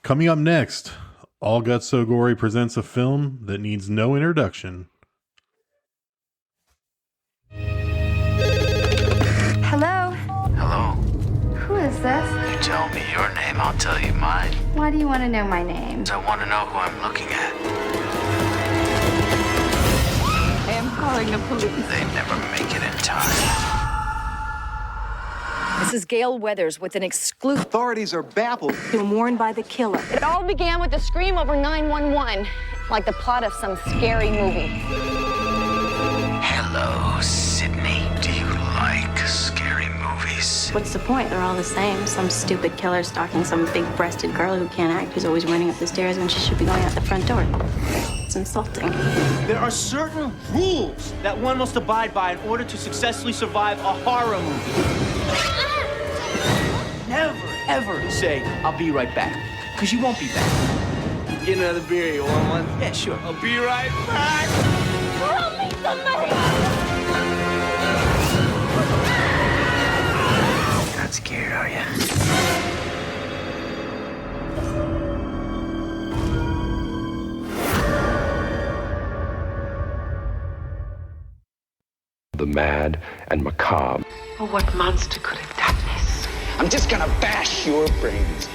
Coming up next, All Guts So Gory presents a film that needs no introduction. Hello? Hello. Who is this? You tell me your name, I'll tell you mine. Why do you want to know my name? I want to know who I'm looking at. I am calling the police. They never make it in time. This is Gail Weathers with an exclusive. Authorities are baffled. I'm warned by the killer. It all began with a scream over 911, like the plot of some scary movie. Hello, Sydney. Do you like scary movies? What's the point? They're all the same. Some stupid killer stalking some big-breasted girl who can't act, who's always running up the stairs when she should be going out the front door. It's insulting. There are certain rules that one must abide by in order to successfully survive a horror movie. Never, ever say, I'll be right back, because you won't be back. Get another beer, you want one? Yeah, sure. I'll be right back. Help me, somebody! You're not scared, are you? The mad and macabre. Oh, what monster could have done this? I'm just gonna bash your brains.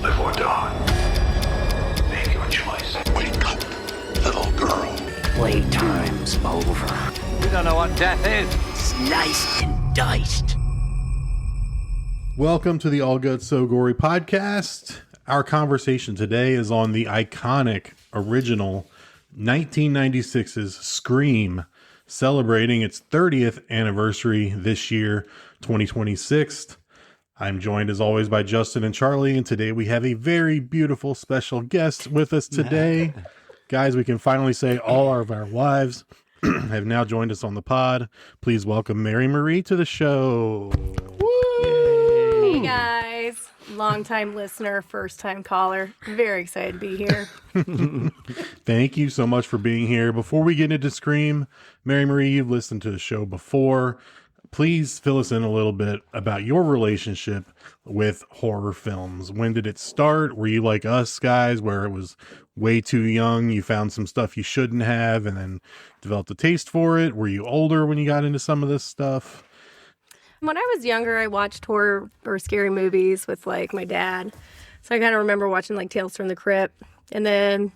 Live or die. Make your choice. Wake up, little girl. Playtime's over. We don't know what death is. Sliced and diced. Welcome to the All Guts So Gory podcast. Our conversation today is on the iconic original 1996's Scream, celebrating its 30th anniversary this year, 2026. I'm joined as always by Justin and Charlie, and today we have a very beautiful special guest with us today. Guys, we can finally say all of our wives have now joined us on the pod. Please welcome Mary Marie to the show. Hey guys, long-time listener, first-time caller. Very excited to be here. Thank you so much for being here. Before we get into Scream, Mary Marie, you've listened to the show before. Please fill us in a little bit about your relationship with horror films. When did it start? Were you like us guys where it was way too young, you found some stuff you shouldn't have and then developed a taste for it? Were you older when you got into some of this stuff? When I was younger, I watched horror or scary movies with like my dad. So I kind of remember watching like Tales from the Crypt. And then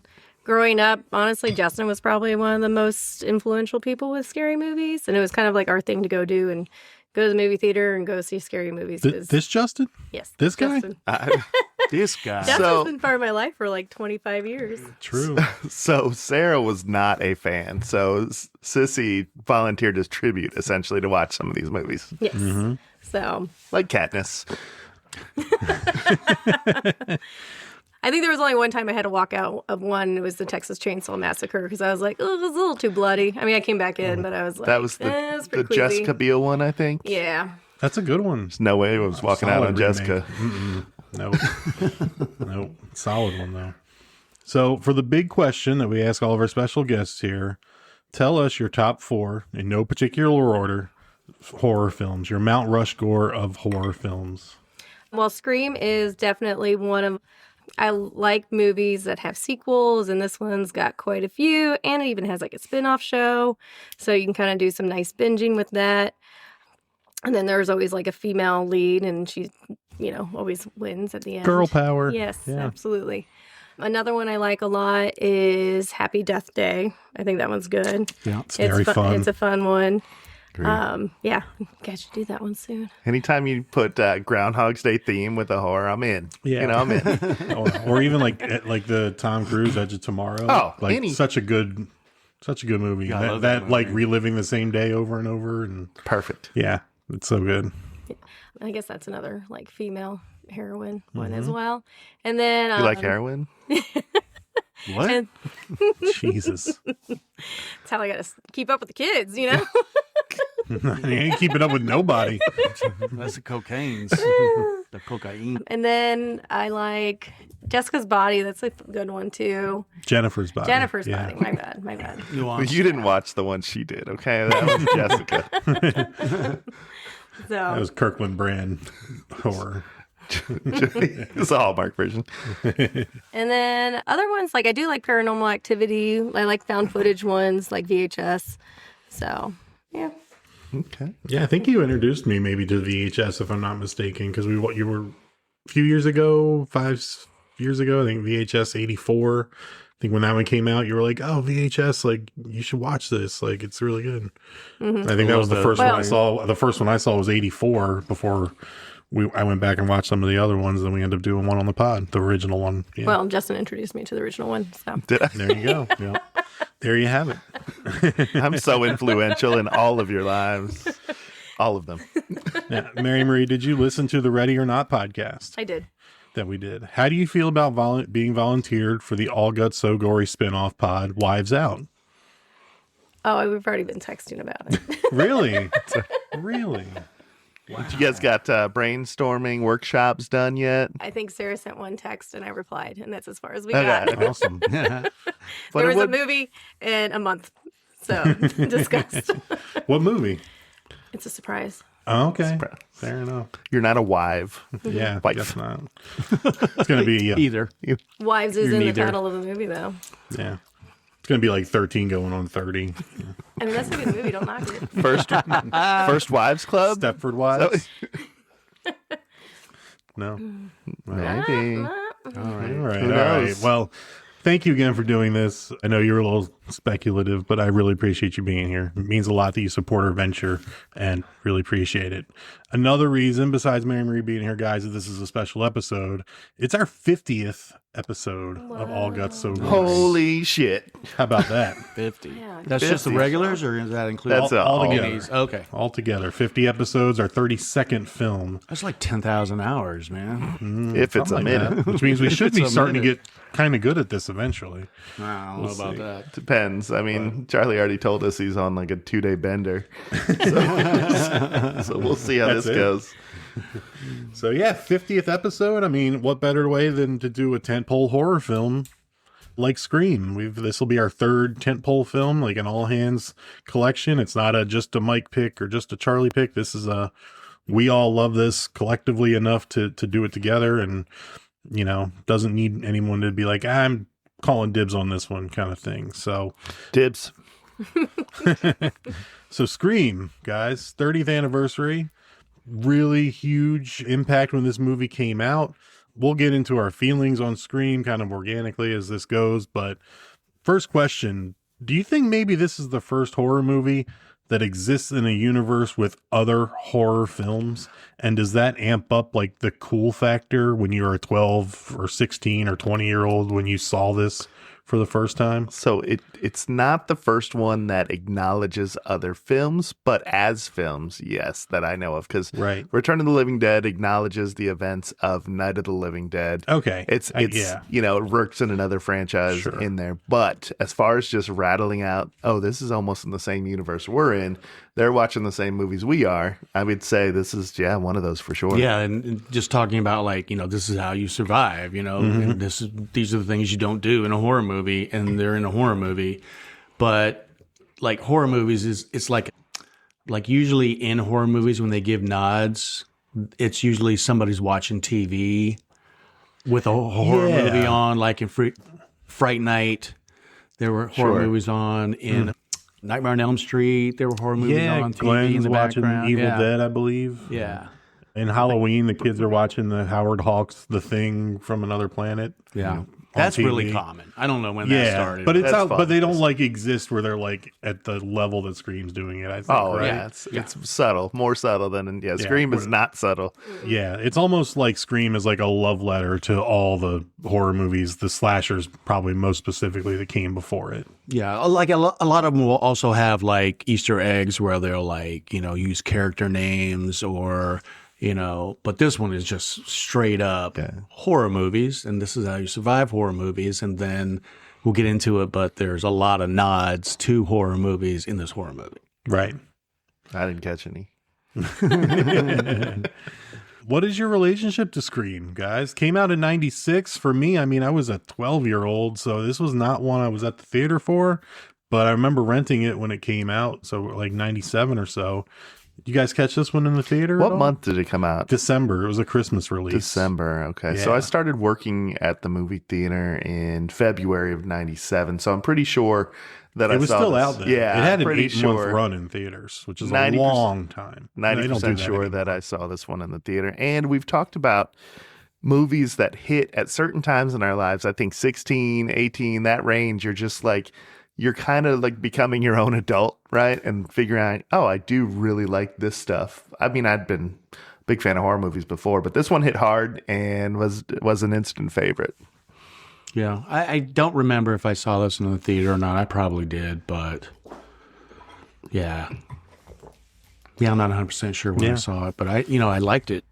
growing up, honestly, Justin was probably one of the most influential people with scary movies. And it was kind of like our thing to go do and go to the movie theater and go see scary movies. This Justin? Yes. This guy? This guy. Justin's been part of my life for like 25 years. True. So Sarah was not a fan. So Sissy volunteered as tribute, essentially, to watch some of these movies. Yes. Mm-hmm. So. Like Katniss. I think there was only one time I had to walk out of one. It was the Texas Chainsaw Massacre because I was like, oh, it was a little too bloody. I mean, I came back in, but I was like, that was the Jessica Biel one, I think. Yeah. That's a good one. There's no way I was walking out on remake. Jessica. Nope. Nope. Solid one, though. So for the big question that we ask all of our special guests here, tell us your top 4, in no particular order, horror films, your Mount Rushgore of horror films. Well, Scream is definitely one of... I like movies that have sequels, and this one's got quite a few, and it even has like a spin-off show, so you can kind of do some nice binging with that. And then there's always like a female lead, and she, always wins at the end. Girl power. Yes, yeah. Absolutely. Another one I like a lot is Happy Death Day. I think that one's good. Yeah, it's very fun. It's a fun one. Agreed. Yeah, guys should do that one soon. Anytime you put Groundhog's Day theme with a horror, I'm in. Yeah, I'm in. or even like the Tom Cruise Edge of Tomorrow. Oh, like such a good movie. Yeah, that like reliving the same day over and over and perfect. Yeah, it's so good. Yeah. I guess that's another like female heroine one as well. And then you like heroin? What? Jesus. That's how I got to keep up with the kids, You ain't keeping up with nobody. That's the the cocaine. And then I like Jessica's Body. That's a good one too. Jennifer's Body. Body. My bad. Well, you didn't watch the one she did, okay? That was Jessica. So that was Kirkland brand horror. It's a Hallmark version. And then other ones, like I do like Paranormal Activity. I like found footage ones, like VHS. So, yeah. Okay. Yeah, I think you introduced me maybe to VHS, if I'm not mistaken, because you were a few years ago, 5 years ago, I think VHS 84. I think when that one came out, you were like, "Oh, VHS, like you should watch this. Like it's really good." Mm-hmm. I think that was the first one I saw. The first one I saw was 84 before I went back and watched some of the other ones, and we ended up doing one on the pod, the original one. Yeah. Well, Justin introduced me to the original one. So. Did I? There you go. Yeah. There you have it. I'm so influential in all of your lives. All of them. Yeah. Mary Marie, did you listen to the Ready or Not podcast? I did. That we did. How do you feel about being volunteered for the All Guts So Gory spinoff pod, Wives Out? Oh, we've already been texting about it. Really? Really? Wow. You guys got brainstorming workshops done yet? I think Sarah sent one text and I replied, and that's as far as we got. Awesome. There was a movie in a month, so discussed. What movie? It's a surprise. Oh, okay. Fair enough. You're not a wife. Yeah, wife. Guess not. It's going to be... Either. Wives is in the title of the movie, though. Yeah. It's going to be like 13 going on 30. Yeah. I mean, that's a good movie. Don't knock it. First Wives Club? Stepford Wives? No? Maybe. All right. Well, thank you again for doing this. I know you're a little speculative, but I really appreciate you being here. It means a lot that you support our venture and really appreciate it. Another reason, besides Mary Marie being here, guys, that this is a special episode. It's our 50th episode of All Guts So Gory. Holy shit. How about that? 50. Yeah, That's 50. just the regulars, or does that include That's all the together. minis? Okay. All together. 50 episodes, our 32nd film. That's like 10,000 hours, man. If it's a Something like minute. that, which means we should It's be a starting to minute. get kind of good at this eventually. I don't know about that. Depends. I mean, Charlie already told us he's on like a 2-day bender. So we'll see how That's this it. goes. So yeah, 50th episode. I mean, what better way than to do a tentpole horror film like Scream? This will be our third tentpole film, like an all hands collection. It's not just a Mike pick or just a Charlie pick. This is we all love this collectively enough to do it together, and doesn't need anyone to be like, I'm calling dibs on this one kind of thing. So Dibs. So Scream, guys, 30th anniversary. Really huge impact when this movie came out. We'll get into our feelings on Scream kind of organically as this goes, but first question, do you think maybe this is the first horror movie that exists in a universe with other horror films? And does that amp up like the cool factor when you were a 12 or 16 or 20-year-old when you saw this for the first time? So it's not the first one that acknowledges other films, but as films, yes, that I know of. Because Right. Return of the Living Dead acknowledges the events of Night of the Living Dead. Okay. It's yeah. it works in another franchise Sure. in there. But as far as just rattling out, oh, this is almost in the same universe we're in, they're watching the same movies we are, I would say this is, one of those for sure. Yeah, and just talking about like, this is how you survive, and these are the things you don't do in a horror movie, and they're in a horror movie. But like horror movies it's like usually in horror movies when they give nods, it's usually somebody's watching TV with a horror Yeah. movie on, like in Fright Night, there were horror Sure. movies on in Nightmare on Elm Street, there were horror movies on TV Glenn's in the watching background. Evil yeah. Dead, I believe. Yeah. In Halloween, the kids are watching the Howard Hawks, The Thing from Another Planet. Yeah. on That's TV. really common. I don't know when that started. but it's That's out, fun. but they don't like exist where they're like at the level that Scream's doing it. I think. Oh, right? yeah. It's subtle, more subtle than, Scream is not subtle. Yeah, it's almost like Scream is like a love letter to all the horror movies, the slashers probably most specifically that came before it. Yeah, like a lot of them will also have like Easter eggs where they'll like, use character names or, but this one is just straight up horror movies. And this is how you survive horror movies. And then we'll get into it, but there's a lot of nods to horror movies in this horror movie. Right. I didn't catch any. What is your relationship to Scream, guys? Came out in 96. For me, I mean, I was a 12-year-old, so this was not one I was at the theater for, but I remember renting it when it came out, so like 97 or so. You guys catch this one in the theater? What month did it come out? December. It was a Christmas release. December. Okay. So I started working at the movie theater in February of 97. So I'm pretty sure that it was saw still this. out then. Yeah. It had an pretty 8-month run in theaters, which is a 90%, long time. 90% sure that I saw this one in the theater. And we've talked about movies that hit at certain times in our lives. I think 16, 18, that range, you're just like, you're kind of like becoming your own adult, right? And figuring out, oh, I do really like this stuff. I mean, I'd been a big fan of horror movies before, but this one hit hard and was an instant favorite. Yeah, I don't remember if I saw this in the theater or not. I probably did, but yeah. Yeah, I'm not 100% sure when I saw it, but I liked it.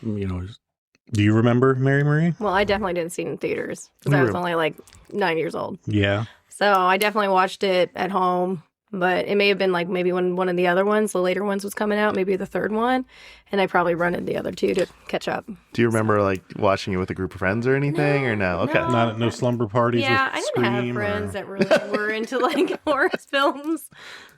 Do you remember, Mary Marie? Well, I definitely didn't see it in theaters because I was only like 9 years old. Yeah. So I definitely watched it at home, but it may have been like maybe when one of the other ones, the later ones was coming out, maybe the third one, and I probably rented the other two to catch up. Do you remember like watching it with a group of friends or anything or no? Okay. No slumber parties Yeah, with I didn't have Scream friends that really were into like horror films.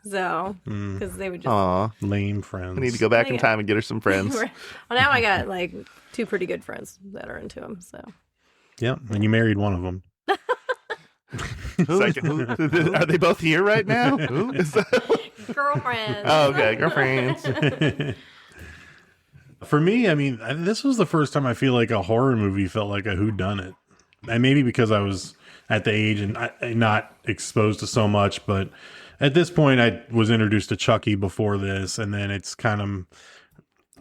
So, because they would just... lame friends. I need to go back in time and get her some friends. Well, now I got like two pretty good friends that are into them, so... Yeah, and you married one of them. Are they both here right now? Girlfriends. Oh, okay, girlfriends. For me, I mean, this was the first time I feel like a horror movie felt like a whodunit. And maybe because I was at the age and not exposed to so much, but at this point I was introduced to Chucky before this, and then it's kind of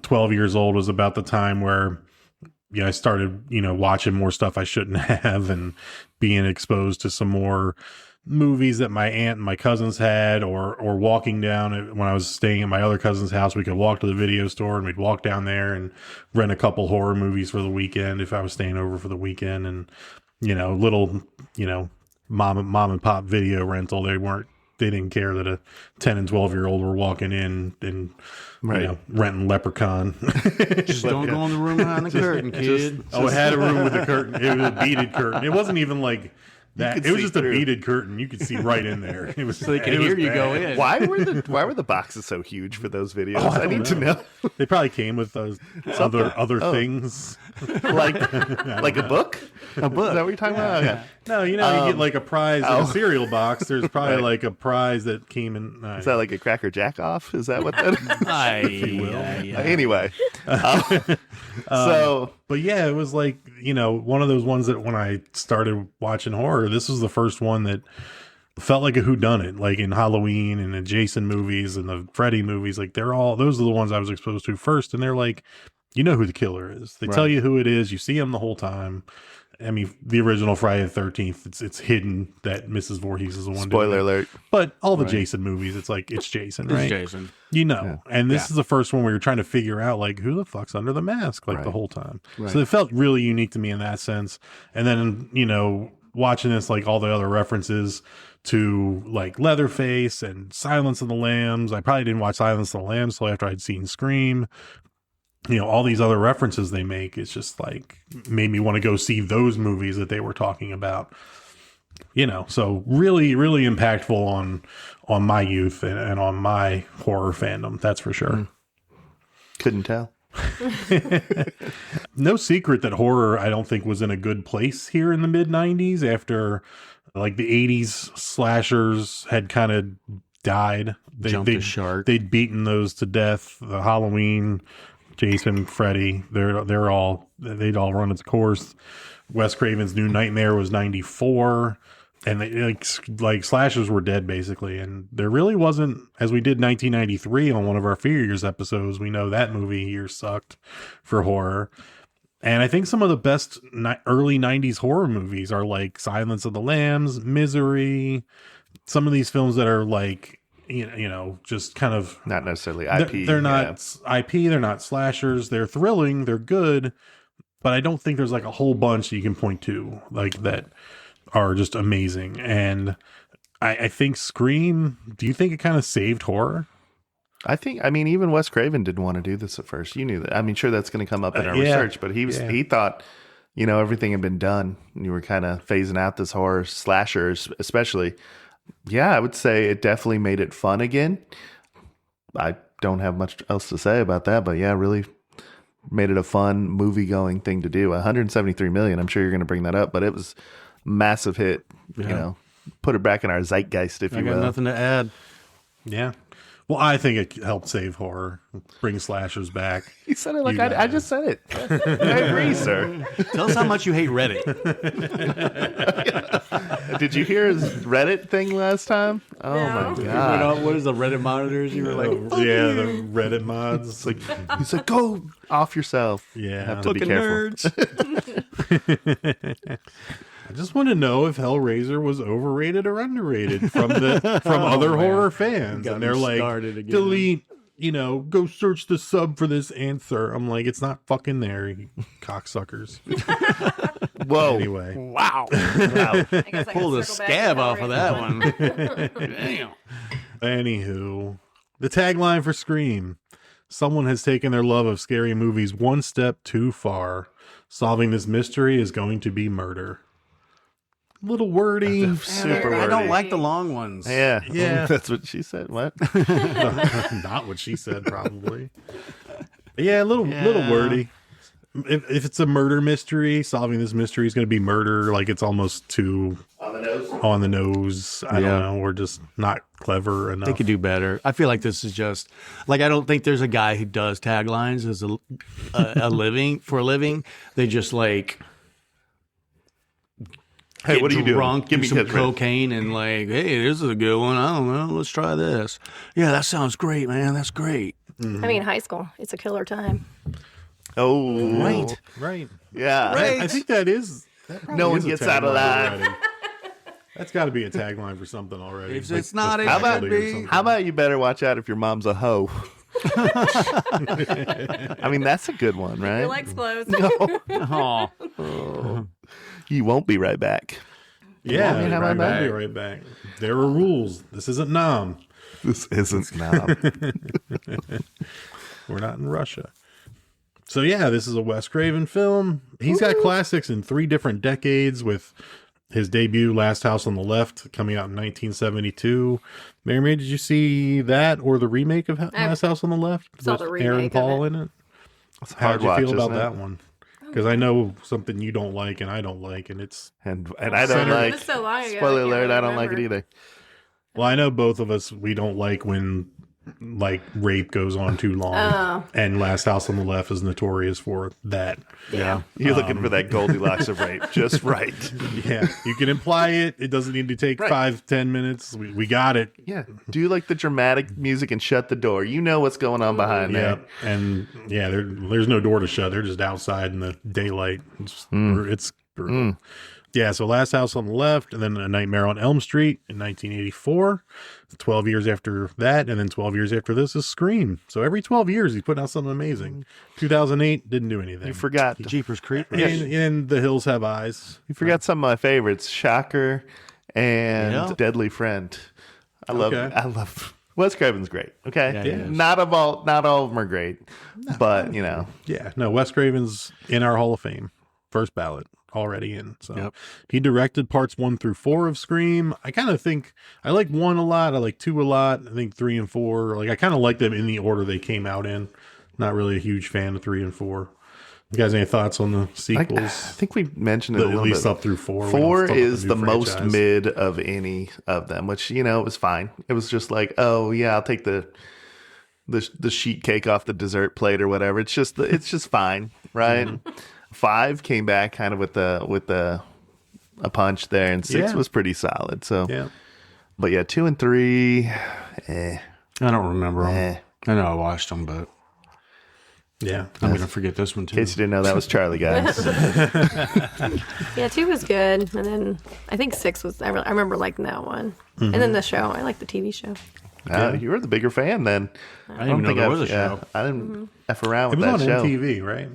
12 years old was about the time where I started, watching more stuff I shouldn't have and being exposed to some more movies that my aunt and my cousins had, or walking down when I was staying at my other cousin's house, we could walk to the video store and we'd walk down there and rent a couple horror movies for the weekend if I was staying over for the weekend. And, little, mom and pop video rental. They didn't care that a 10 and 12-year-old were walking in and renting Leprechaun. Just don't go in the room behind the curtain, kid. It had a room with a curtain. It was a beaded curtain. It wasn't even like that. It was just a beaded curtain. You could see right in there. It was so they could hear you go in. Why were the boxes so huge for those videos? I need to know. They probably came with those other things, like a book. A book. Is that what you're talking about? Okay. No, you get like a prize in a cereal box. There's probably like a prize that came in. Is that like a Cracker Jack off? Is that what that is? If you will. Anyway. But yeah, it was like, one of those ones that when I started watching horror, this was the first one that felt like a whodunit, like in Halloween and the Jason movies and the Freddy movies. Like those are the ones I was exposed to first. And they're like, you know who the killer is. They tell you who it is. You see him the whole time. I mean, the original Friday the 13th, it's hidden that Mrs. Voorhees is the one. Spoiler alert. But all the Jason movies, it's like, it's Jason, right? It's Jason. Yeah. And this is the first one where you're trying to figure out, like, who the fuck's under the mask, the whole time. Right. So it felt really unique to me in that sense. And then, watching this, like, all the other references to, like, Leatherface and Silence of the Lambs. I probably didn't watch Silence of the Lambs until after I'd seen Scream. All these other references they make, it's just like made me want to go see those movies that they were talking about. So really, really impactful on my youth and on my horror fandom. That's for sure. Couldn't tell. No secret that horror, I don't think, was in a good place here in the mid 90s after like the 80s slashers had kind of died. Jumped the shark. They'd beaten those to death. The Halloween, Jason, Freddy, they'd all run its course. Wes Craven's New Nightmare was 94, and they, like slashers were dead basically. And there really wasn't, as we did 1993 on one of our Fear Years episodes. We know that movie year sucked for horror. And I think some of the best early 90s horror movies are like Silence of the Lambs, Misery, some of these films that are like, just kind of not necessarily IP. They're not IP. They're not slashers. They're thrilling. They're good. But I don't think there's like a whole bunch that you can point to like that are just amazing. And I think Scream, do you think it kind of saved horror? I mean, even Wes Craven didn't want to do this at first. You knew that. I mean, sure, that's going to come up in our research, but he thought, everything had been done. And you were kind of phasing out this horror slashers, especially. Yeah, I would say it definitely made it fun again. I don't have much else to say about that, but yeah, really made it a fun movie-going thing to do. 173 million. I'm sure you're going to bring that up, but it was a massive hit. You know, put it back in our zeitgeist, if you will. I got nothing to add. Yeah. Well, I think it helped save horror, bring slashers back. You said it like I just said it. I agree, sir. Tell us how much you hate Reddit. Did you hear his Reddit thing last time? Oh my god! What is the Reddit monitors? You were like, yeah, the Reddit mods. It's like he's like, go off yourself. Yeah, have to be careful. Nerds. I just want to know if Hellraiser was overrated or underrated from other horror fans, and they're like, delete, go search the sub for this answer. I'm like, it's not fucking there, you cocksuckers. Whoa! Anyway, wow. Pulled a scab off of that one. Damn. Anywho, the tagline for Scream: someone has taken their love of scary movies one step too far. Solving this mystery is going to be murder. Little wordy, super wordy. I don't like the long ones. Yeah. That's what she said. What? Not what she said, probably. Yeah, a little wordy. If it's a murder mystery, solving this mystery is going to be murder. Like, it's almost too on the nose. I don't know, or just not clever enough. They could do better. I feel like this is just like, I don't think there's a guy who does taglines as a living. They just like. Hey, what are you doing? Give me some cocaine and like, hey, this is a good one. I don't know. Let's try this. Yeah, that sounds great, man. That's great. I mean, high school. It's a killer time. Oh, right. Yeah, right. I think that is. No one gets out alive. That's got to be a tagline for something already. It's not. How about you better watch out if your mom's a hoe? I mean, that's a good one, right? Your legs closed. No. Oh. You won't be right back. Yeah, I'll be right back. There are rules. This isn't Nam. This isn't Nam. We're not in Russia. So yeah, this is a Wes Craven film. He's got classics in 3 different decades, with his debut Last House on the Left coming out in 1972. Mary, did you see that or the remake of Last House on the Left? Saw the remake Aaron Paul of it. in it. How did you feel about that one? Because I know something you don't like and I don't like, and it's and I don't like. So long ago, spoiler alert! I don't like it either. Well, I know both of us, we don't like when like rape goes on too long, and Last House on the Left is notorious for that. Yeah, you're looking for that Goldilocks of rape, just right. Yeah, you can imply it. It doesn't need to take 5-10 minutes. We got it. Yeah, do you like the dramatic music and shut the door? You know what's going on behind there. And there's no door to shut. They're just outside in the daylight. It's brutal. Yeah, so Last House on the Left, and then A Nightmare on Elm Street in 1984. 12 years after that, and then 12 years after this is Scream. So every 12 years, he's putting out something amazing. 2008, didn't do anything. You forgot. Jeepers Creepers. And The Hills Have Eyes. You forgot some of my favorites, Shocker and Deadly Friend. I love Wes Craven's great. Okay. Yeah, not all of them are great, but Yeah, no, Wes Craven's in our Hall of Fame. First ballot. Already in. So he directed parts 1 through 4 of Scream. I kind of think I like 1 a lot. I like 2 a lot. I think 3 and 4, like I kind of like them in the order they came out in. Not really a huge fan of 3 and 4. You guys, any thoughts on the sequels? I think we mentioned it a little at least bit. Up through 4. 4 is the most mid of any of them, which it was fine. It was just like, oh yeah, I'll take the sheet cake off the dessert plate or whatever. It's just fine, right? 5 came back kind of with a punch there, and 6 was pretty solid. So, but yeah, 2 and 3, I don't remember them. I know I watched them, but I'm gonna forget this one too. In case you didn't know, that was Charlie, guys. Yeah, 2 was good, and then I think 6 was. I remember liking that one, and then the show. I like the TV show. You were the bigger fan then. I didn't even know there was a show. I didn't f around with it was that on show. MTV, right?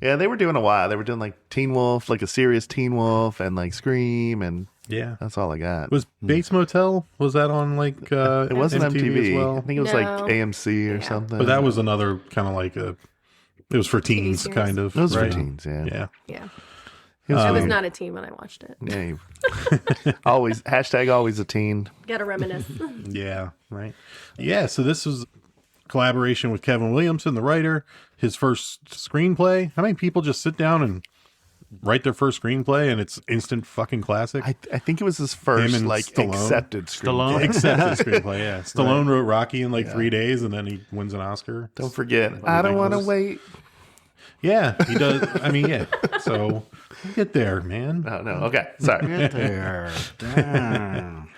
Yeah, they were doing a while. They were doing like Teen Wolf, like a serious Teen Wolf, and like Scream, and that's all I got. Was Bates Motel? Was that on like it wasn't MTV as well? I think it was like AMC or something. But that was another kind of like it was for teens, kind of. It was right? for teens, Yeah. I was not a teen when I watched it. Yeah, always a teen. Gotta reminisce. Yeah, right. Yeah, so this was collaboration with Kevin Williamson, the writer, his first screenplay. How many people just sit down and write their first screenplay and it's instant fucking classic? I think it was his first accepted screenplay. Accepted screenplay, yeah. Stallone wrote Rocky in 3 days and then he wins an Oscar. Don't forget, I don't want to wait. Yeah, he does. I mean, yeah. So get there, man. Oh, no. Okay. Sorry. Get there. Damn.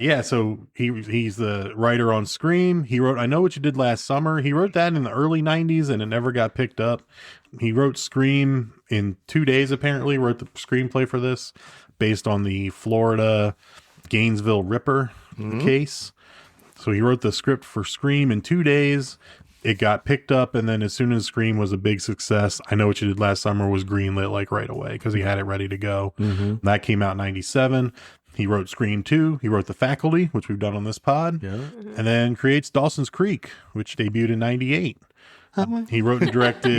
Yeah, so he's the writer on Scream. He wrote I Know What You Did Last Summer. He wrote that in the early 90s and it never got picked up. He wrote Scream in 2 days, apparently, wrote the screenplay for this based on the Florida Gainesville Ripper case. So he wrote the script for Scream in 2 days. It got picked up, and then as soon as Scream was a big success, I Know What You Did Last Summer was greenlit right away because he had it ready to go. That came out in 97. He wrote Scream 2. He wrote The Faculty, which we've done on this pod. Yeah. And then creates Dawson's Creek, which debuted in 98. He wrote and directed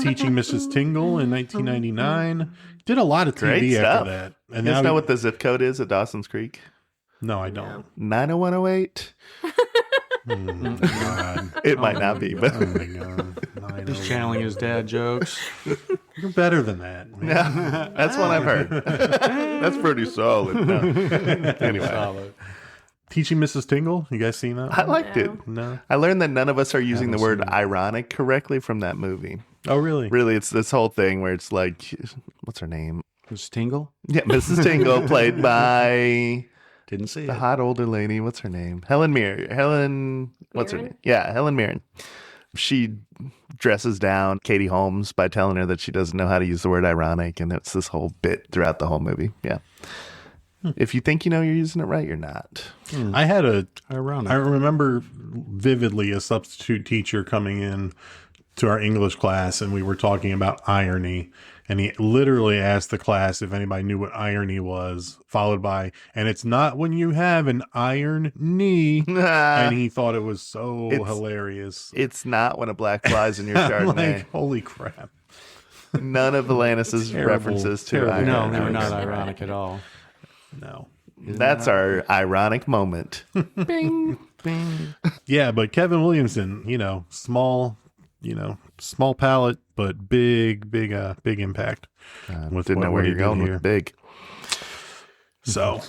Teaching Mrs. Tingle in 1999. Did a lot of TV after that. And you guys know what the zip code is at Dawson's Creek? No, I don't. 90108. God. It might not be, but oh my God. He's channeling his dad jokes. You're better than that, man. Yeah, that's what I've heard. That's pretty solid. No. Anyway. Solid. Teaching Mrs. Tingle, you guys seen that? I liked it. No. I learned that none of us are using the word ironic correctly from that movie. Oh, really? Really, it's this whole thing where it's like, what's her name? Mrs. Tingle? Yeah, Mrs. Tingle, played by... Didn't see the it. hot older lady. What's her name? Helen Mirren. What's her name? Yeah, Helen Mirren. She dresses down Katie Holmes by telling her that she doesn't know how to use the word ironic, and it's this whole bit throughout the whole movie. Yeah. If you think you know you're using it right, you're not. I had ironic. I remember vividly a substitute teacher coming in to our English class, and we were talking about irony. And he literally asked the class if anybody knew what irony was, followed by, and it's not when you have an iron knee. And he thought it was so hilarious. It's not when a black flies in your Chardonnay. Like, holy crap. None of Alanis's references to irony. No, they're not ironic at all. No. That's our ironic moment. Bing, bing. Yeah, but Kevin Williamson, small palette, but big impact. Didn't know where you're going with big. So,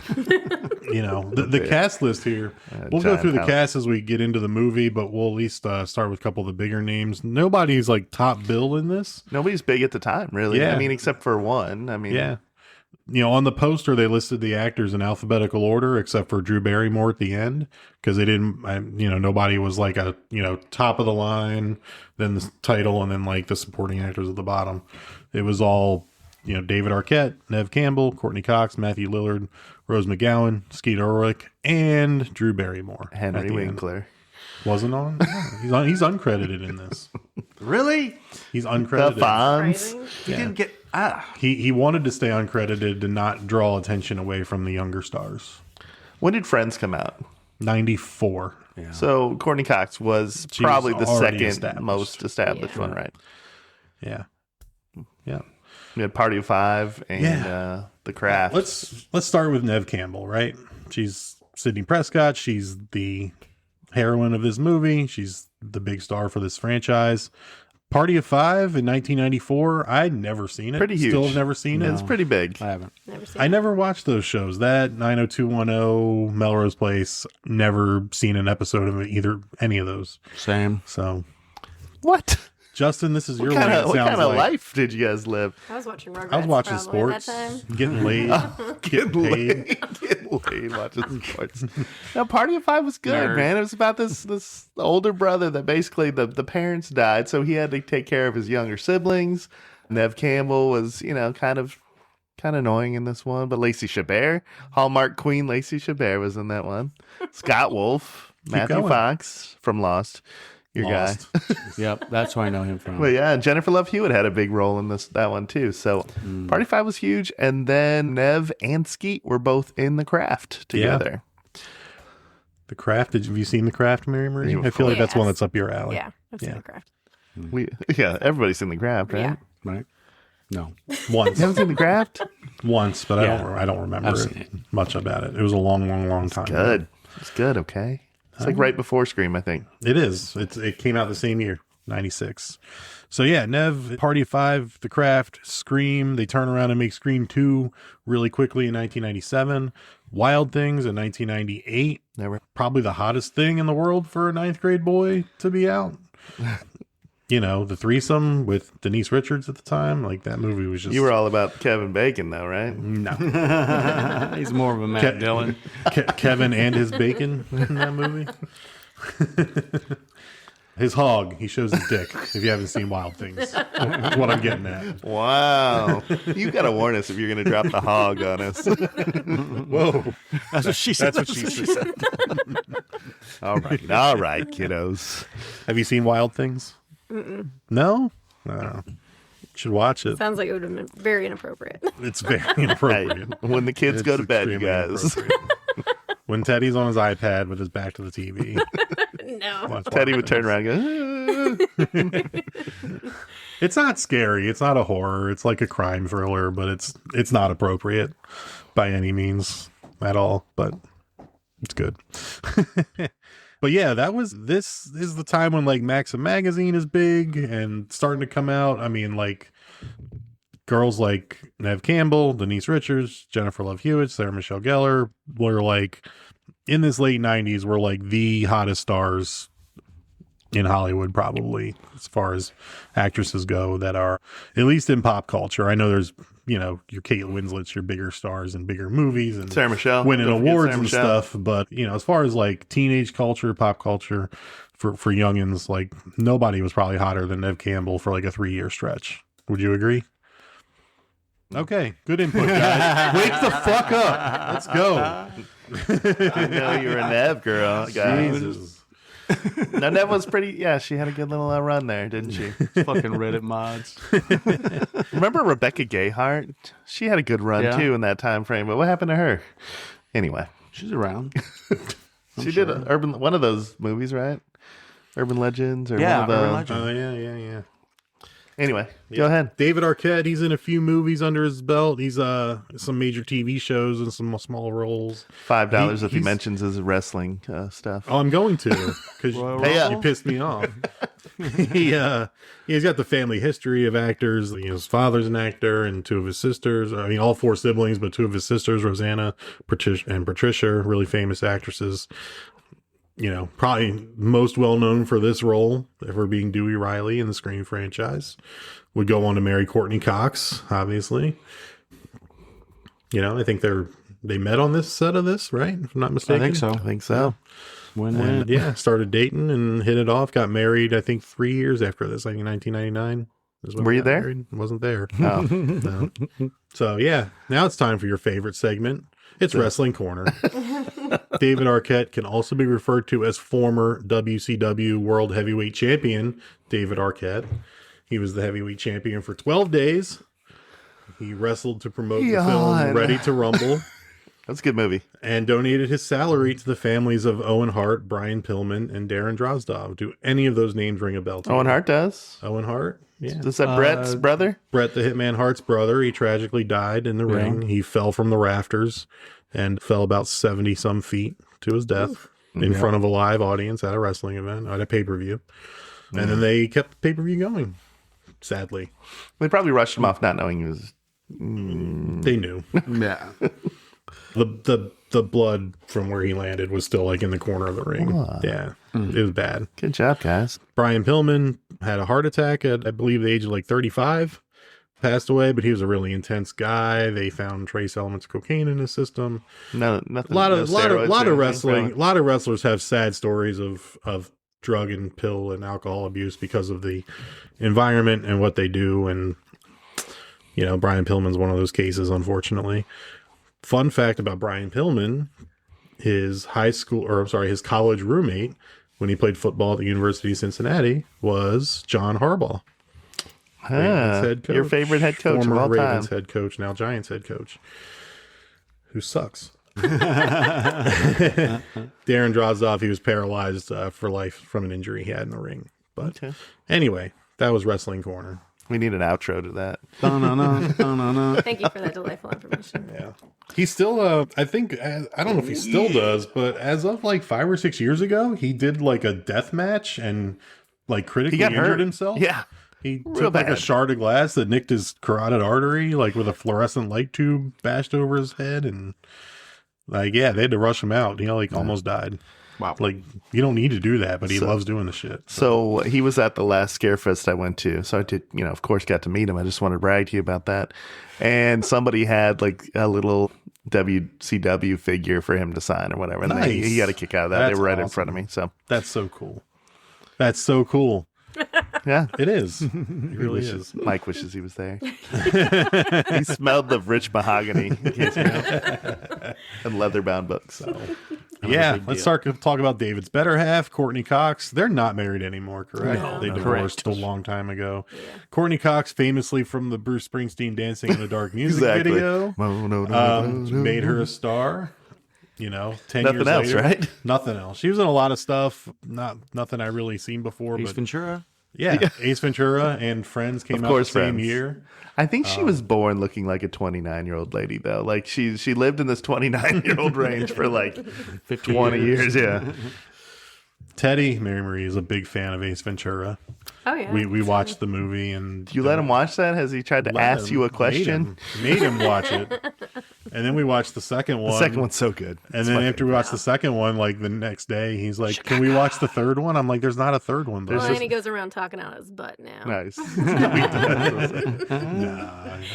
the cast list here, we'll go through the cast as we get into the movie, but we'll at least start with a couple of the bigger names. Nobody's top bill in this. Nobody's big at the time, really. Yeah. I mean, except for one. I mean, yeah. On the poster, they listed the actors in alphabetical order, except for Drew Barrymore at the end, because they didn't, nobody was top of the line, then the title, and then the supporting actors at the bottom. It was all, David Arquette, Neve Campbell, Courtney Cox, Matthew Lillard, Rose McGowan, Skeet Ulrich, and Drew Barrymore. Henry Winkler. Wasn't on? No, he's uncredited in this. Really? He's uncredited. The Fonz. He didn't get... He wanted to stay uncredited to not draw attention away from the younger stars. When did Friends come out? 94. Yeah. So Courtney Cox was probably the second most established one, right? Yeah. Yeah. We had Party of Five and The Craft. Let's start with Neve Campbell, right? She's Sidney Prescott. She's the heroine of this movie. She's the big star for this franchise. Party of Five in 1994. I'd never seen it. Pretty huge. Still have never seen it. It's pretty big. I haven't. I never watched those shows. That 90210, Melrose Place. Never seen an episode of any of those. Same. So, what? Justin, this is your what kind of life did you guys live? I was watching Rugrats. I was watching sports. Getting laid. Getting paid. Getting laid watching sports. Now, Party of Five was good, man. It was about this older brother that basically the parents died, so he had to take care of his younger siblings. Neve Campbell was, kind of annoying in this one, but Lacey Chabert, Hallmark Queen Lacey Chabert was in that one. Scott Wolf, Matthew Fox from Lost. Your Lost. Guy. Yep, that's who I know him from. Well, yeah, Jennifer Love Hewitt had a big role in that one too. So Party 5 was huge, and then Neve and Skeet were both in The Craft together. Yeah. The Craft. Have you seen The Craft, Mary Marie? I feel like that's one that's up your alley. Yeah, I've seen The Craft. Everybody's seen The Craft, right? Yeah. Right. No. Once. You haven't seen The Craft? Once, but I don't remember much about it. It was a long time. Good. It's good. Okay. It's like right before Scream, I think. It is. It came out the same year, 96. So yeah, Neve, Party of Five, The Craft, Scream. They turn around and make Scream 2 really quickly in 1997. Wild Things in 1998. Probably the hottest thing in the world for a 9th grade boy to be out. The threesome with Denise Richards at the time. Like, that movie was just... You were all about Kevin Bacon, though, right? No. He's more of a Matt Dillon. Kevin and his bacon in that movie. His hog. He shows his dick, if you haven't seen Wild Things. That's what I'm getting at. Wow. You got to warn us if you're going to drop the hog on us. Whoa. That's what she said. That's what she said. All right, kiddos. Have you seen Wild Things? Mm-mm. No? Should watch it. Sounds like it would have been very inappropriate. It's very inappropriate. Hey, when the kids go to bed, you guys. When Teddy's on his iPad with his back to the TV. No. Teddy would turn around and go, It's not scary. It's not a horror. It's like a crime thriller, but it's not appropriate by any means at all, but it's good. But yeah, this is the time when like Maxim magazine is big and starting to come out. I mean, like girls like Neve Campbell, Denise Richards, Jennifer Love Hewitt, Sarah Michelle Gellar were like in this late 90s were like the hottest stars in Hollywood, probably, as far as actresses go that are at least in pop culture. I know there's, your Kate Winslet's, your bigger stars in bigger movies and Sarah Michelle winning awards and Michelle. stuff. But, as far as like teenage culture, pop culture for youngins, like nobody was probably hotter than Neve Campbell for like a 3-year stretch. Would you agree? Okay, good input, guys. Wake the fuck up. Let's go. I know you're a Neve girl, guys. Jesus. No, Neve was pretty. Yeah, she had a good little run there, didn't she? Fucking Reddit mods. Remember Rebecca Gayheart? She had a good run too in that time frame. But what happened to her? Anyway, she's around. She did one of those movies, right? Urban Legends or yeah, one of Urban the. Legends. Yeah. Anyway, go ahead. David Arquette, he's in a few movies under his belt. He's some major TV shows and some small roles. $5 if he mentions his wrestling stuff. Oh, I'm going to because you pissed me off. He's got the family history of actors. His father's an actor, and 2 of his sisters. I mean, all 4 siblings, but 2 of his sisters, Rosanna and Patricia, really famous actresses. Probably most well known for this role, for being Dewey Riley in the Scream franchise. Would go on to marry Courtney Cox, obviously. I think they met on this set of this, right? If I'm not mistaken. I think so. Win-win. Yeah, started dating and hit it off. Got married, I think, 3 years after this. I think 1999. Were you there? Married. Wasn't there. Oh. No. So yeah, now it's time for your favorite segment. It's Wrestling Corner. David Arquette can also be referred to as former WCW World Heavyweight Champion David Arquette. He was the heavyweight champion for 12 days. He wrestled to promote the film Ready to Rumble. That's a good movie. And donated his salary to the families of Owen Hart, Brian Pillman, and Darren Drozdov. Do any of those names ring a bell to you? Owen Hart does. Owen Hart? Yeah. Is that Brett's brother? Brett the Hitman Hart's brother. He tragically died in the ring. He fell from the rafters and fell about 70-some feet to his death in front of a live audience at a wrestling event, at a pay-per-view. And then they kept the pay-per-view going, sadly. They probably rushed him off not knowing he was... They knew. Yeah. The blood from where he landed was still like in the corner of the ring. Yeah, it was bad. Good job, guys. Brian Pillman had a heart attack at, I believe, the age of like 35. Passed away, but he was a really intense guy. They found trace elements of cocaine in his system. Nothing. A lot of wrestling. A lot of wrestlers have sad stories of drug and pill and alcohol abuse because of the environment and what they do. And Brian Pillman's one of those cases, unfortunately. Fun fact about Brian Pillman, his college roommate when he played football at the University of Cincinnati was John Harbaugh. Ravens head coach, your favorite head coach of all time. Ravens head coach, now Giants head coach, who sucks. Darren Drozdov, he was paralyzed for life from an injury he had in the ring. But anyway, that was Wrestling Corner. We need an outro to that. Thank you for that delightful information. Yeah. He's still, I think, I don't know if he still does, but as of like 5 or 6 years ago, he did like a death match and like critically injured himself. Yeah. He Real took like a bad. shard of glass that nicked his carotid artery, like with a fluorescent light tube bashed over his head. And like, yeah, they had to rush him out. He like almost died. Wow. Like, you don't need to do that, but he loves doing the shit. So he was at the last Scarefest I went to. So I did, of course, got to meet him. I just wanted to brag to you about that. And somebody had like a little WCW figure for him to sign or whatever. And Nice. he got a kick out of that. That's They were right in awesome. front of me. So That's so cool. That's so cool. yeah, It is. It really is. Mike wishes he was there. He smelled the rich mahogany and leather-bound books. So. Yeah, let's talk about David's better half, Courtney Cox. They're not married anymore, correct? No, they no. divorced a long time ago. Yeah. Courtney Cox, famously from the Bruce Springsteen Dancing in the Dark music Exactly. video, made her a star. 10 Nothing years else, later. right? Nothing else. She was in a lot of stuff, nothing I really seen before. Ace but Ventura. Yeah, Ace Ventura and Friends came out the same year. I think she was born looking like a 29-year-old lady, though. Like she lived in this 29-year-old range for like 20 years. Yeah. Teddy, Mary Marie, is a big fan of Ace Ventura. Oh, yeah. We watched the movie and You let him watch that? Has he tried to ask you a question? Made him watch it. And then we watched the second one. The second one's so good. And then after we watched the second one, like the next day, he's like, "Can we watch the third one?" I'm like, "There's not a third one." Well, and he goes around talking out his butt now. Nice. Nah,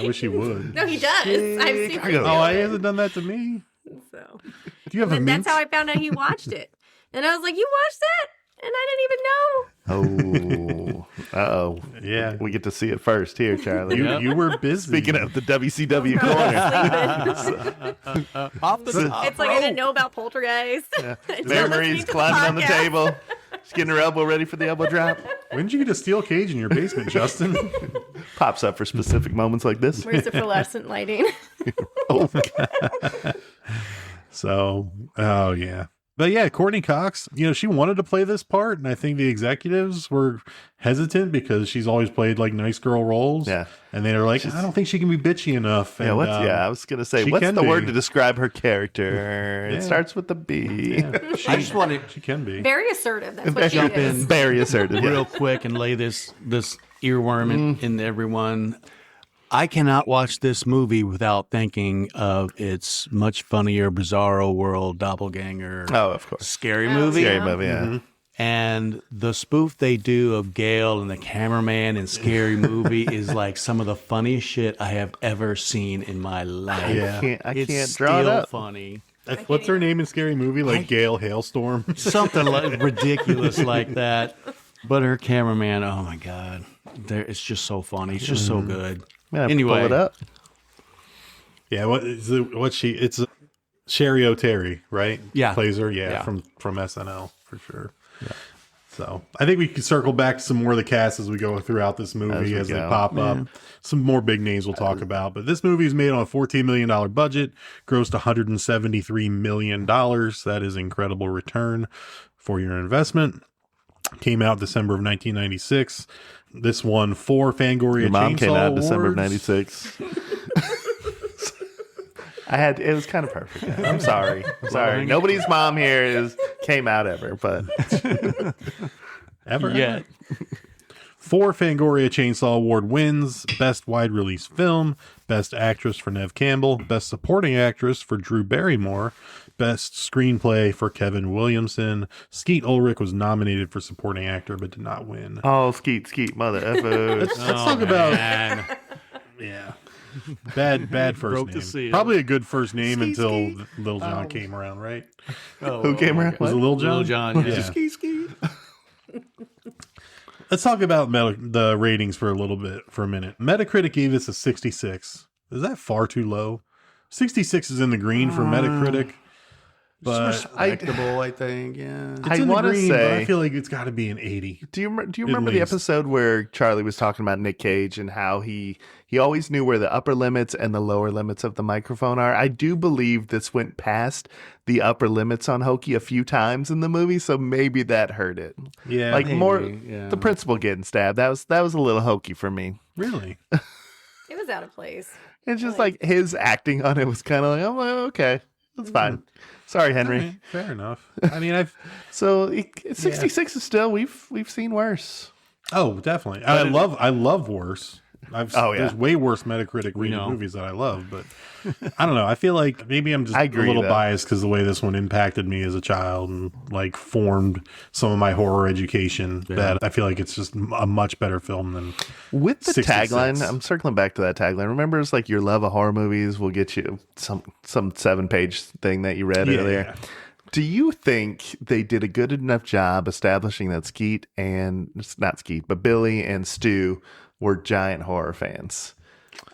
I wish he would. No, he does. I've seen him. Oh, he hasn't done that to me. So. Do you have a And mint? that's how I found out he watched it. And I was like, "You watched that?" And I didn't even know. Oh, uh-oh. Yeah. We get to see it first here, Charlie. You were busy. Speaking of the WCW corner. Off the top. It's like I didn't know about Poltergeist. Mary Marie's climbing on the table. She's getting her elbow ready for the elbow drop. When did you get a steel cage in your basement, Justin? Pops up for specific moments like this. Where's the fluorescent lighting? Oh, So, oh yeah. But yeah, Courtney Cox, she wanted to play this part, and I think the executives were hesitant because she's always played like nice girl roles. Yeah. And they were like, I don't think she can be bitchy enough. Yeah, And, I was going to say, she what's can the be. word to describe her character? Yeah. It starts with the B. Yeah, I just wanted she can be. Very assertive. That's what she jump is. in Very assertive. real quick and lay this earworm in everyone. I cannot watch this movie without thinking of its much funnier Bizarro World doppelganger. Oh, of course. Scary movie. Scary movie, yeah. And the spoof they do of Gale and the cameraman in Scary Movie is like some of the funniest shit I have ever seen in my life. Yeah. I It's can't draw it still up. funny. What's her name in Scary Movie? Like Gale Hailstorm? Something like ridiculous like that. But her cameraman, oh my God. It's just so funny. It's just so good. Yeah, Anyway. pull it up. Yeah, it's Sherry O'Terry, right? Yeah. Plays her, Yeah. from SNL for sure. Yeah. So I think we can circle back to some more of the cast as we go throughout this movie as they go. pop up. Some more big names we'll talk about. But this movie is made on a $14 million budget, grossed $173 million. That is incredible return for your investment. Came out December of 1996. This won 4 Fangoria Your mom Chainsaw came out Awards. December of 96. It was kind of perfect. Yeah. I'm sorry. Nobody's mom here came out ever, but Ever? Yeah. 4 Fangoria Chainsaw Award wins: Best Wide Release Film, Best Actress for Neve Campbell, Best Supporting Actress for Drew Barrymore, Best Screenplay for Kevin Williamson. Skeet Ulrich was nominated for Supporting Actor but did not win. oh, Skeet, mother effers. Let's talk about yeah. Bad first Broke the name. seal. Probably a good first name until Lil Jon came around, right? Who came around? Was it Lil Jon? Lil Jon, yeah. Ski. Let's talk about the ratings for a minute. Metacritic gave this a 66. Is that far too low? 66 is in the green for Metacritic. But Respectable, I think. Yeah. it's I in the wanna green, but say- I feel like it's got to be an 80. Do you remember the least. episode where Charlie was talking about Nick Cage and how he always knew where the upper limits and the lower limits of the microphone are? I do believe this went past the upper limits on Hokey a few times in the movie, so maybe that hurt it. Yeah. Like more yeah. the principal getting stabbed. That was a little hokey for me. Really? It was out of place. It's just like his acting on it was kind of like, oh, well, okay, that's fine. Sorry, Henry. Right, fair enough. I mean, 66 is still we've seen worse. Oh, definitely. I love worse. There's way worse Metacritic rated movies that I love, but I don't know. I feel like maybe I'm just a little biased because the way this one impacted me as a child and like formed some of my horror education. Yeah. That I feel like it's just a much better film than with the 66. tagline. I'm circling back to that tagline. Remember, it's like your love of horror movies will get you some 7-page thing that you read earlier. Yeah. Do you think they did a good enough job establishing that Skeet and not Skeet, but Billy and Stu were giant horror fans?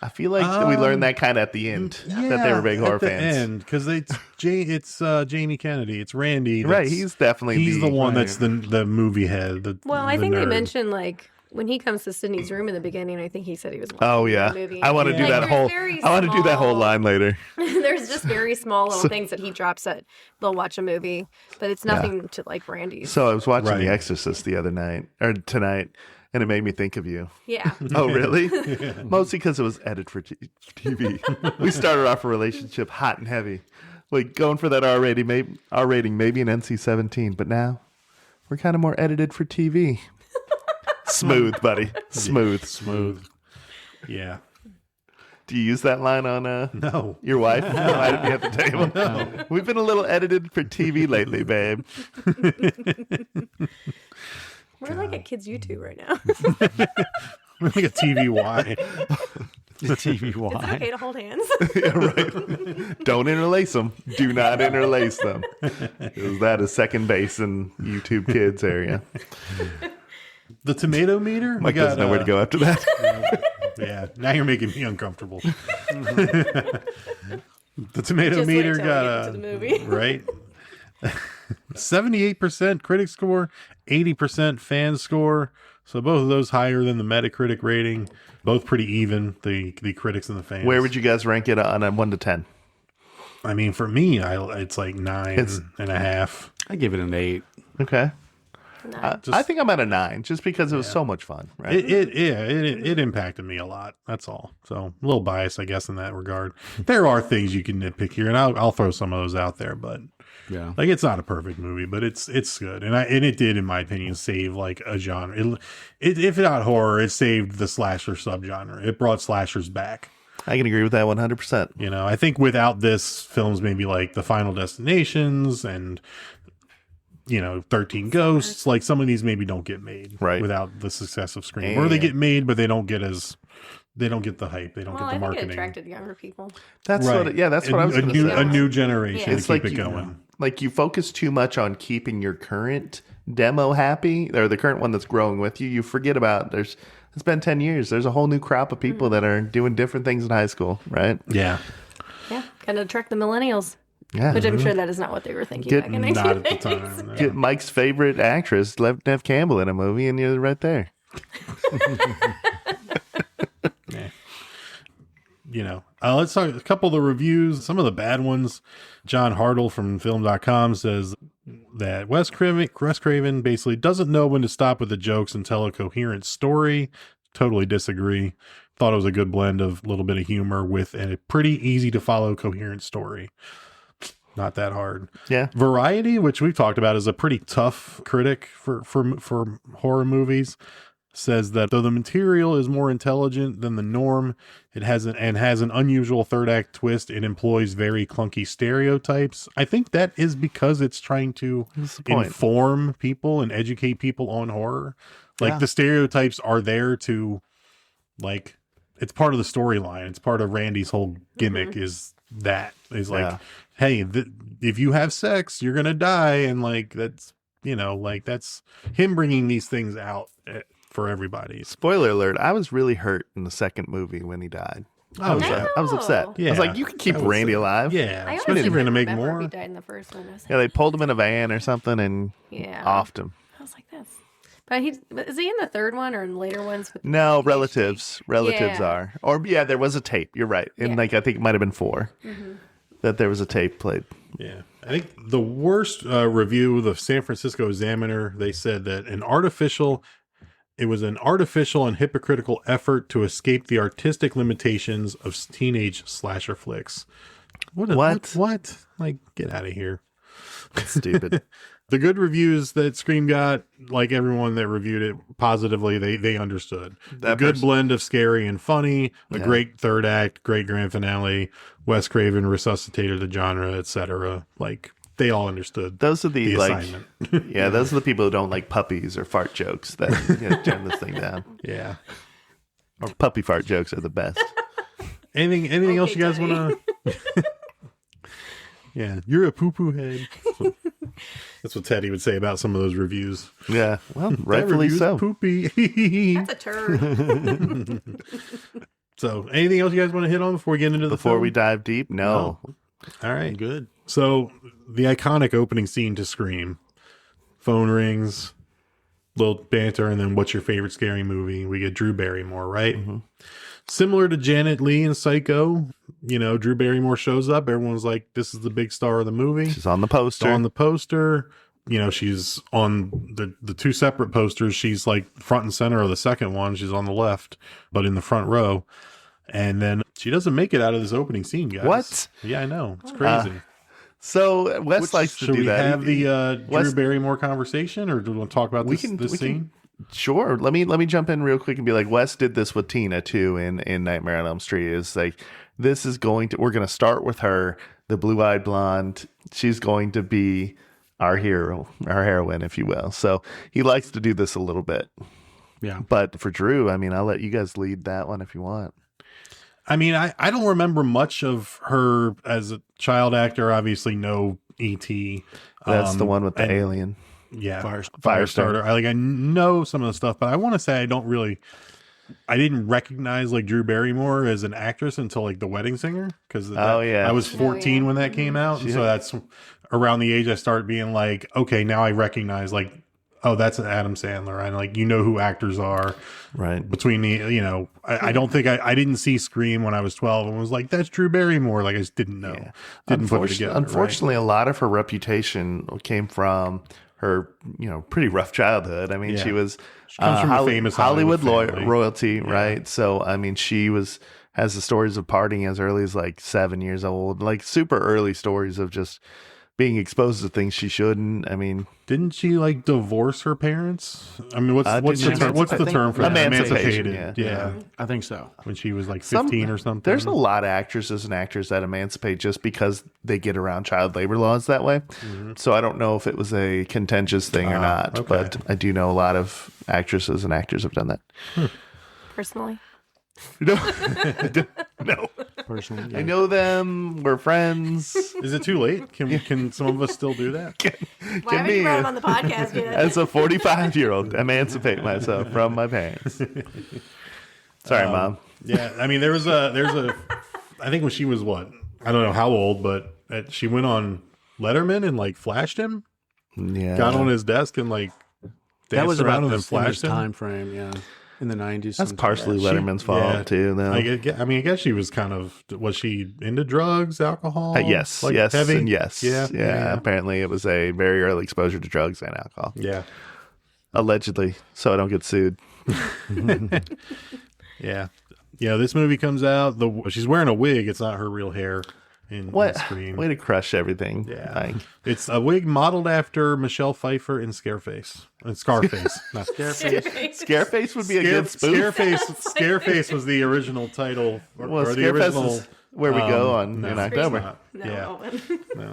I feel like we learned that kind of at the end that they were big horror fans. Because it's Jamie Kennedy, it's Randy, right? He's definitely the one that's the movie head. I think they mentioned like when he comes to Sydney's room in the beginning. I think he said he was watching the movie. I want to do that whole. I want to do that whole line later. There's just very small little things that he drops that they'll watch a movie, but it's nothing to like Randy's. So I was watching The Exorcist the other night or tonight. And it made me think of you. Yeah. Oh, really? Yeah. Mostly because it was edited for TV. We started off a relationship hot and heavy. Like going for that R rating, maybe an NC-17. But now we're kind of more edited for TV. Smooth, buddy. Smooth. Yeah. Do you use that line on no your wife? At the table? No. We've been a little edited for TV lately, babe. We're like at Kids YouTube right now. We're like a TVY. The TVY. Is it okay to hold hands? Yeah, right. Don't interlace them. Do not interlace them. Because that is second base in YouTube Kids area. The tomato meter? Mike doesn't know where to go after that. Yeah, now you're making me uncomfortable. The tomato Just meter wait till got we get into the movie. right. 78% critic score, 80% fan score. So both of those higher than the Metacritic rating. Both pretty even, the critics and the fans. Where would you guys rank it on a 1 to 10? I mean, for me, it's like 9.5. I give it an 8. Okay. I think I'm at a 9 just because it was so much fun. Right? It impacted me a lot. That's all. So a little biased, I guess, in that regard. There are things you can nitpick here, and I'll throw some of those out there, but yeah, like it's not a perfect movie, but it's good, and it did, in my opinion, save like a genre. If not horror, it saved the slasher subgenre. It brought slashers back. I can agree with that 100%. You know, I think without this, films maybe like The Final Destinations and 13 Ghosts, like some of these maybe don't get made without the success of Scream, or they get made, but they don't get the hype, they don't get the marketing. I think it attracted younger people. That's what I was going to say. A new generation It's to like keep it going. Like you focus too much on keeping your current demo happy, or the current one that's growing with you. You forget about it's been 10 years. There's a whole new crop of people that are doing different things in high school, right? Yeah. Yeah, kind of attract the millennials. Yeah. Which I'm sure that is not what they were thinking back in 1980s. Not at the time. No. Get Mike's favorite actress, Neve Campbell, in a movie, and you're right there. Let's talk a couple of the reviews. Some of the bad ones. John Hartle from film.com says that Wes Craven basically doesn't know when to stop with the jokes and tell a coherent story. Totally disagree. Thought it was a good blend of a little bit of humor with a pretty easy to follow coherent story. Not that hard. Yeah. Variety, which we've talked about, is a pretty tough critic for horror movies, says that though the material is more intelligent than the norm, it has an unusual third act twist. It employs very clunky stereotypes. I think that is because it's trying to inform people and educate people on horror. Like the stereotypes are there to, like, it's part of the storyline. It's part of Randy's whole gimmick is hey, if you have sex, you're going to die. And like, that's him bringing these things out for everybody. Spoiler alert. I was really hurt in the second movie when he died. I was upset. Yeah. I was like, you can keep Randy alive. Yeah. I especially if you're going to make remember more. He died in the first one. Yeah, they pulled him in a van or something and offed him. I was like, this. But is he in the third one or in later ones? With no, relatives. Relatives are. Or, there was a tape. You're right. And I think it might have been 4 that there was a tape played. Yeah. I think the worst review, the San Francisco Examiner, they said that an artificial It was an artificial and hypocritical effort to escape the artistic limitations of teenage slasher flicks. What? Like, get out of here. That's stupid. The good reviews that Scream got, like everyone that reviewed it positively, they understood. A good blend of scary and funny, a great third act, great grand finale. Wes Craven resuscitated the genre, etc. Like, they all understood. Those are the assignment. Those are the people who don't like puppies or fart jokes that turn this thing down. Yeah. Or puppy fart jokes are the best. Anything else you guys want to? Yeah, you're a poo-poo head. That's what Teddy would say about some of those reviews. Yeah, well, rightfully so. Poopy. That's a turd. So, anything else you guys want to hit on before we get into the Before film? we dive deep? No. All right. Good. So, the iconic opening scene to Scream. Phone rings, little banter, and then what's your favorite scary movie? We get Drew Barrymore, right? Mm-hmm. Similar to Janet Leigh in Psycho, Drew Barrymore shows up. Everyone's like, this is the big star of the movie. She's on the poster. She's on the two separate posters. She's like front and center of the second one. She's on the left, but in the front row. And then she doesn't make it out of this opening scene, guys. What? Yeah, I know. It's crazy. So Wes likes to do that. Should we have the Drew Barrymore conversation, or do we want to talk about this scene? Sure. Let me jump in real quick and be like, Wes did this with Tina too in Nightmare on Elm Street. Is like, we're going to start with her, the blue-eyed blonde. She's going to be our hero, our heroine, if you will. So he likes to do this a little bit. Yeah. But for Drew, I mean, I'll let you guys lead that one if you want. I mean, I don't remember much of her as a child actor. Obviously, no E.T. That's the one with the alien. Yeah, Firestarter. I know some of the stuff, but I want to say I didn't recognize like Drew Barrymore as an actress until like The Wedding Singer, because I was 14 when that came out, and so that's around the age I started being like, okay, now I recognize like, oh, that's an Adam Sandler, and like who actors are right between the I don't think I didn't see Scream when I was 12 and was like, that's Drew Barrymore. Like I just didn't know, didn't put it together. Unfortunately, a lot of her reputation came from her, pretty rough childhood. I mean, she was she comes from a famous Hollywood family. royalty, right? So, I mean, she has the stories of partying as early as like 7 years old, like super early stories of just being exposed to things she shouldn't. I mean, didn't she like divorce her parents? I mean, what's the term for that? Emancipated. Yeah, I think so. When she was like 15 or something. There's a lot of actresses and actors that emancipate just because they get around child labor laws that way. Mm-hmm. So I don't know if it was a contentious thing or not, but I do know a lot of actresses and actors have done that. Personally. No. Personally, yeah. I know them. We're friends. Is it too late? Can some of us still do that? Why haven't you brought him on the podcast yet? As a 45-year-old, emancipate myself from my parents. Sorry, Mom. Yeah, I mean, there's a. I think when she was I don't know how old, but she went on Letterman and like flashed him. Yeah, got on his desk and like that was around about and flashed him. Time frame, yeah. In the 90s. That's partially Letterman's fault, too, though. I mean, I guess she was was she into drugs, alcohol? Yes, like yes, heavy? and yes. Yeah. Apparently, it was a very early exposure to drugs and alcohol. Yeah. Allegedly, so I don't get sued. Yeah. Yeah, this movie comes out. She's wearing a wig. It's not her real hair. In Scream. Way to crush everything. Yeah. It's a wig modeled after Michelle Pfeiffer in Scarface. Scarface, not Scareface. Scareface would be a good spoof. Scareface was the original title. Or the original is where we go in October. No.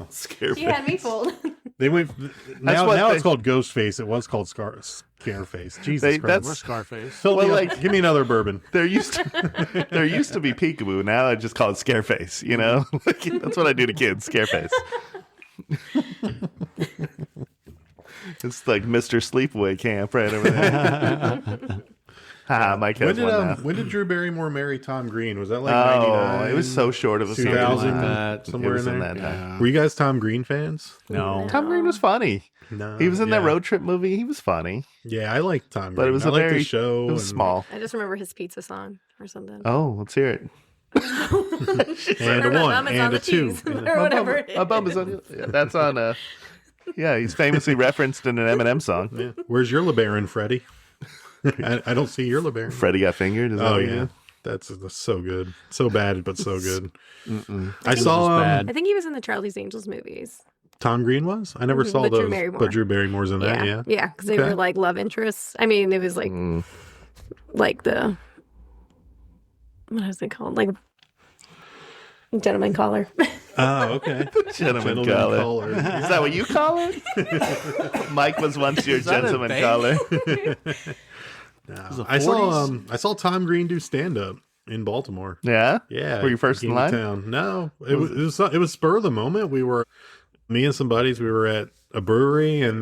Scareface. You had me fooled. They went now it's called Ghostface. It was called Scareface. Jesus Christ. Or Scarface. Give me another bourbon. There used to be Peekaboo. Now I just call it Scareface. That's what I do to kids. Scareface. It's like Mr. Sleepaway Camp right over there. Mike has when did Drew Barrymore marry Tom Green? Was that like 99? It was so short of a 2000, somewhere in there. Time. Were you guys Tom Green fans? No. Tom Green was funny. No, he was in that road trip movie. He was funny. Yeah, I liked Tom Green. But it was the show. It was small. I just remember his pizza song or something. Oh, let's hear it. And a one, and a two. Or whatever. My bum is on. That's on. He's famously referenced in an Eminem song. Yeah. Where's your LeBaron, Freddie? I don't see your LeBaron. Freddy Got Fingered. Is that what you mean? That's so good. So bad, but so good. I think saw. I think he was in the Charlie's Angels movies. Tom Green was? I never saw But Drew those. Barrymore. But Drew Barrymore's in that, yeah. Yeah, because they were like love interests. I mean, it was like the, what is it called? Like Gentleman Caller. Oh, okay. Gentleman caller. Is that what you call it? Mike was once your gentleman caller. No. I saw Tom Green do stand up in Baltimore. Yeah? Yeah. Were you first in line? Town. No. It was spur of the moment. Me and some buddies, we were at a brewery, and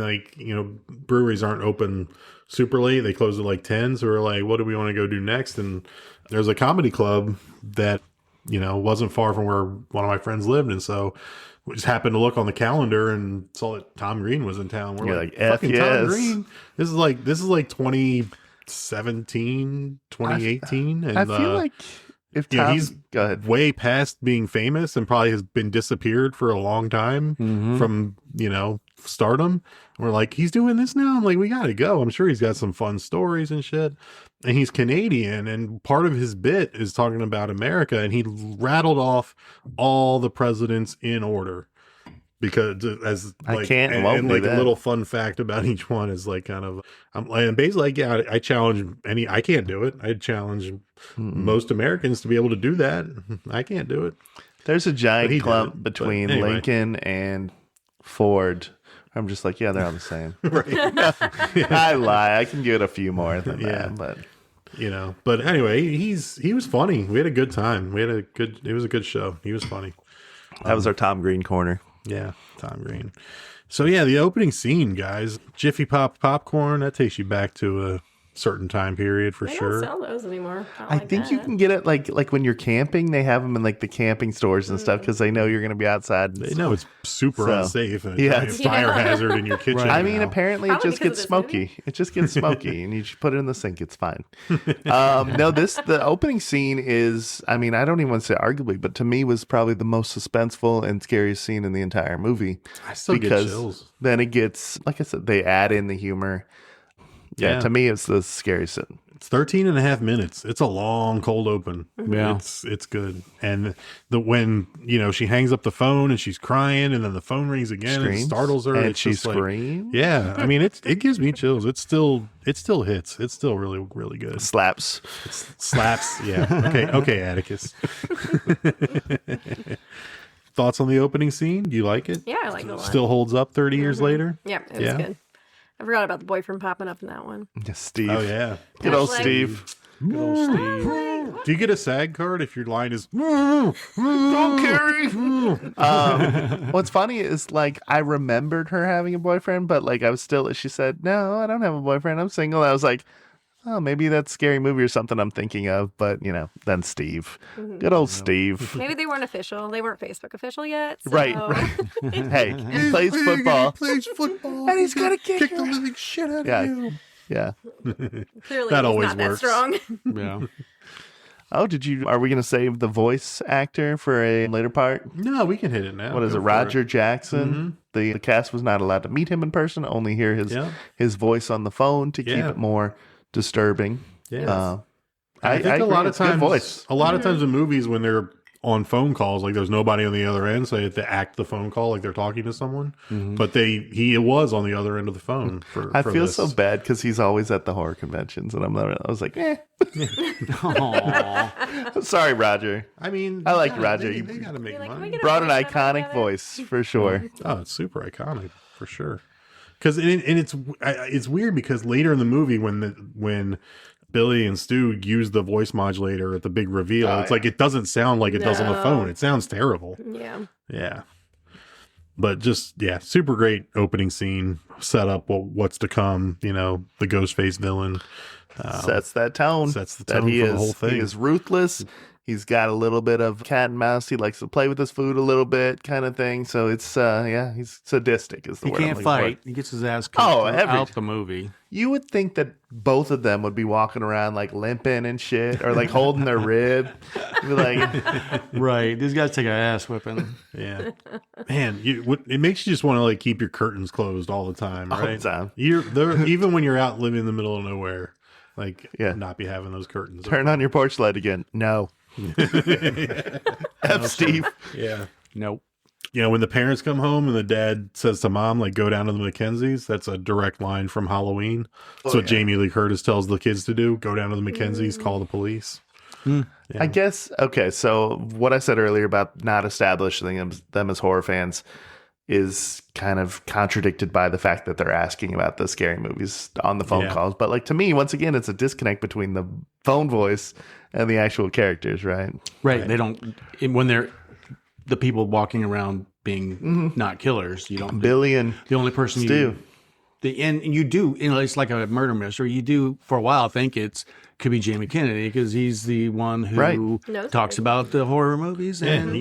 breweries aren't open super late. They close at like 10. So we were like, what do we want to go do next? And there's a comedy club that, wasn't far from where one of my friends lived. And so we just happened to look on the calendar and saw that Tom Green was in town. We're like, fucking Tom Green. This is like 2017, 2018. And I feel like if Tom, he's go ahead. way past being famous and probably has been disappeared for a long time from, stardom. We're like, he's doing this now. I'm like, we got to go. I'm sure he's got some fun stories and shit. And he's Canadian, and part of his bit is talking about America, and he rattled off all the presidents in order. Because I can't and a that. little fun fact about each one is like kind of and basically like, yeah, I challenge I can't do it. I challenge most Americans to be able to do that. I can't do it. There's a giant clump between Lincoln and Ford. I'm just like, yeah, they're all the same. I lie. I can give it a few more than that, but But anyway, he was funny. We had a good time. It was a good show. He was funny. That was our Tom Green corner. Yeah, Tom Green. So yeah, the opening scene, guys. Jiffy Pop popcorn, that takes you back to a certain time period for sure. They don't sell those anymore. I think you can get it like when you're camping. They have them in like the camping stores and stuff because they know you're going to be outside. They know it's super unsafe. And it's a fire hazard in your kitchen. I mean, apparently it just gets smoky. It just gets smoky, and you just put it in the sink. It's fine. No, the opening scene is. I mean, I don't even want to say arguably, but to me was probably the most suspenseful and scariest scene in the entire movie. I still get chills. Then it gets, like I said, they add in the humor. Yeah, to me, it's the scariest. It's 13 and a half minutes. It's a long cold open. Yeah. It's good. And when, she hangs up the phone and she's crying and then the phone rings again and it startles her. And she screams. Yeah. I mean, it gives me chills. It still hits. It's still really, really good. Slaps. Slaps. Yeah. Okay, Atticus. Thoughts on the opening scene? Do you like it? Yeah, I like it a lot. Still holds up 30 years later? Yeah, it was good. I forgot about the boyfriend popping up in that one. Yeah, Steve. Oh, yeah. Good old Steve. Good old Steve. Do you get a SAG card if your line is don't carry? What's funny is like I remembered her having a boyfriend, but like I was still. She said, "No, I don't have a boyfriend. I'm single." I was like, "Oh, maybe that's Scary Movie or something I'm thinking of." But then Steve, good old Steve. Maybe they weren't official. They weren't Facebook official yet. So. Right. Hey, he plays football. And he's got to kick the living shit out of you. Yeah. Clearly, that he's always not works. that strong. Yeah. Oh, are we going to save the voice actor for a later part? No, we can hit it now. What is it? Roger Jackson. The cast was not allowed to meet him in person, only hear his voice on the phone to keep it more disturbing. Yeah. I think a lot of times in movies when they're on phone calls, like there's nobody on the other end, so they have to act the phone call like they're talking to someone. But he was on the other end of the phone. I feel so bad because he's always at the horror conventions, and I was like, eh. Sorry, Roger. I mean, I like Roger. They gotta make money. Brought an iconic voice for sure. Oh, it's super iconic for sure. Because it's weird because later in the movie when Billy and Stu use the voice modulator at the big reveal, it's like it doesn't sound like it does on the phone. It sounds terrible. Yeah. But super great opening scene. Set up what's to come. The Ghostface villain sets that tone. Sets the tone for the whole thing. He is ruthless. He's got a little bit of cat and mouse. He likes to play with his food a little bit, kind of thing. So it's he's sadistic. Is the word. He can't fight. He gets his ass kicked out the movie. You would think that both of them would be walking around like limping and shit, or like holding their rib. Be like, right? These guys take an ass whipping. Yeah, man. It makes you just want to like keep your curtains closed all the time, right? All the time. Even when you're out living in the middle of nowhere. Like, Yeah. not be having those curtains. Turn on your porch light again. No. F Steve. Yeah. Nope. You know, when the parents come home and the dad says to mom, like, go down to the Mackenzies, that's a direct line from Halloween. That's what Jamie Lee Curtis tells the kids to do. Go down to the Mackenzies, call the police. Yeah. I guess, okay, so what I said earlier about not establishing them as horror fans is kind of contradicted by the fact that they're asking about the scary movies on the phone calls. But like, to me, once again, it's a disconnect between the phone voice and the actual characters, right? Right. They don't, when they're the people walking around being not killers, you don't. Billy and the only person Stu. And you do, you know, it's like a murder mystery. You do for a while think could be Jamie Kennedy because he's the one who talks about the horror movies, and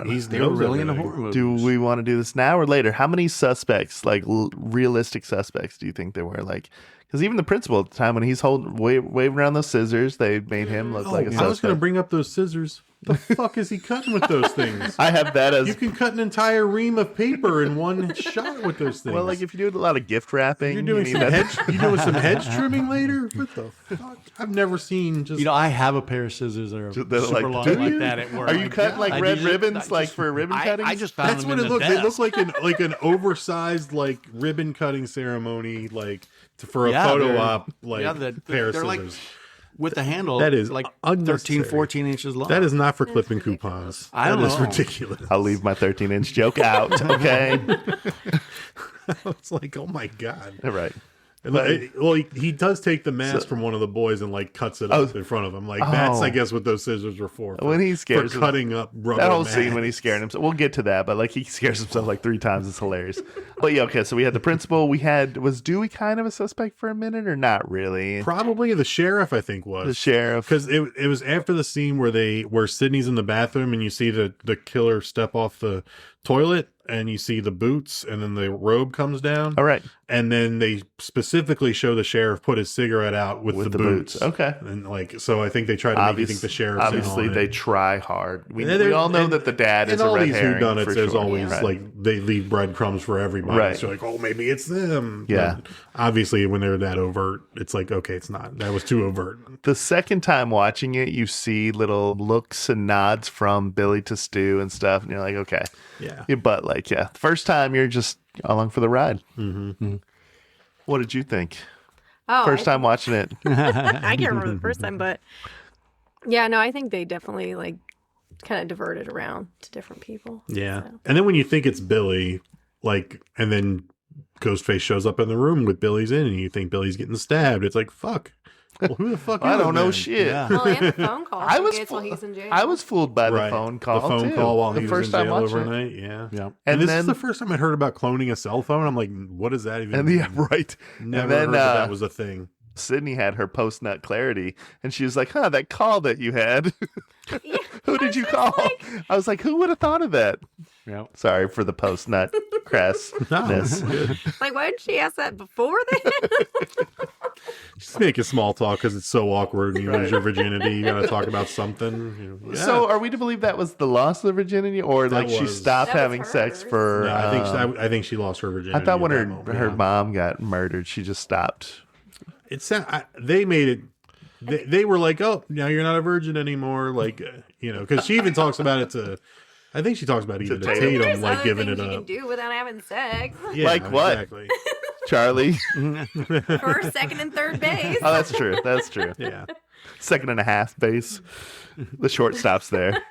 he's they were really into horror movies. Do we want to do this now or later? How many suspects, like realistic suspects, do you think there were? Like, because even the principal at the time, when he's waving around those scissors, they made him look like a suspect. I was going to bring up those scissors. The fuck is he cutting with those things? I have that as... You can cut an entire ream of paper in one shot with those things. Well, like if you do a lot of gift wrapping... You're doing some hedge trimming later? What the fuck? I've never seen just... You know, I have a pair of scissors that are super long like that at work. Are you cutting like red ribbons like for ribbon cutting? I just found That's them what in it the looks desk. They look like an oversized like ribbon cutting ceremony for a photo op pair of scissors. Like, with the handle, that is like unnecessary. 13, 14 inches long. That is not for clipping coupons. That is ridiculous. I'll leave my 13-inch joke out, okay? It's like, oh my God. All right. Well, he does take the mask from one of the boys and like cuts it up in front of him. Like that's, I guess, what those scissors were for. When he scares for cutting up rubber. That whole masks. scene when he's scaring himself. We'll get to that, but like he scares himself like 3 times. It's hilarious. But yeah, okay. So we had the principal. Was Dewey kind of a suspect for a minute or not really? Probably the sheriff. I think was the sheriff because it was after the scene where Sydney's in the bathroom and you see the killer step off the toilet and you see the boots and then the robe comes down. All right. And then they specifically show the sheriff put his cigarette out with the boots. Okay. And like, so I think they try to make you think the sheriff's obviously in on they it. try hard. We all know that the dad is a red herring. In all these whodunits, there's sure. always like they leave breadcrumbs for everybody. Right. So like, oh, maybe it's them. Yeah. But obviously, when they're that overt, it's like, okay, it's not. That was too overt. The second time watching it, you see little looks and nods from Billy to Stu and stuff, and you're like, okay. Yeah. But like, the first time you're just along for the ride. Mm-hmm. What did you think? Oh, first time watching it. I can't remember the first time, but yeah, no, I think they definitely like kind of diverted around to different people. Yeah. So. And then when you think it's Billy, like, and then Ghostface shows up in the room with Billy's in and you think Billy's getting stabbed. It's like, fuck. Well, who the fuck I is don't know man? shit. Yeah. Well, and the phone call while he's in jail. I was fooled by the phone call. The phone too. call while the he was first in time jail watching overnight. it. Yeah. And this then, is the first time I'd heard about cloning a cell phone. I'm like, what is that even? And mean? right. Never and then, heard that was a thing. Sydney had her post-nut clarity, and she was like, that call that you had. Yeah, who did you call? I was like, who would have thought of that? Yeah. Sorry for the post-nut crassness. Like, why did she ask that before then? Just making small talk because it's so awkward when you lose your virginity. You got to talk about something. Yeah. So are we to believe that was the loss of the virginity, or like she stopped having sex for... No, I think she lost her virginity. I thought when her mom got murdered, she just stopped. They made it. They were like, "Oh, now you're not a virgin anymore." Like, because she even talks about it to. I think she talks about even to Tatum, like giving it up. You can do without having sex. Yeah, like what? Exactly. Charlie. First, second, and third base. Oh, that's true. That's true. Yeah. Second and a half base. The shortstop's there.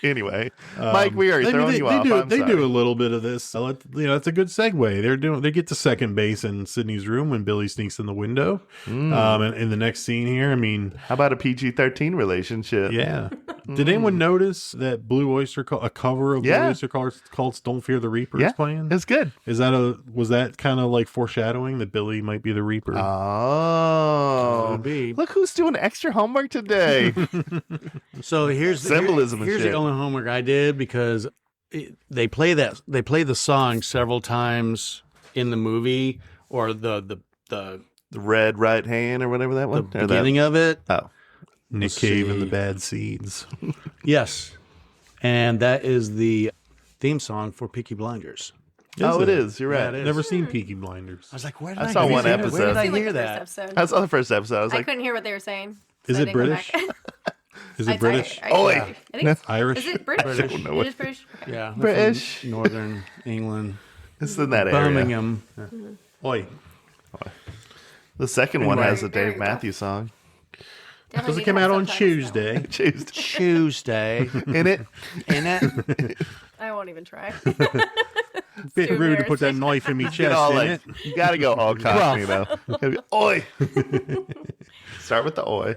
Anyway, Mike, we are throwing you off. They do a little bit of this. It's a good segue. They get to second base in Sydney's room when Billy sneaks in the window. And in the next scene here, I mean, how about a PG-13 relationship? Yeah. Did anyone notice that Blue Oyster a cover of Blue Oyster called "Don't Fear the Reaper" is playing? It's good. Was that kind of like foreshadowing that Billy might be the Reaper? Oh, look who's doing extra homework today. So here's symbolism. Here's the only homework I did because they play the song several times in the movie, or the Red Right Hand or whatever that one. The beginning of it. Oh, Nick Cave and the Bad Seeds. Yes, and that is the theme song for Peaky Blinders. It is. You're right. Yeah, it is. Never seen Peaky Blinders. I was like, where did I I saw hear one that? episode. Where did I I've seen, hear the that? first episode. I saw the first episode. I was I like, couldn't hear what they were saying. Is so I it didn't come British? back. Is it British? I Oi. think it's Irish? Is it British? I don't know It is British. Okay. Yeah, they're British. from Northern England, it's in that area. Birmingham. Oi. The second one Anyway. has a Dave Matthews song. Does it come out on Tuesday? Tuesday. In it. I won't even try. Bit rude to put that knife in me Get chest, all in like, it? you gotta go all Cockney though. Gotta be, oi. Start with the oi,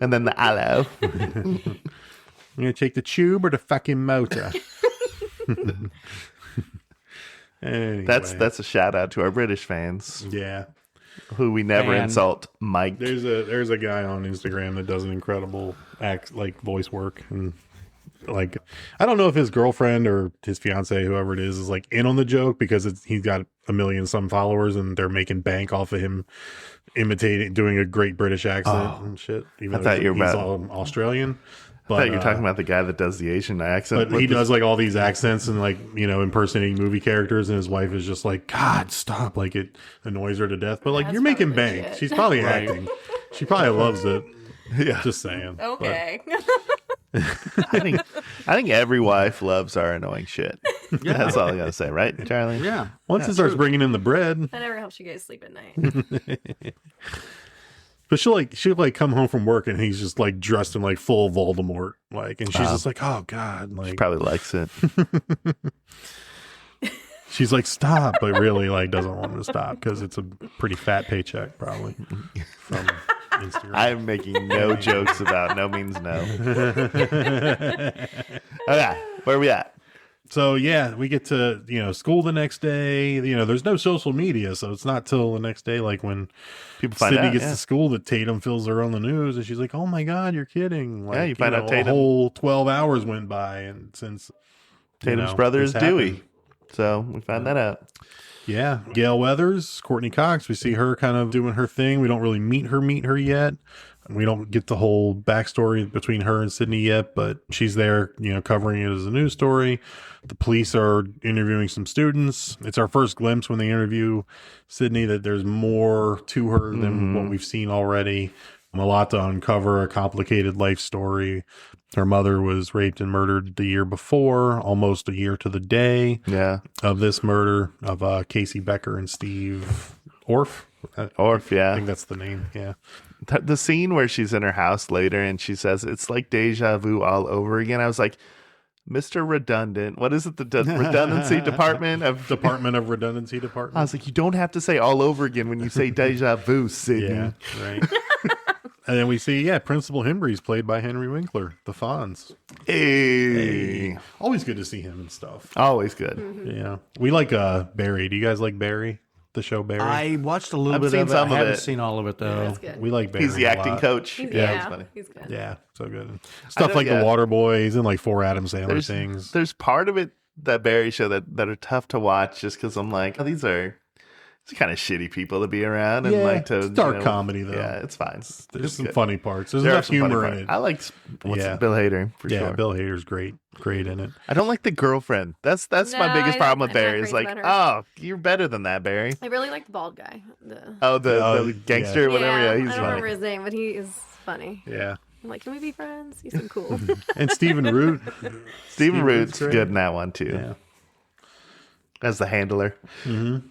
and then the aloe. I'm gonna take the tube or the fucking motor. Anyway. That's a shout out to our British fans. Yeah. Who we never And insult. Mike. There's a guy on Instagram that does an incredible voice work, and like I don't know if his girlfriend or his fiance, whoever it is like in on the joke because he's got a million some followers and they're making bank off of him doing a great British accent and shit. Even I thought though you were he's about Australian. I thought you were talking about the guy that does the Asian accent. But he does like all these accents and like, impersonating movie characters, and his wife is just like, God, stop. Like it annoys her to death. But like, That's you're making probably bank. legit. She's probably acting. She probably loves it. Yeah. Just saying. Okay. I think every wife loves our annoying shit. Yeah. That's all I gotta say, right, Charlie? Yeah. Once it starts bringing in the bread. That never helps you guys sleep at night. But she'll come home from work and he's just like dressed in like full Voldemort, like, and she's just like, oh God, like She probably likes it. she's like, stop, but really like doesn't want him to stop because it's a pretty fat paycheck probably from Instagram. I'm making no jokes about no means no. Okay, where are we at? So yeah, we get to school the next day. There's no social media, so it's not till the next day, like when People find Sydney out, gets yeah. to school, that Tatum fills her on the news, and she's like, "Oh my God, you're kidding!" Like, Yeah, you find out Tatum- a whole 12 hours went by, and since Tatum's brother is this Dewey. happened. So we found that out. Yeah, Gail Weathers, Courtney Cox. We see her kind of doing her thing. We don't really meet her yet. We don't get the whole backstory between her and Sydney yet, but she's there, covering it as a news story. The police are interviewing some students. It's our first glimpse when they interview Sydney that there's more to her than what we've seen already. A lot to uncover, a complicated life story. Her mother was raped and murdered the year before, almost a year to the day of this murder of Casey Becker and Steve Orff. Orff, yeah. I think that's the name, yeah. The scene where she's in her house later and she says it's like deja vu all over again. I was like, Mr. Redundant, what is it? The redundancy department of Redundancy Department. I was like, you don't have to say all over again when you say deja vu, Sydney. Yeah, right. And then we see, Principal Himbry's played by Henry Winkler, the Fonz. Hey. Always good to see him and stuff. Always good. Yeah. We like Barry. Do you guys like Barry? The show Barry? I watched a little I've bit seen of it. some I of haven't it. seen all of it though. That's good. We like Barry. He's the a acting lot. coach. Yeah, it's funny. he's good. Yeah, so good. Stuff like yeah. The Waterboy. He's in like 4 Adam Sandler things. There's part of it, that Barry show, that are tough to watch just because I'm like, oh, these are kind of shitty people to be around and like to it's dark comedy though. Yeah, it's fine. There's It's some good. funny parts. There's There are enough some funny humor in parts. it. I like Bill Hader for sure. Bill Hader's great in it. I don't like the girlfriend. That's my No, biggest problem with I'm not Barry. Is crazy like, about oh, you're better than that, Barry. I really like the bald guy. The gangster or whatever. Yeah, he's I don't funny. remember his name, but he is funny. Yeah. I'm like, can we be friends? You seem cool. And Stephen Root. Stephen Root's great. good in that one too. Yeah. As the handler. Mm-hmm.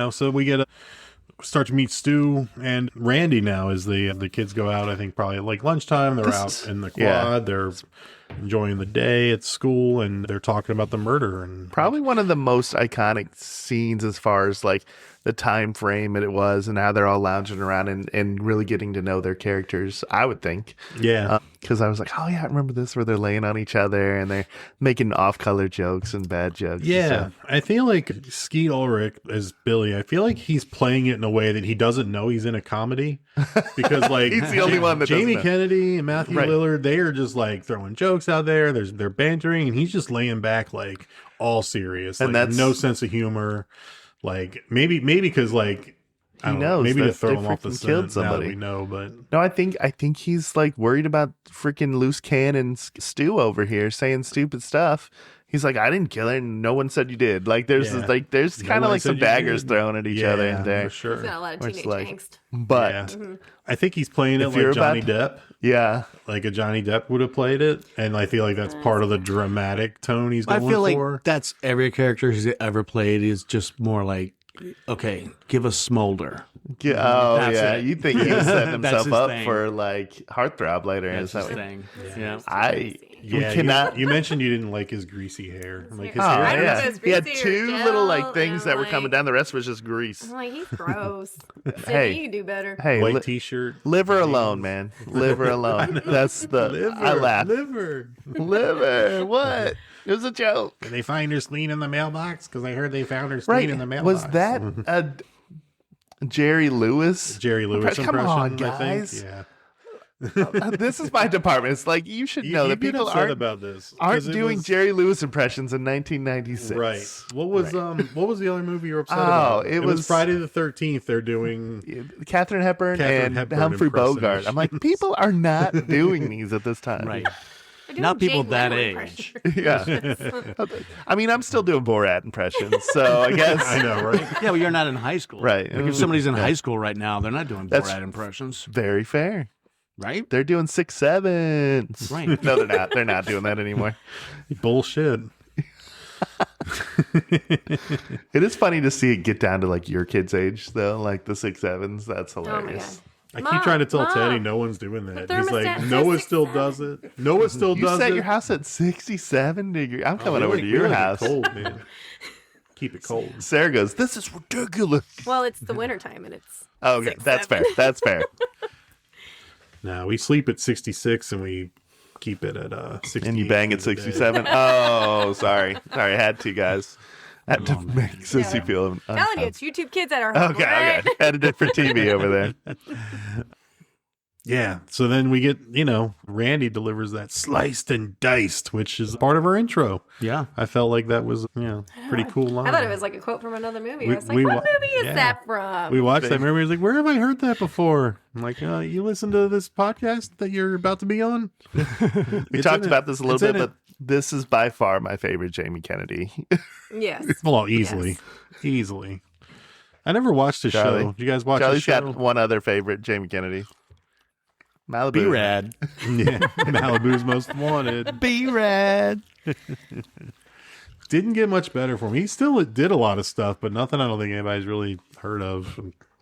So we start to meet Stu and Randy now as the kids go out. I think probably at like lunchtime. They're out in the quad. Yeah. They're enjoying the day at school, and they're talking about the murder. And Probably one of the most iconic scenes as far as like the time frame it was and how they're all lounging around and really getting to know their characters, I would think. Yeah. Because I was like, oh yeah, I remember this where they're laying on each other and they're making off-color jokes and bad jokes. and Yeah, stuff. I feel like Skeet Ulrich as Billy. I feel like he's playing it in a way that he doesn't know he's in a comedy because, like, He's the only one that doesn't Jamie know. Kennedy and Matthew Right. Lillard, they are just like throwing jokes out there. They're bantering, and he's just laying back like all serious, And like, that's- no sense of humor. Like maybe because like I don't know, knows maybe to that throw they him off the freaking killed scent. Now that somebody. we know, but No, I think he's like worried about freaking loose cannon Stu over here saying stupid stuff, He's like, I didn't kill her, and no one said you did. Like, there's there's No kind of one like some said you daggers did. thrown at each other in there. for sure. He's got a lot of Where it's teenage like- angst. But I think he's playing it If you're like Johnny about- Depp. yeah, Like a Johnny Depp would have played it, and I feel like that's part of the dramatic tone he's I going feel like for. that's every character he's ever played is just more like, okay, give us Smolder. That's yeah. it. You think he was setting That's himself his up thing. for like heartthrob later? That's Is that his what- thing. Yeah. we cannot. You mentioned you didn't like his greasy hair. Like his Oh, hair. I don't know if yeah. it's He had greasy or two gel, little like and things I'm that were like- coming down. The rest was just grease. I'm like, he's gross. Hey. You can do better. Hey, White t-shirt. live her alone, man. Live her alone. That's the. I laugh. Liver. Liver. What? It was a joke. Did they find her spleen in the mailbox? Because I heard they found her spleen Right? in the mailbox. Was that a Jerry Lewis? Jerry Lewis Come impression? on, I guys. think. Yeah. This is my department. It's like you should know You that get people upset aren't about this. 'cause aren't it doing was- Jerry Lewis impressions in 1996. Right. What was the other movie you were upset about? it was was- Friday the 13th. They're doing Katharine Hepburn Katharine and Hepburn Humphrey impersonation. Bogart. I'm like, people are not doing these at this time. Right. They're doing Not people Jane that Leno age. impression. Yeah. I mean, I'm still doing Borat impressions, so I guess. I know, right? Yeah, but you're not in high school. Right. Like if somebody's in high school right now, they're not doing That's- Borat impressions. Very fair. Right? They're doing 6/7s. Right. No, they're not. They're not doing that anymore. Bullshit. It is funny to see it get down to like your kid's age, though, like the 6/7s. That's Oh my god. hilarious. I Mom, keep trying to tell Mom, Teddy no one's doing that. the He's like, thermostat says Noah 6, still 7. does it. Noah still You does set it. your house at 67 degrees. I'm coming We over like- to we your like it house. cold, man. Keep it cold. Sarah goes, "This is ridiculous." Well, it's the wintertime and it's Oh, okay, 6, that's 7. fair. That's fair. No, we sleep at 66 and we keep it at 60. And you bang at 67. Oh, sorry. Sorry, I had to, guys. Had to make Sissy feel. Telling you, it's YouTube Kids at our home. Okay, right? okay. Edited for TV over there. Yeah. So then we get, Randy delivers that sliced and diced, which is part of our intro. Yeah. I felt like that was, pretty cool line. I thought it was like a quote from another movie. We- I was like, we what wa- movie is yeah. that from? We watched that movie. He's like, where have I heard that before? I'm like, you listen to this podcast that you're about to be on? We talked about this a little bit, but this is by far my favorite Jamie Kennedy. Yes. Well, easily. Easily. I never watched the Charlie. show. Did you guys watch Charlie's the show? got one other favorite Jamie Kennedy. Malibu. Be rad. Yeah. Malibu's Most Wanted. Be rad. Didn't get much better for him. He still did a lot of stuff, but nothing I don't think anybody's really heard of.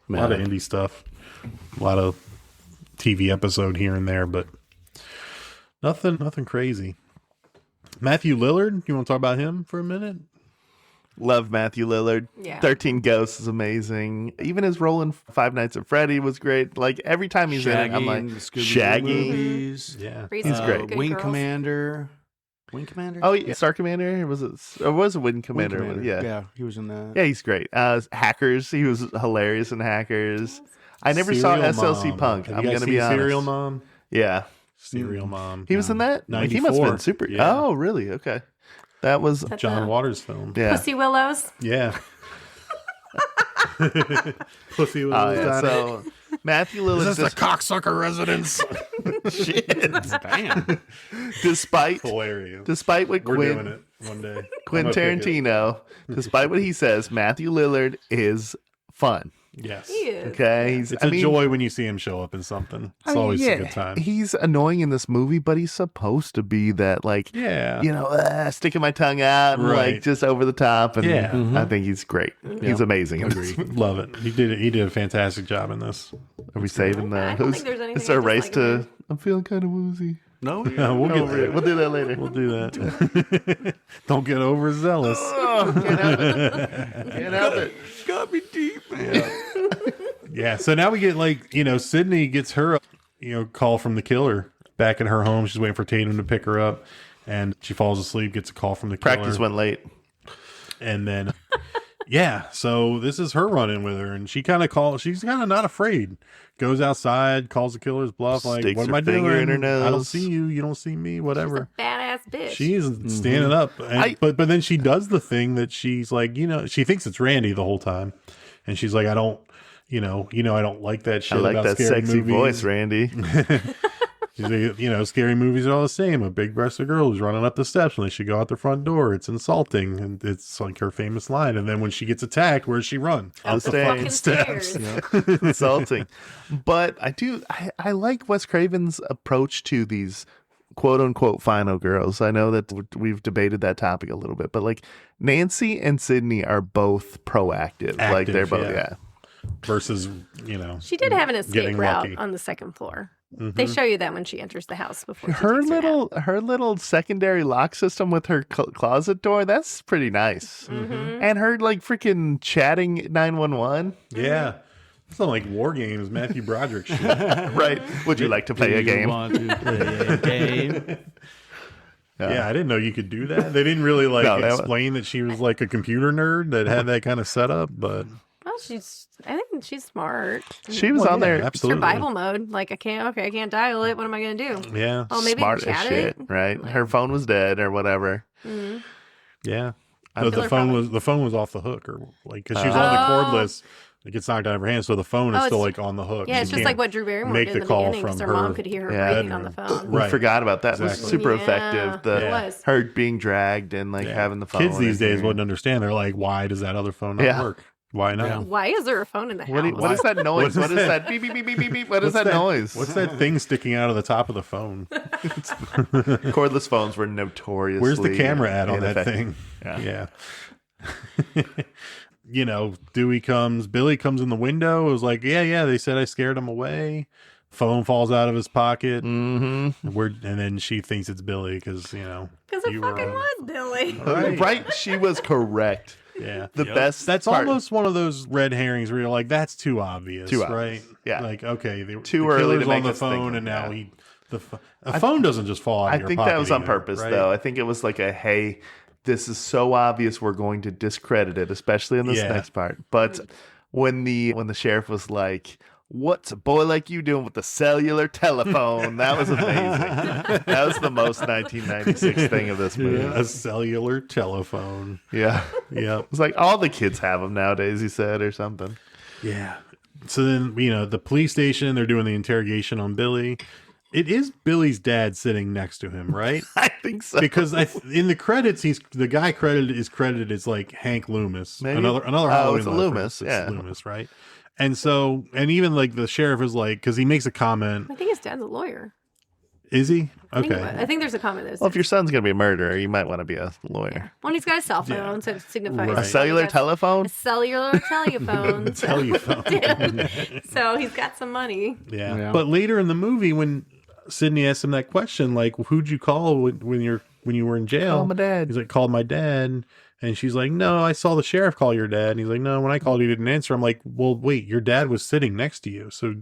A lot of indie stuff. A lot of TV episode here and there, but nothing crazy. Matthew Lillard, you want to talk about him for a minute? Love Matthew Lillard. Yeah. 13 Ghosts is amazing. Even his role in Five Nights at Freddy was great. Like every time he's in it, I'm like, the Scooby-Doo Shaggy. movies. Yeah. He's great. Good Wing Girls. Commander. Wing Commander? Oh, yeah. Star Commander? Was it Wind Commander? Wing Yeah. Yeah, he was in that. Yeah, he's great. Hackers. He was hilarious in Hackers. I never saw Serial SLC Mom. Punk. Have I'm you guys going to be seen honest. Serial Mom? Yeah. Serial Mom. He was in that? Like, he must have been super. Yeah. Oh, really? Okay. That was That's John a Waters film. yeah. Pussy Willows. Yeah. Pussy was Oh, yeah. So Matthew Lillard. Is this the cocksucker residence? Shit. Damn. Despite Hilarious. what We're Quinn, doing it one day. Quentin I'm gonna pick it. Tarantino, despite what he says, Matthew Lillard is fun. Yes. He is. Okay, It's a joy when you see him show up in something. It's always a good time. He's annoying in this movie, but he's supposed to be that, like, Yeah. sticking my tongue out and Right. like just over the top. And Yeah. I think he's great. He's amazing. in this movie. Love it. He did a fantastic job in this. Are we saving the? I don't think there's anything Is there a I race dislike to? about I'm feeling kind of woozy. No? We'll get Over there. it. We'll do that later. We'll do that. Don't get overzealous. Can't help it. Got me deep, man. Yeah. So now we get Sydney gets her call from the killer back at her home. She's waiting for Tatum to pick her up, and she falls asleep. Gets a call from the killer. Practice went late. And then, yeah, so this is her run-in with her, and she's kind of not afraid. Goes outside, calls the killer's bluff, like, Sticks what am her I doing? finger in her I don't nose. see you, you don't see me, whatever. Badass bitch. She's standing up. And, but then she does the thing that she's like, she thinks it's Randy the whole time. And she's like, I don't like that shit I like about that scary sexy movies. voice, Randy. She's like, you know, scary movies are all the same. A big-breasted girl who's running up the steps when they should go out the front door. It's insulting, and it's like her famous line. And then when she gets attacked, where does she run? Out the fucking stairs. Insulting. But I like Wes Craven's approach to these quote unquote final girls. I know that we've debated that topic a little bit, but like Nancy and Sydney are both proactive. Like they're both, versus, you know, She did have an escape route lucky. on the second floor. They show you that when she enters the house before she her takes her little secondary lock system with her closet door, that's pretty nice. And her like freaking chatting 911. Yeah. It's not like War Games, Matthew Broderick shit. Right. Would you like to play a game? Want to play a game? Yeah, I didn't know you could do that. They didn't really explain that she was like a computer nerd that had that kind of setup, but Well, I think she's smart. She was on there. Absolutely. Survival mode. Like, I can't dial it. What am I going to do? Yeah. Oh, maybe Smart chat as shit, it? right? Her phone was dead or whatever. Yeah. No, the phone was off the hook, or like, because she was on the cordless. It gets knocked out of her hand, so the phone is still like on the hook. Yeah, it's You just can't like what Drew Barrymore make did in the call beginning, from because her her mom could hear her breathing on the phone. We forgot about that. It was Exactly. super Yeah, effective. it was. Her being dragged and like having the phone. Kids these days and- wouldn't understand. They're like, why does that other phone not work? Why not? Why is there a phone in the house? What is that noise? What is that? Beep, beep, beep, beep, beep, beep. What is that noise? What's that thing sticking out of the top of the phone? Cordless phones were notoriously. Where's the camera at on that ineffective. thing? Yeah. You know, Billy comes in the window. It was like, yeah, they said I scared him away. Phone falls out of his pocket. And then she thinks it's Billy because, you know. Because it fucking was Billy. Right. She was correct. Yeah. The best. That's part. almost one of those red herrings where you're like, that's too obvious. Too right? obvious. Yeah. Like, okay, the Too early killer's to make on the us think phone, of and now that. the phone doesn't just fall out of I your think pocket. that was on either, purpose, right? though. I think it was like hey, this is so obvious, we're going to discredit it, especially in this next part. But when the sheriff was like, "What's a boy like you doing with the cellular telephone?" That was amazing. That was the most 1996 thing of this movie. Yeah, a cellular telephone. Yeah. Yep. It's like all the kids have them nowadays, he said, or something. Yeah. So then, you know, the police station, they're doing the interrogation on Billy. It is Billy's dad sitting next to him, right? I think so. Because in the credits, the guy credited as like Hank Loomis. Maybe? Another Halloween it's a reference. Loomis, It's yeah. Loomis, right? And so, and even like the sheriff is like, because he makes a comment. I think his dad's a lawyer. Is he? Okay. I think there's a comment that Well, if your son's going to be a murderer, you might want to be a lawyer. Well, he's got a cell phone, so it signifies Right. A cellular telephone? a cellular telephone. Telephone. So he's got some money. Yeah. But later in the movie, when Sydney asked him that question, like, who'd you call when you were in jail? Call my dad. He's like, called my dad. And she's like, no, I saw the sheriff call your dad. And he's like, no, when I called, he didn't answer. I'm like, well, wait, your dad was sitting next to you. So,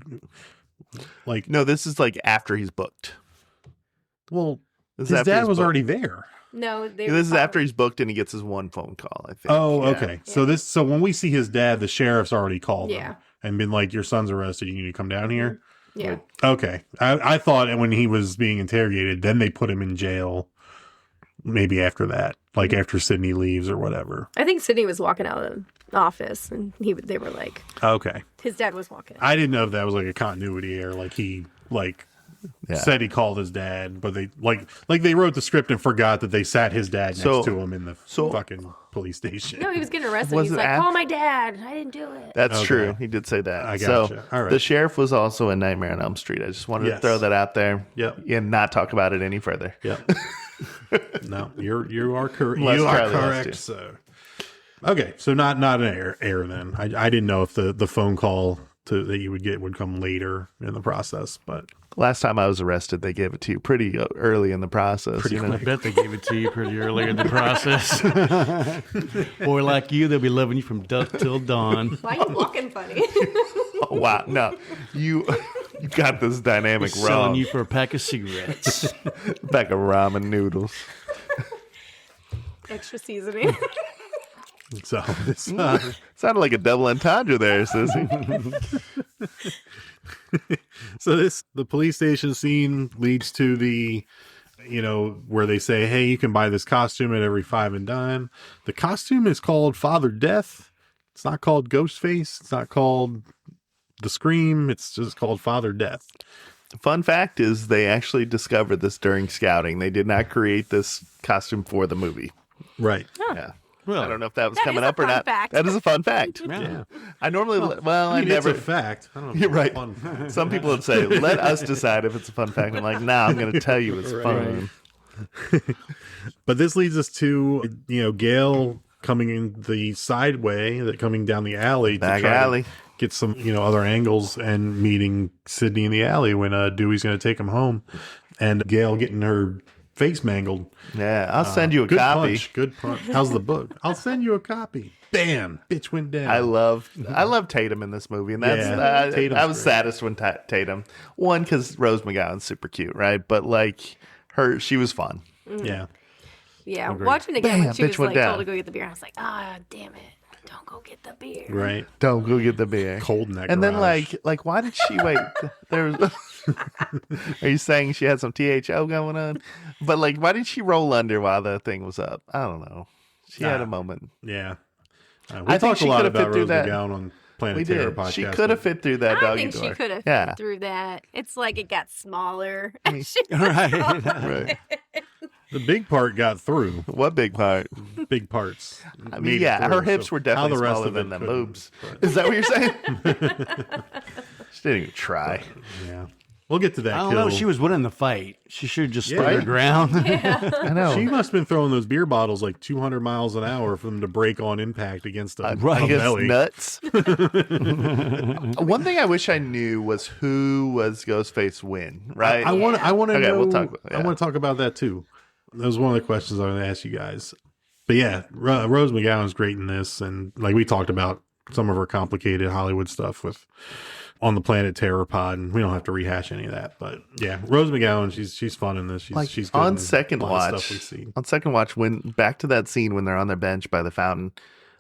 like, No, this is like after he's booked. well, This is his after dad he's was booked. already there. No, This is after he's booked and he gets his one phone call, I think. Oh, Yeah. okay. So when we see his dad, the sheriff's already called Yeah. him and been like, your son's arrested. You need to come down here. Yeah. Okay. I thought when he was being interrogated, then they put him in jail. Maybe after that, like after Sydney leaves or whatever. I think Sydney was walking out of the office, and they were like, Okay. his dad was walking out. I didn't know if that was like a continuity error. Like he said he called his dad, but they they wrote the script and forgot that they sat his dad next to him in the fucking police station. No, he was getting arrested. Was He's it like, after- call my dad. I didn't do it. That's Okay. true. He did say that. I gotcha. So All right. the sheriff was also in Nightmare on Elm Street. I just wanted to Yes. throw that out there. Yep. And not talk about it any further. Yep. No, you are correct. Unless You are Charlie has correct. to. So, okay, so not an error then. I didn't know if the phone call that you would get would come later in the process, but Last time I was arrested, they gave it to you pretty early in the process. Pretty I bet they gave it to you pretty early in the process. Boy like you, they'll be loving you from dusk till dawn. Why are you walking funny? Oh, wow. No, you got this dynamic We're wrong. selling you for a pack of cigarettes. Pack of ramen noodles. Extra seasoning. so this Sounded like a double entendre there, Sissy. so the police station scene leads to the where they say, hey, you can buy this costume at every five and dime. The costume is called Father Death. It's not called Ghostface. It's not called The Scream. It's just called Father Death. Fun fact is they actually discovered this during scouting. They did not create this costume for the movie. Right. Yeah. Well, I don't know if that was That coming is a up or fun not. fact. That is a fun fact. Yeah. I normally, I mean, never. it's a fact. I don't know if You're it's right. fun fact. Some people would say, "Let us decide if it's a fun fact." I'm like, "Nah, I'm going to tell you it's fun." But this leads us to, Gail coming in the side way, coming down the alley Back to try alley. to get some, other angles, and meeting Sydney in the alley when Dewey's going to take him home, and Gail getting her face mangled. Yeah, I'll send you a good copy. Punch, good punch. How's the book? I'll send you a copy. Bam! Bitch went down. I love Tatum in this movie, and that's Tatum's I was great. saddest when Tatum won because Rose McGowan's super cute, right? But like she was fun. Yeah. Yeah, watching again when Bam, she bitch was went like down. told to go get the beer, I was like, ah, damn it, don't go get the beer. Right. Don't go get the beer. Cold in that And then garage. like why did she wait? There was. Are you saying she had some THO going on? But like, why did she roll under while the thing was up? I don't know. She had a moment. Yeah. We I think talked she a lot could have fit about through Rose that. McGowan on Planet We Terror did. podcast. She could have fit through that I doggy think door. she could have Yeah. fit through that. It's like it got smaller. Right. The big part got through. What big part? Big parts. I Made mean, it yeah, through, her hips so were how definitely the rest smaller of than it the couldn't, boobs. but- Is that what you're saying? She didn't even try. Yeah. We'll get to that. I don't know. She was winning the fight. She should have just stood Yeah. her ground. I know. She must have been throwing those beer bottles like 200 miles an hour for them to break on impact against a I guess belly. nuts. One thing I wish I knew was who was Ghostface when, right? I want to Okay, know. we'll talk about- I yeah. want to talk about that too. That was one of the questions I was going to ask you guys. But yeah, Rose McGowan's great in this, and like we talked about some of her complicated Hollywood stuff with on the Planet Terror pod, and we don't have to rehash any of that. But yeah, Rose McGowan, she's fun in this. She's good on in second a lot of watch. stuff we see. On second watch, when back to that scene when they're on their bench by the fountain,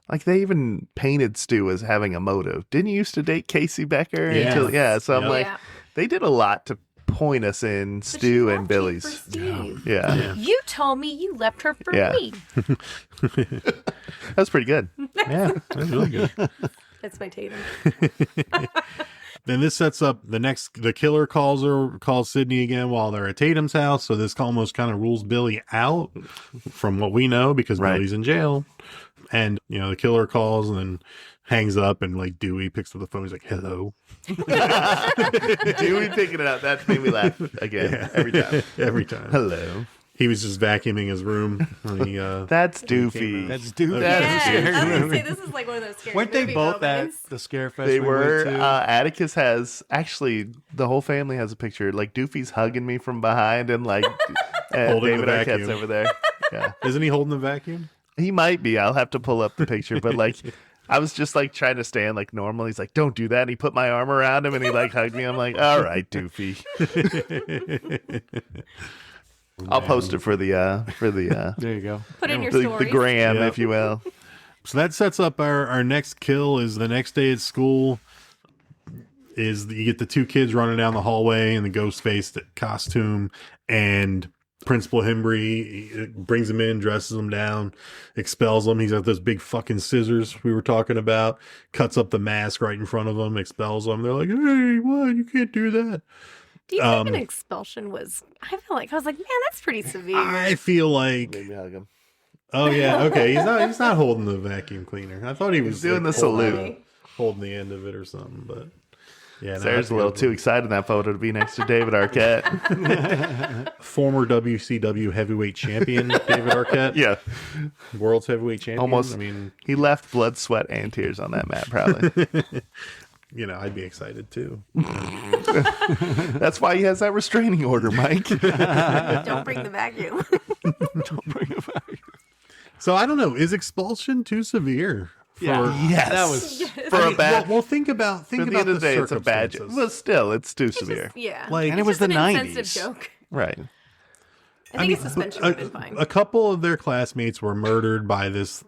like they even painted Stu as having a motive. Didn't you used to date Casey Becker? Yeah. So I'm Yep. like, they did a lot to point us in Stu and Billy's. Yeah. You told me you left her for Yeah. me. That's pretty good. Yeah, that's really good. That's my Tatum. Then this sets up the killer calls Sydney again while they're at Tatum's house. So this almost kind of rules Billy out from what we know because Billy's in jail. And, the killer calls and then hangs up, and like Dewey picks up the phone. He's like, hello. Dewey picking it up. That made me laugh again. Every time. Every time. Hello. He was just vacuuming his room. When he, That's doofy. That's Doofy. That's I was scary. gonna say this is like one of those scary Weren't they movie both moments. at the scare fest? They we were. went to? Atticus has actually the whole family has a picture. Like Doofy's hugging me from behind, and like Holding David the Arquette's vacuum. over there. Yeah, Isn't he holding the vacuum? he might be. I'll have to pull up the picture, but like. I was just like trying to stand like normal. He's like, "Don't do that." And he put my arm around him and he like hugged me. I'm like, "All right, Doofy." I'll post it for the There you go. Put in your the stories. gram, Yeah. if you will. So that sets up our next kill. Is the next day at school. You get the two kids running down the hallway in the ghost face costume, and Principal Hembry brings them in, dresses them down, expels them. He's got those big fucking scissors we were talking about, cuts up the mask right in front of them, expels them. They're like, hey, what? You can't do that. Do you think an expulsion was? I was like, man, that's pretty severe. I feel like, Maybe hug him. oh yeah, okay. He's not holding the vacuum cleaner. I thought he was doing the salute. holding the end of it or something, but yeah. no, Sarah's I a little feel too excited in that photo to be next to David Arquette. former WCW heavyweight champion David Arquette. Yeah. World's heavyweight champion. Almost. I mean, He left blood, sweat, and tears on that mat, probably. I'd be excited too. That's why he has that restraining order, Mike. Don't bring the vacuum. So I don't know. Is expulsion too severe? Yes. That was For a bad. Well, think about At the end of the day, it's a bad joke. Well, still, it's too severe. Yeah. Like, It's and it was just the an 90s. insensitive joke. Right. I think a suspension would have been fine. A couple of their classmates were murdered by this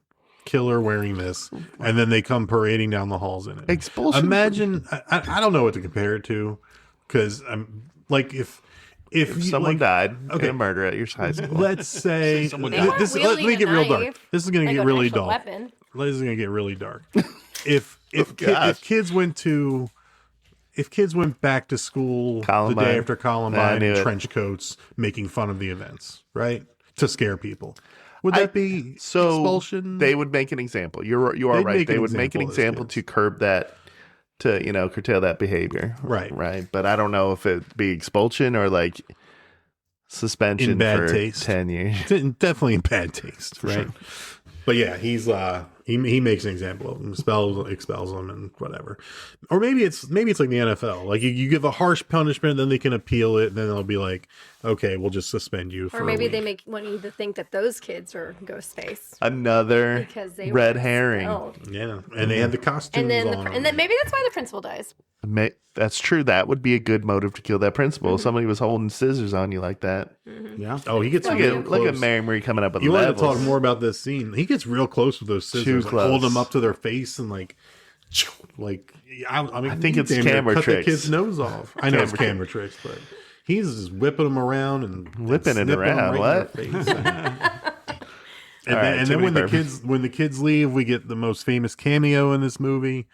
killer wearing this, and then they come parading down the halls in it. Expulsion. Imagine. I don't know what to compare it to, because I'm like if someone died okay. in a murder at your high school. Let's say They weren't let me wielding get a real dark. knife, This is going to like get an really actual dark. weapon. This is going to get really dark. If gosh. kids went to if kids went back to school the Columbine. day after I Columbine knew in it. trench coats, making fun of the events, right? To scare people. Would that be expulsion? They would make an example. You are They'd right. make They an would make an example of those example kids. to curb that, to curtail that behavior. Right. But I don't know if it'd be expulsion or like suspension In bad for taste. 10 years. Definitely in bad taste, right? Sure. But yeah, he's he makes an example of him, expels him, and whatever. Or maybe it's like the NFL. Like you give a harsh punishment, then they can appeal it, and then they'll be like, okay, we'll just suspend you. Or maybe they want you to think that those kids are Ghostface. Another Because they red were herring. expelled. Yeah, and they had the costumes on. And then maybe that's why the principal dies. That's true. That would be a good motive to kill that principal. Somebody was holding scissors on you like that. Yeah. Oh, he gets Look at Mary Marie coming up with You want to levels. talk more about this scene? He gets real close with those scissors, Too like, close. hold them up to their face and like. I mean, I think you it's damn near camera cut tricks. the kid's nose off. I know it's Camera camera tricks, but he's just whipping them around and Whipping it snipping them around, right in what? their face. And All then, right, and too then many when the kids leave, we get the most famous cameo in this movie.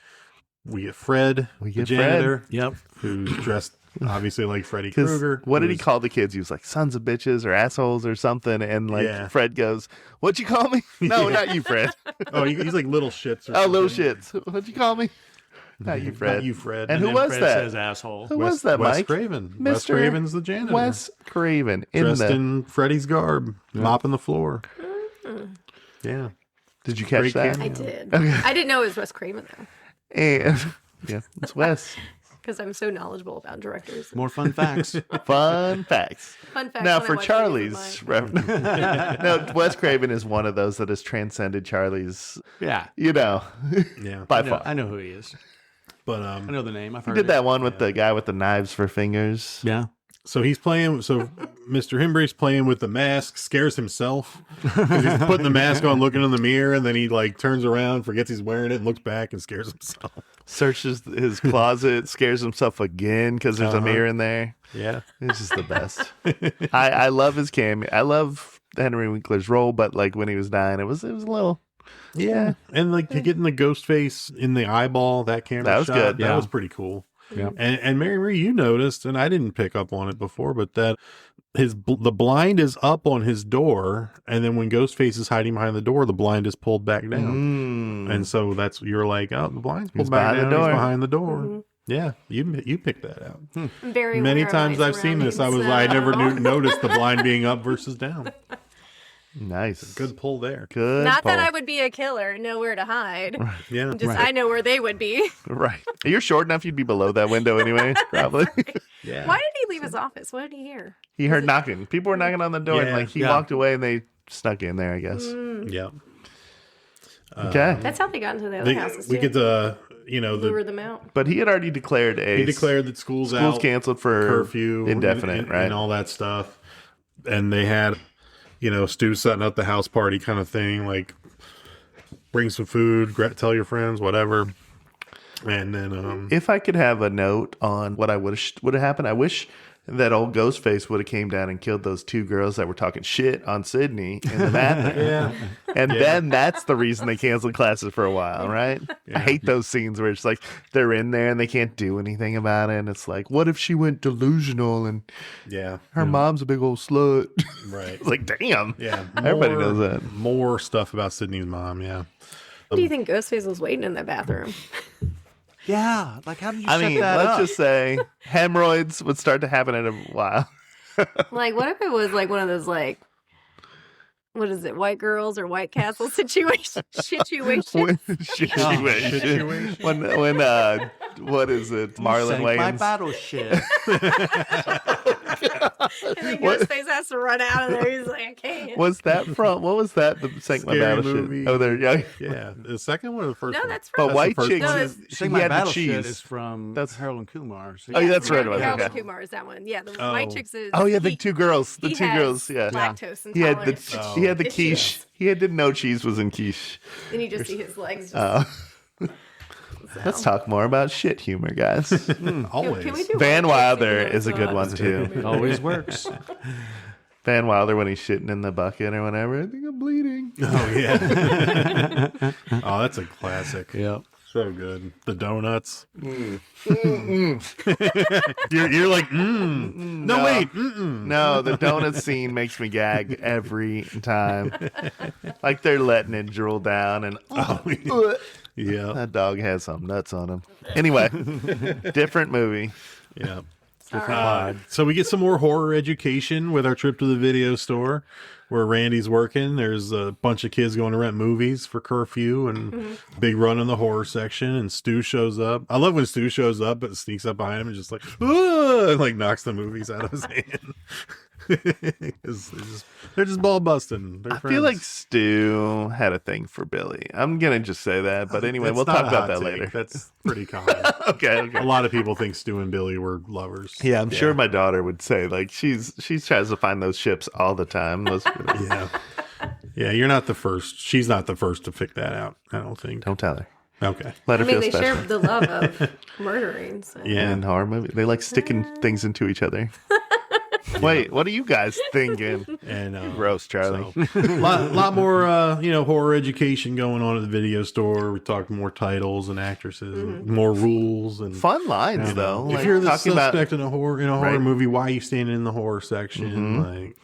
We get Fred, the get janitor, Yep. who's dressed obviously like Freddy 'Cause Krueger. what did he who's- call the kids? He was like, sons of bitches or assholes or something. And like Yeah. Fred goes, what'd you call me? No, not you, Fred. Oh, he's like little shits. Or Oh, little something. shits. What'd you call me? Not you, Fred. Not you, Fred. And who then was Fred that? says asshole. Who was that, Wes Mike? Craven. Wes Mr. Craven's the janitor. Wes Craven in Dressed the. in Freddy's garb, mopping the floor. Yeah. Did you catch Great that? cameo. I did. Okay. I didn't know it was Wes Craven, though, And yeah, it's Wes. because I'm so knowledgeable about directors. More fun facts. Fun facts. Fun fact. Now when I for watch Charlie's, movies with no, Wes Craven is one of those that has transcended Charlie's. Yeah. Yeah, by far. I know who he is. But I know the name. I've He heard did it. that one with the guy with the knives for fingers. Yeah. so he's playing. So Mr. Himbry's playing with the mask, scares himself because he's putting the mask on, looking in the mirror, and then he like turns around, forgets he's wearing it, and looks back and scares himself. Searches his closet, scares himself again because there's a mirror in there. Yeah, It's just the best. I love his cameo. I love Henry Winkler's role, but like when he was dying, it was a little. yeah, and like getting the ghost face in the eyeball, that camera That was shot, good. That Yeah. was pretty cool. Yeah. And Mary Marie, you noticed, and I didn't pick up on it before, but that the blind is up on his door, and then when Ghostface is hiding behind the door, the blind is pulled back down, and so you're like, oh, the blind's pulled He's back behind down, the door. he's behind the door. Yeah, you picked that out. Very Many aware of times my I've seen this, I surroundings, never so- noticed the blind being up versus down. Nice. Good pull there. Good. Not that pull. I would be a killer and know where to hide. Yeah, Just I know where they would be. Right. You're short enough, you'd be below that window anyway, probably. yeah. Why did he leave his office? What did he hear? He heard knocking. People were knocking on the door, and Yeah, like he yeah. walked away, and they snuck in there, I guess. Yeah. Okay. That's how they got into the other houses too. We get to lure them out. But he had already declared he declared that school's out, canceled for curfew, indefinite, and, right? and all that stuff. And they had, Stu setting up the house party kind of thing, like bring some food, tell your friends, whatever. And then, If I could have a note on what I would have happened, I wish that old Ghostface would have came down and killed those two girls that were talking shit on Sydney in the bathroom. yeah, And then that's the reason they canceled classes for a while, right? I hate those scenes where it's like they're in there and they can't do anything about it. And it's like, what if she went delusional and yeah, her mom's a big old slut? right. It's like, damn. Yeah, Everybody knows that. More stuff about Sydney's mom. Yeah, What do you think Ghostface was waiting in that bathroom? Yeah. Like, how did you I set mean, that let's up? just say hemorrhoids would start to happen in a while. Like, what if it was like one of those like, what is it, White Girls or White Castle situations? Situation. When what is it? Marlon Sank my Wayans. battleship. And then Ghostface has to run out of there. He's like, I can't. Was that from? What was that? The Sank My Scary Battleship. movie. Oh, there. Yeah. yeah. The second one or the first No, one? that's from. But White first Chicks one. No, is it's- she Sing My had the Battleship cheese. is from That's- Harold and Kumar. So Oh, yeah, that's right. Harold Okay. Kumar is that one. Yeah, the Oh. White Chicks is. Oh yeah, the he- two girls. The he two has girls. Yeah. lactose He had the intolerance. he had the issues. quiche. He didn't know cheese was in quiche. Then you just see his legs. Just, Let's talk more about shit humor, guys. Always. Can we do Van White Chicks, Wilder even though is a it's good not? one too. It always works. Van Wilder when he's shitting in the bucket or whatever. I think I'm bleeding. Oh yeah. Oh, that's a classic. Yep. So good. The donuts. You're like, No, wait. No, the donut scene makes me gag every time. Like they're letting it drool down and Yeah. that dog has some nuts on him. Anyway, different movie. Yeah. So we get some more horror education with our trip to the video store where Randy's working. There's a bunch of kids going to rent movies for curfew and big run in the horror section. And Stu shows up. I love when Stu shows up, but sneaks up behind him and just like, and like knocks the movies out of his hand. They're just ball busting. I feel like Stu had a thing for Billy. I'm going to just say that. But anyway, we'll talk about that later. That's pretty common. Okay. A lot of people think Stu and Billy were lovers. Yeah, I'm sure my daughter would say, like, she tries to find those ships all the time. Yeah, you're not the first. She's not the first to pick that out, I don't think. Don't tell her. Okay. Let her feel they special. share the love of murdering. So. Yeah, in horror movies. They like sticking things into each other. Wait, what are you guys thinking? And gross, Charlie. So, lot more horror education going on at the video store. We talked more titles and actresses, and more rules and fun lines though. If like, you're the talking suspect about, in a horror movie, why are you standing in the horror section? Like,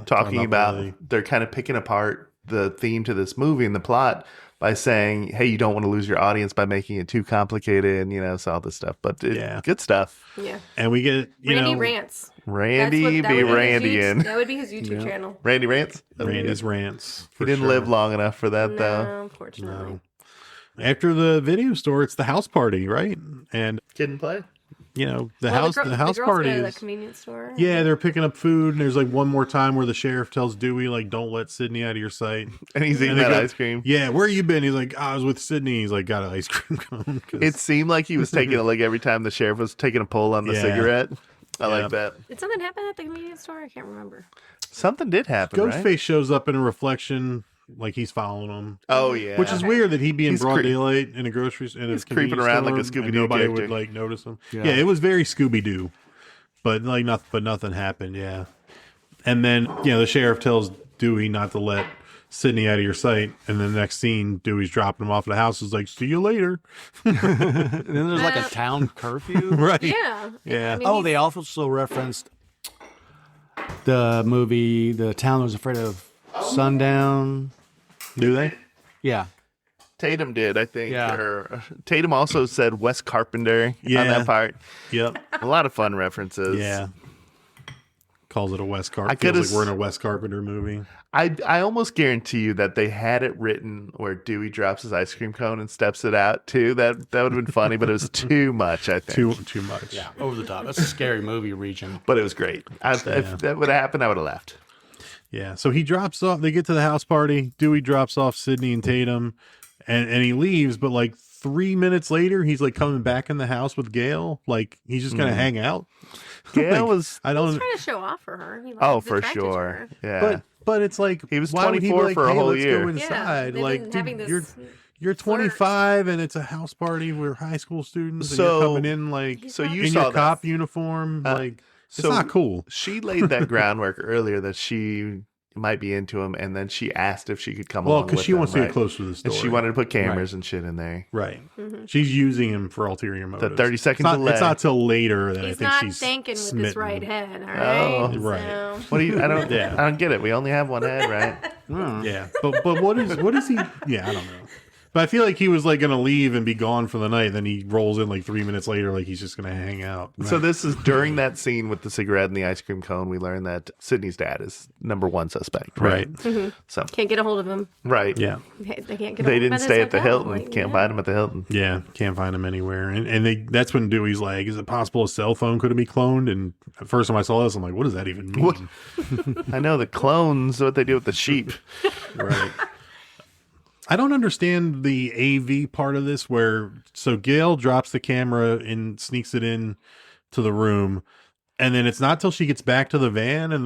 talking about they're kind of picking apart the theme to this movie and the plot by saying, hey, you don't want to lose your audience by making it too complicated, so all this stuff. But good stuff. Yeah. And we get, Randy rants. Randy be Randyin'. That would be his YouTube channel. Randy Rants? Randy's Rants. He didn't live long enough for that, though. Unfortunately. No. After the video store, it's the house party, right? And Kid and play? The house party is is the convenience store. Yeah, they're picking up food, and there's like one more time where the sheriff tells Dewey, like, don't let Sydney out of your sight. And he's eating that ice cream. Yeah, where you been? He's like, I was with Sydney. He's like, got an ice cream cone. It seemed like he was taking it like every time the sheriff was taking a pull on the cigarette. I like that. Did something happen at the convenience store? I can't remember. Something did happen, Ghostface shows up in a reflection, like he's following him. Oh, yeah. Which is weird that he'd be in broad daylight in a grocery store. He's creeping around like a Scooby-Doo nobody character. would like notice him. Yeah, it was very Scooby-Doo. But nothing happened, yeah. And then, the sheriff tells Dewey not to let Sydney out of your sight. And then the next scene, Dewey's dropping him off at the house. Is like, see you later. And then there's like a town curfew. Right. Yeah. Yeah. I mean, They also referenced the movie The Town That Was Afraid of Sundown. Do they? Yeah. Tatum did, I think. Yeah. Or, Tatum also said Wes Carpenter on that part. Yep. A lot of fun references. Yeah. Calls it a Wes Carpenter. Feels like we're in a Wes Carpenter movie. I almost guarantee you that they had it written where Dewey drops his ice cream cone and steps it out too. That would have been funny, but it was too much, I think. Too much. Yeah, over the top. That's a scary movie region. But it was great. If that would have happened, I would have laughed. Yeah. So he drops off. They get to the house party. Dewey drops off Sydney and Tatum, and he leaves. But like 3 minutes later, he's like coming back in the house with Gail. Like he's just gonna hang out. Gail was. I don't. He's trying to show off for her. For sure. Yeah. But it's like he was why would he be 24 like, for a hey, whole let's year. go inside. Yeah, like having dude, this you're 25 and it's a house party. We're high school students. And So- you're coming in like so you in saw your that. cop uniform. Like it's not cool. She laid that groundwork earlier that she might be into him, and then she asked if she could come along because with she him, wants to right? get closer to the story. And she wanted to put cameras and shit in there. Right. She's using him for ulterior motives. 30-second delay. It's not till later that He's I think not she's thinking with smitten. his right head. All Oh, right. right. So. What do you? I don't. I don't get it. We only have one head, right? Yeah, but what is he? Yeah, I don't know. But I feel like he was like gonna leave and be gone for the night. Then he rolls in like 3 minutes later, like he's just gonna hang out. So this is during that scene with the cigarette and the ice cream cone. We learn that Sydney's dad is number one suspect. Right. So Can't get a hold of him. right. Yeah, They can't get. They a hold didn't of stay at the hotel. Hilton. Like, Can't find him at the Hilton. yeah, can't find him anywhere. And that's when Dewey's like, "Is it possible a cell phone could have been cloned?" And the first time I saw this, I'm like, "What does that even mean?" What? I know the clones. What they do with the sheep. Right. I don't understand the AV part of this so Gail drops the camera and sneaks it in to the room. And then it's not till she gets back to the van and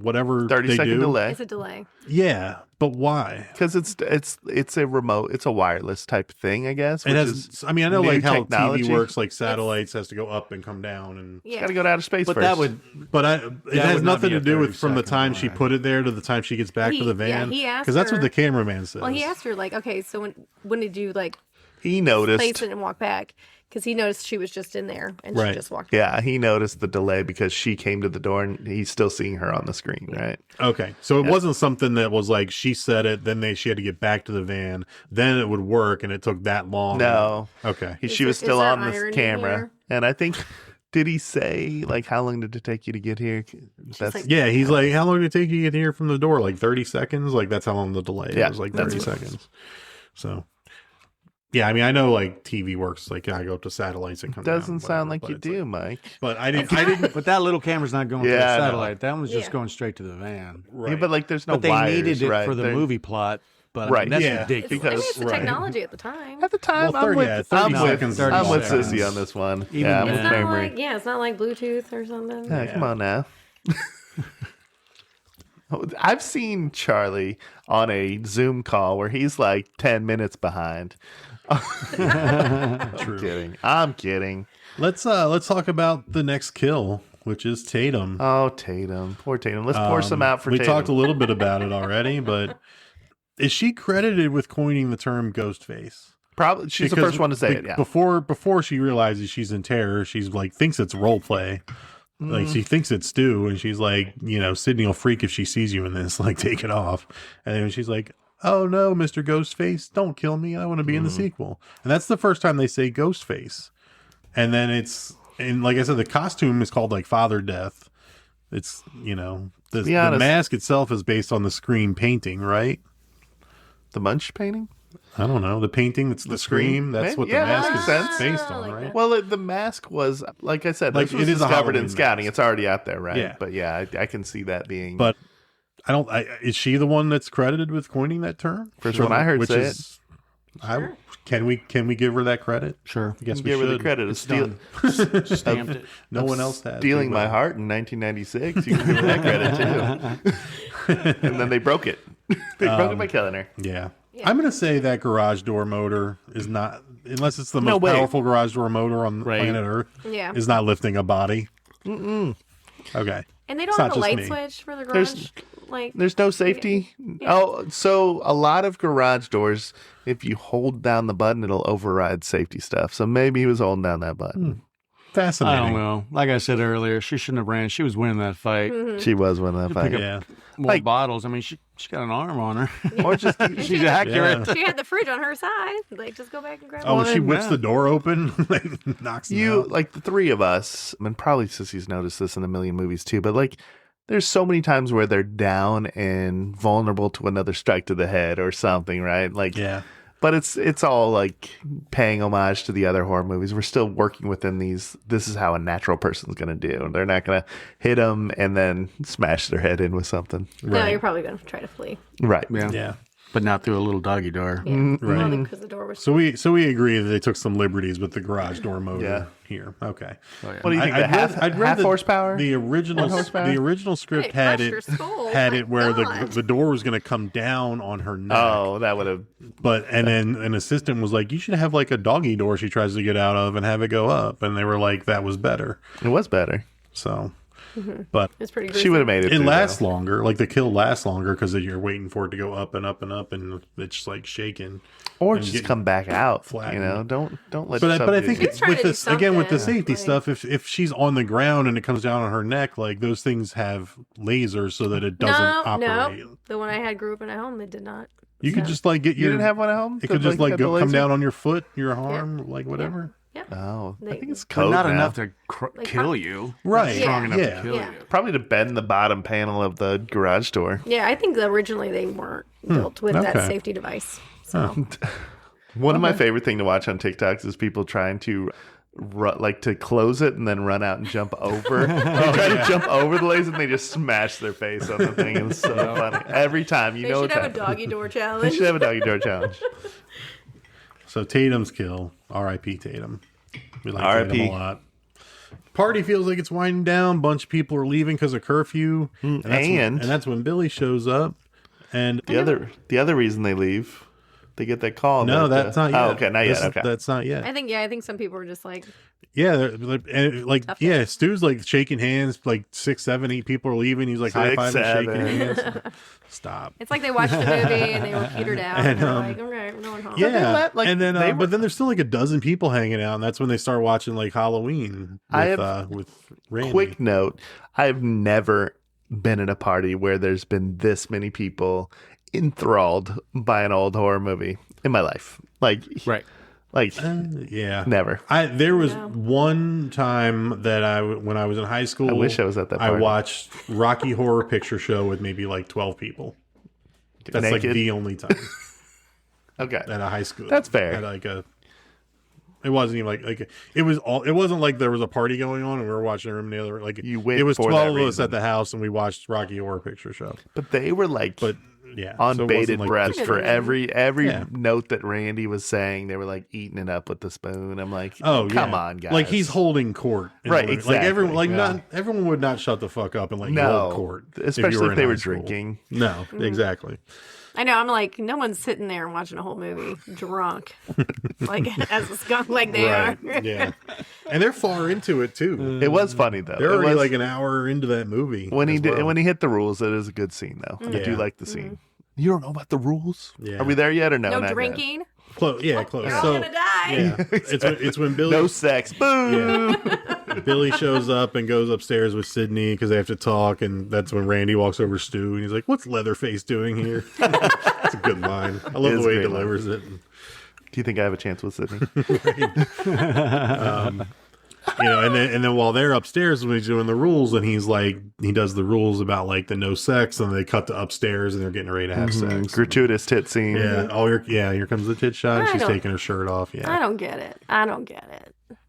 whatever 30-second delay. It's a delay. Yeah, but why? Because it's a remote, it's a wireless type thing, I guess. It has. I mean, I know new like how technology. TV works. Like satellites has to go up and come down, and Yeah. Got to go to outer space But first. that would. but it has would not nothing be to a do with from the 30-second time she delay. put it there to the time she gets back to the van. he asked Because that's what her- the cameraman says. Well, he asked her like, okay, so when did you like He noticed. place it and walk back because he noticed she was just in there and Right. she just walked. Yeah, he noticed the delay because she came to the door and he's still seeing her on the screen, right? Okay, so it wasn't something that was like she said it, then she had to get back to the van, then it would work, and it took that long. No. Okay. She was still there on the irony camera. here? And I think, did he say, like, how long did it take you to get here? That's like- Yeah, he's like, how long did it take you to get here from the door? Like 30 seconds? Like, that's how long the delay Yeah, is, like that's 30 what- seconds. So, yeah, I mean, I know like TV works, like I go up to satellites and come down, doesn't sound whatever, like you but it's do, Mike. But I didn't. But that little camera's not going to the Yeah, I know. satellite. That one's just Yeah. going straight to the van. Right. Yeah, but like, there's no But they wires, needed it right? for the They're- movie plot. But Right, I mean, that's yeah, ridiculous. I mean, because- it's the Right. technology at the time. At the time, Well, 30 I'm 30 with seconds. Sissy seconds. on this one. Even yeah, I'm then. with It's not Mary. like it's not like Bluetooth or something. Yeah, come on now. I've seen Charlie on a Zoom call where he's like 10 minutes behind. True. I'm kidding. Let's talk about the next kill, which is Tatum. Oh, Tatum. Poor Tatum. Let's pour some out for we Tatum. talked a little bit about it already, but is she credited with coining the term ghost face? Probably she's the Because first one to say it, yeah. Before she realizes she's in terror, she's like thinks it's role play. Like she thinks it's Stu, and she's like, Sydney will freak if she sees you in this. Like, take it off. And then she's like, "Oh no, Mr. Ghostface, don't kill me. I want to be in the sequel." And that's the first time they say Ghostface. And then and like I said, the costume is called like Father Death. It's the mask itself is based on the Scream painting, right? The Munch painting? I don't know. The painting that's the Scream. That's what the Yeah, mask that is makes sense. based on, Like right? that. Well, the mask was, like I said, Like, this was it is a discovered in Halloween scouting. mask. It's already out there, right? Yeah. But yeah, I can see that being. But is she the one that's credited with coining that term? First one I heard Which say is, can we give her that credit? Sure. I guess we give her the should. credit. It's Steal, done. Stamped it. No one else has. stealing my heart in 1996. You can give her that credit too. And then they broke it. They broke it by killing her. Yeah. I'm going to say that garage door motor is not, unless it's the No most way. powerful garage door motor on planet Earth, Yeah. is not lifting a body. Okay. And they It's don't have not a just light me. switch for the There's- garage. Like There's no safety. Oh, so a lot of garage doors, if you hold down the button, it'll override safety stuff. So maybe he was holding down that button. Fascinating. I don't know. Like I said earlier, she shouldn't have ran. She was winning that fight. She was winning that fight. Yeah. More Like- bottles. I mean, she got an arm on her. Or just She's accurate. Yeah. she had the fridge on her side. Like, just go back and grab Oh, when one. she whips yeah. the door open, like, knocks him you out. like the three of us, and probably Sissy's noticed this in a million movies too, but like there's so many times where they're down and vulnerable to another strike to the head or something, right? Like, Yeah. but it's all like paying homage to the other horror movies. We're still working within these. This is how a natural person's going to do. They're not going to hit them and then smash their head in with something. No, Right. you're probably going to try to flee. Right. Yeah. Yeah. But not through a little doggy door. Yeah. Right. Because the door was. So we agree that they took some liberties with the garage door motor Yeah. here. Okay. Oh, yeah. What do you think? The half that horsepower? The original One horsepower? the original script Hey, had crush it your skull. had My it where God. the door was going to come down on her neck. Oh, that would have. But and then an assistant was like, "You should have like a doggy door she tries to get out of and have it go up." And they were like, "That was better." It was better. So, but It's pretty. She would have made it. it through, lasts though. longer. Like the kill lasts longer because you're waiting for it to go up and up and up, and it's like shaking. Or and just getting come back out. flattened. You know, don't let. But I yourself think do- it's trying with to do this again with the something, safety like- stuff. If she's on the ground and it comes down on her neck, like those things have lasers so that it doesn't operate. No. The one I had grew up in a home. It did not. You could just like get You your. didn't have one at home. It could just like had the go come laser? down on your foot, your arm, like whatever. Yeah. Oh, I They- think it's But code not now. enough to Like, kill you. Right. Not strong Yeah. enough Yeah. to kill Yeah. you. Probably to bend the bottom panel of the garage door. Yeah, I think originally they weren't built with that okay. safety device. So One of my favorite thing to watch on TikToks is people trying to like to close it and then run out and jump over. They try to jump over the laser and they just smash their face on the thing. It's so funny every time. You they know should what's have a happening. doggy door They challenge. should have a doggy door challenge. So Tatum's kill, R.I.P. Tatum. We like R.I.P.. Tatum a lot. Party feels like it's winding down. Bunch of people are leaving because of curfew, and that's when Billy shows up. And The other reason they leave, they get that call. no, that, that's not yet. Oh, okay, not yet. Okay. That's not yet. I think some people were just like, Yeah, and like Tough yeah, Stu's like shaking hands. Like 6, 7, 8 people are leaving. He's like high 6, fiving, 7. shaking hands. Stop. it's like they watched the movie and they were petered out. And they're like, okay. right, we're going home. Yeah, like, and then but then there's still like a dozen people hanging out, and that's when they start watching like Halloween with Randy. Quick note: I've never been in a party where there's been this many people enthralled by an old horror movie in my life. Like, right. Like, yeah, never. There was one time that when I was in high school. I wish I was at that party. I watched Rocky Horror Picture Show with maybe like 12 people. That's Naked? like the only time. Okay, at a high school. That's fair. At like it wasn't even like it was all. It wasn't like there was a party going on and we were watching a room in the other. Like you went it was for 12 that of us reason. at the house and we watched Rocky Horror Picture Show. But they were like, yeah, on so it bated wasn't, like, breath just- for every note that Randy was saying. They were like eating it up with the spoon. I'm like, oh, come yeah. on, guys. Like he's holding court, in Right, the movie. exactly. Like everyone, like Yeah. not everyone would not shut the fuck up and let you No, hold court, especially you if they in were high school. drinking. No, exactly. I know. I'm like, no one's sitting there and watching a whole movie drunk, like as a skunk, like they are. Yeah, and they're far into it too. It was funny though. They're It already was- like an hour into that movie when he as did well. when he hit the rules. It is a good scene though. I do Yeah. like the scene. You don't know about the rules? Yeah. Are we there yet or no? No Not yet? drinking. Close, yeah, close. You're all So gonna die. yeah, it's when Billy No sex. Boo. Yeah. Billy shows up and goes upstairs with Sydney because they have to talk, and that's when Randy walks over Stu and he's like, "What's Leatherface doing here?" It's a good line. I love It is the way a he great line. delivers it. Do you think I have a chance with Sydney? And then while they're upstairs when he's doing the rules, and he does the rules about like the no sex, and they cut to upstairs and they're getting ready to have sex. Gratuitous tit scene. Yeah. Here comes the tit shot. I She's don't- taking her shirt off. Yeah. I don't get it. I don't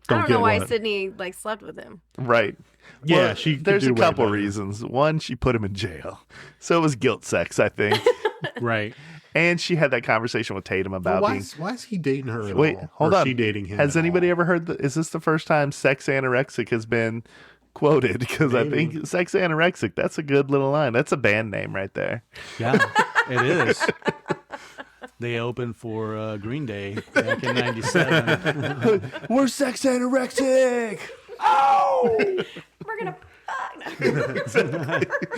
Don't know get why what? Sydney like slept with him. Right. Yeah, Well, she could there's do a way couple better. reasons. One, she put him in jail, so it was guilt sex, I think. Right. And she had that conversation with Tatum about Well, being. why is he dating her at Wait, all? hold Or on. She dating him? Has at anybody all? ever heard? Is this the first time "sex anorexic" has been quoted? Because I think "sex anorexic" that's a good little line. That's a band name right there. Yeah, it is. They opened for Green Day back in '97. We're sex anorexic. Oh, We're gonna.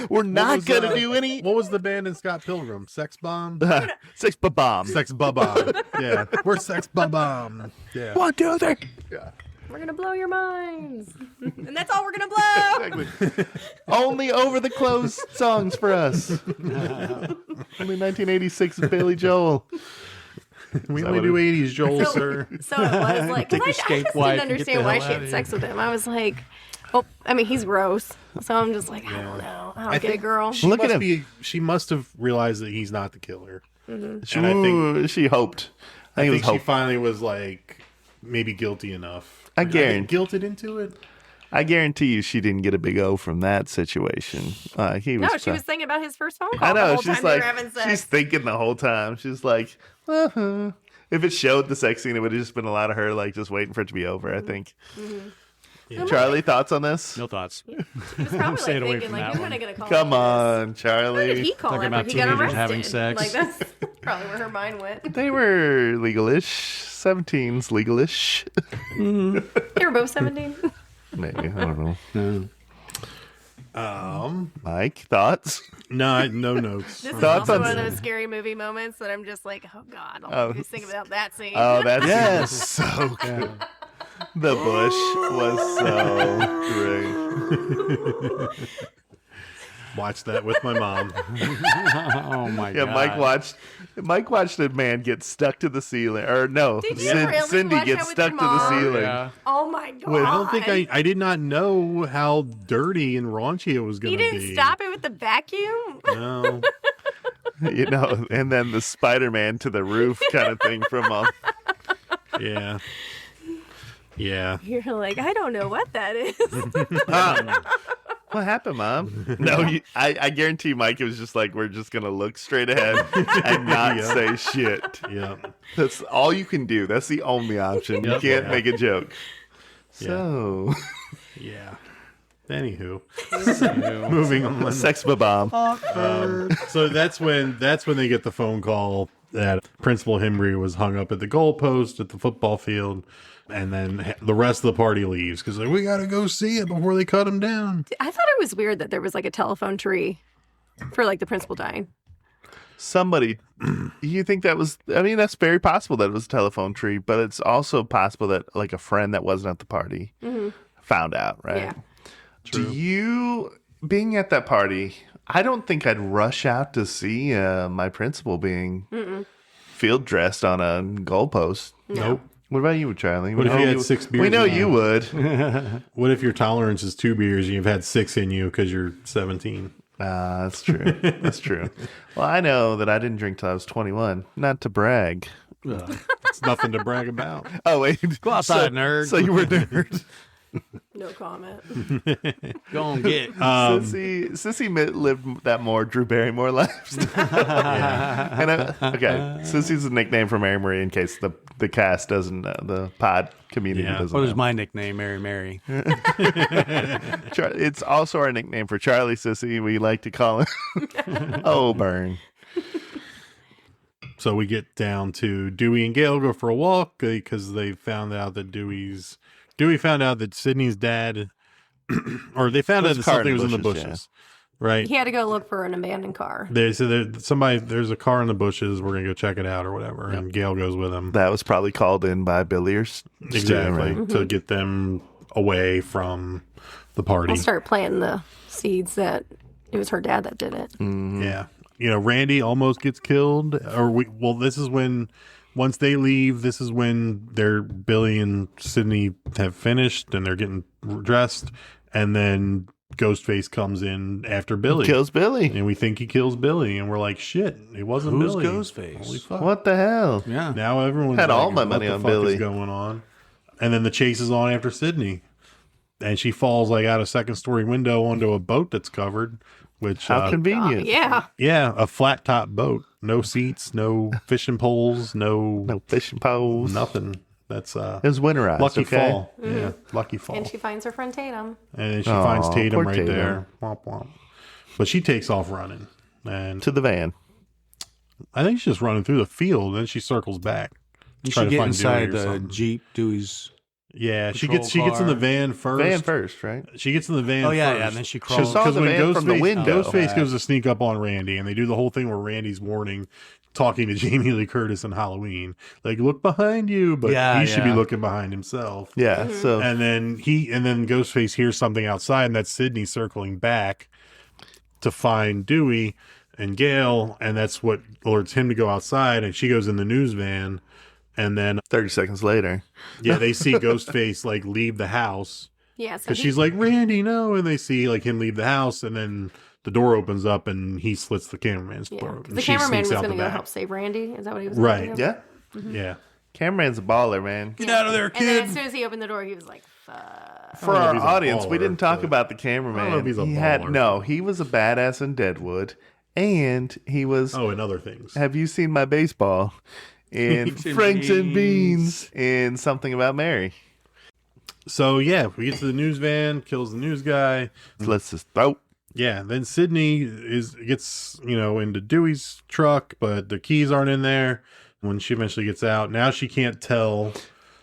we're not gonna do any. What was the band in Scott Pilgrim? Sex Bomb? Sex bomb. Sex Bomb. Yeah. We're Sex Bomb. Yeah. 1, 2, 3. We're gonna blow your minds, and that's all we're gonna blow. Exactly. Only over the clothes songs for us. Only 1986 Billy Joel. We only do 80s, Joel, sir. So it was like, Take because your I skate just wife didn't and get the understand why hell she outta had here. sex with him. I was like, oh, I mean, he's gross. So I'm just like, I don't know. I don't get it, girl. She Look at must him. She must have realized that he's not the killer. Mm-hmm. And I think she hoped. I it was think she hope. finally was like maybe guilty enough. I guarantee. Guilted into it. I guarantee you, she didn't get a big O from that situation. He was. No, she was thinking about his first phone call. I the know. whole She's time they like, were having sex. she's thinking the whole time. She's like, uh-huh. If it showed the sex scene, it would have just been a lot of her like just waiting for it to be over. I think. Mm-hmm. Charlie, thoughts on this? No thoughts. He was probably staying like away thinking, from like, that you're one. not gonna call Come me on, this. Charlie. Who did he call Talking after about he got teenagers arrested? having sex. Like that's probably where her mind went. They were legalish. 17's legalish. They were both 17. Maybe. I don't know. No. Mike, thoughts? No notes. This is Thoughts also on- one of those scary movie moments that I'm just like, oh god, I'll just think about that scene. Oh, that's so good. The bush was so great. Watched that with my mom. Oh my Yeah, god. Mike watched a man get stuck to the ceiling. Or no, Did you really Cindy watch gets that with stuck your to the mom? ceiling. Yeah. Oh my god. I don't think I did not know how dirty and raunchy it was going He to be. didn't stop it with the vacuum. No. You know, and then the Spider-Man to the roof kind of thing from Yeah. Yeah. You're like, I don't know what that is. What happened, Mom? No, I guarantee Mike was just like, we're just going to look straight ahead and not say shit. Yeah. That's all you can do. That's the only option. You Yep. can't Yeah. make a joke. Yeah. So, Yeah. Anywho, moving on. sex bomb. So that's when they get the phone call that Principal Hembry was hung up at the goalpost at the football field, and then the rest of the party leaves because like, we got to go see it before they cut him down. I thought it was weird that there was like a telephone tree for like the principal dying. somebody, you think that was, I mean, that's very possible that it was a telephone tree, but it's also possible that like a friend that wasn't at the party found out, right? Yeah. Do you, being at that party, I don't think I'd rush out to see my principal being field dressed on a goalpost. Nope. What about you, Charlie? What if you had 6 beers? We know in you would. What if your tolerance is 2 beers and you've had 6 in you because you're 17? That's true. That's true. Well, I know that I didn't drink till I was 21. Not to brag. It's nothing to brag about. Oh, wait. Go outside, nerd. So you were a nerd. No comment. Go on, get. Sissy lived that more Drew Barrymore lifestyle. Okay, Sissy's a nickname for Mary Marie in case the cast doesn't, the pod community doesn't. What is my nickname, Mary? It's also our nickname for Charlie Sissy. We like to call him Oh Burn. So we get down to Dewey and Gail go for a walk because they found out that Dewey found out that Sydney's dad, or they found out that something was in the bushes, right? He had to go look for an abandoned car. They said there's a car in the bushes. We're gonna go check it out or whatever. Yep. And Gail goes with him. That was probably called in by Billy or exactly right? To get them away from the party. I'll start planting the seeds that it was her dad that did it. Mm-hmm. Yeah, Randy almost gets killed. This is when. Once they leave, this is when Billy and Sydney have finished and they're getting dressed. And then Ghostface comes in after Billy. Kills Billy. And we think he kills Billy. And we're like, shit, it wasn't Who's Billy. Ghostface? Holy fuck. What the hell? Yeah. Now everyone's had like, all my money what on the fuck Billy. is going on? And then the chase is on after Sydney. And she falls like out a second-story window onto a boat that's covered. Which how convenient. Yeah. Yeah, a flat top boat. No seats, no fishing poles, no fishing poles. Nothing. That's it was winterized. Lucky okay? fall. Mm-hmm. Yeah, lucky fall. And she finds her friend Tatum. And then she finds Tatum right Tatum. there. Womp womp. But she takes off running and to the van. I think she's just running through the field, and then she circles back. Did she get inside the Jeep, Dewey's? Yeah, she gets in the van first. Van first, right? She gets in the van. Oh yeah, first. yeah. And then she crawls. She saw the van from the window. Ghostface goes to sneak up on Randy, and they do the whole thing where Randy's warning, talking to Jamie Lee Curtis on Halloween, like look behind you, but he should be looking behind himself. Yeah. Mm-hmm. So and then Ghostface hears something outside, and that's Sydney circling back to find Dewey and Gail, and that's what alerts him to go outside, and she goes in the news van. And then 30 seconds later, they see Ghostface like leave the house. Yeah, because she's like, Randy, no, and they see like him leave the house, and then the door opens up, and he slits the cameraman's throat. The cameraman was going to go help save Randy. Is that what he was? Right? Gonna do? Yeah, yeah. Cameraman's a baller, man. Get out of there, kid! And then as soon as he opened the door, he was like, "Fuck." For our audience, we didn't talk about the cameraman. I don't know if he's a baller. He was a badass in Deadwood, and he was and other things. Have you seen My Baseball? And Franks and Beans and Something About Mary. So yeah, we get to the news van, kills the news guy, slits his throat. Yeah, then Sydney gets into Dewey's truck, but the keys aren't in there. When she eventually gets out, now she can't tell.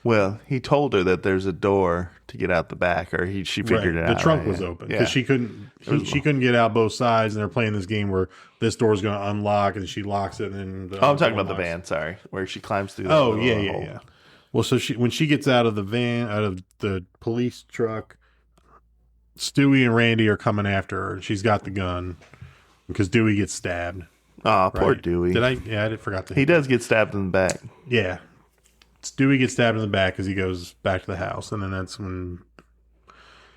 Well, he told her that there's a door to get out the back, or she figured it out. The trunk was open because she couldn't. She couldn't get out both sides, and they're playing this game where this door is going to unlock, and she locks it. And I'm talking about the van. Sorry, where she climbs through. Yeah. Well, so when she gets out of the van, out of the police truck, Stewie and Randy are coming after her. She's got the gun because Dewey gets stabbed. Oh, poor Dewey. I forgot to. He does get stabbed in the back. Yeah. Stewie gets stabbed in the back as he goes back to the house. And then that's when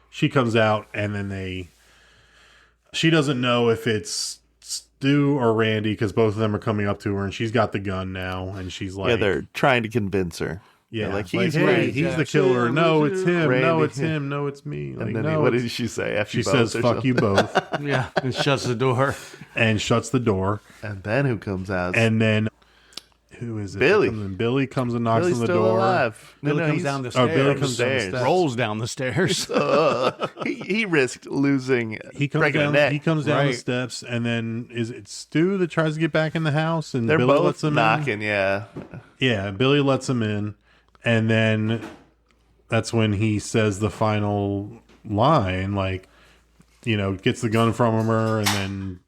she comes out, and then she doesn't know if it's Stu or Randy because both of them are coming up to her, and she's got the gun now, and she's like... Yeah, they're trying to convince her. Yeah, they're like, he's the killer. No, it's him. Randy. No, it's him. No, it's me. Like, and then what did she say? She says, fuck you both. Yeah, and shuts the door. And shuts the door. And then who comes out? And then... Who is it? Billy. Billy comes and knocks Billy's on the still door. Alive. Billy comes down the stairs. Oh, Billy comes down the stairs. Rolls down the stairs. He risked losing. He comes down. He comes down the steps, and then is it Stu that tries to get back in the house? And they're Billy both lets him knocking. in? Yeah. Billy lets him in, and then that's when he says the final line, like, gets the gun from her, and then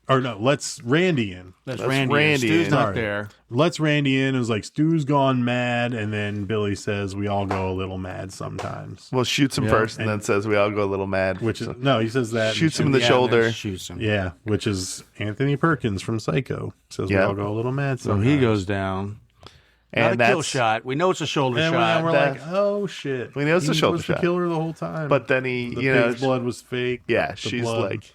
Or no, lets Randy in. That's Randy. Stu's not there. Lets Randy in. It was like, Stu's gone mad. And then Billy says, we all go a little mad sometimes. Well, shoots him first and then says, we all go a little mad. Which is, no, he says that. Shoots him in the shoulder. Shoots him. Yeah, which is Anthony Perkins from Psycho. Says we all go a little mad So sometimes. he goes down. And not a kill shot. We know it's a shoulder and shot. we're like, oh shit. We know it's a shoulder shot. He was shot. the killer the whole time. But then he, the you know, pig's blood was fake. Yeah, The she's blood like,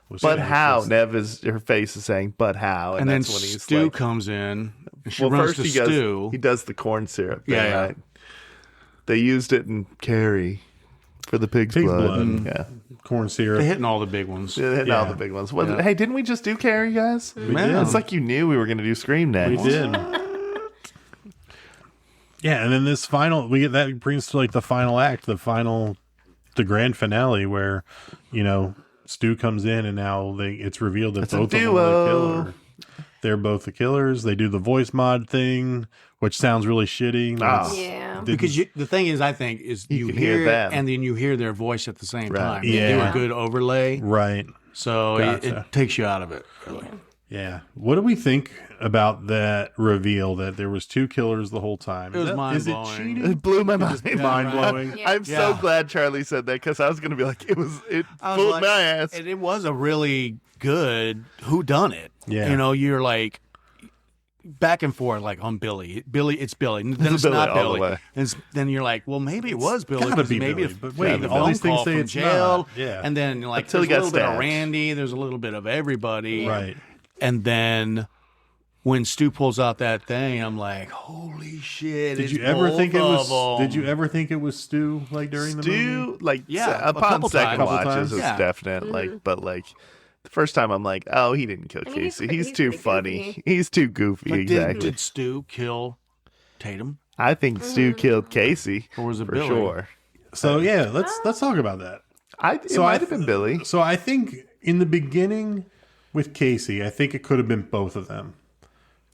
was but fake. how? her face is saying, but how? And then that's when he's Stu like, comes in. And she well, runs first to Stu. he does the corn syrup thing, Yeah. right? They used it in Carrie for the pig's blood. Yeah. Corn syrup. They're hitting all the big ones. They're hitting all the big ones. Well, Yeah. hey, didn't we just do Carrie, guys? We did. It's like you knew we were going to do Scream next. We did. Yeah, and then this final, we get that brings to like the final act, the grand finale where, you know, Stu comes in and now it's revealed that It's a both of them are duo. the killer. They're both the killers. They do the voice mod thing, which sounds really shitty. Oh. Yeah. Because the thing is, I think, is you can hear hear it them. and then you hear their voice at the same time. They do Yeah. a good overlay. Right. So Gotcha. it takes you out of it. Really. Yeah. What do we think about that reveal that there was two killers the whole time? It was Is it mind-blowing. cheating? It blew my mind. Mind blowing. I'm so glad Charlie said that because I was going to be like, it I was fooled like- my ass. And it was a really good whodunit. Yeah. You know, you're like back and forth, like on Billy. It's Billy. Then it's Billy not all the Billy. way. And then you're like, well, maybe it was Billy. gotta 'cause be maybe Billy, if but wait, the all phone these things call say from it's jail. not. Yeah. And then like Until he there's a got little bit of stabbed. Randy. There's a little bit of everybody. Right. And then when Stu pulls out that thing, I'm like, holy shit! Did it's you ever both think it was? of 'em. Did you ever think it was Stu? Like during the movie? Like, Yeah, a upon couple second times. watches, Couple it's times. Yeah. definite. Like, but like the first time, I'm like, oh, he didn't kill I mean, Casey. he's He's too pretty funny. goofy. He's too goofy. But Exactly. did Stu kill Tatum? I think Stu killed Casey Or was it for Billy? sure. So yeah, let's talk about that. It might have been Billy. So I think in the beginning with Casey, I think it could have been both of them.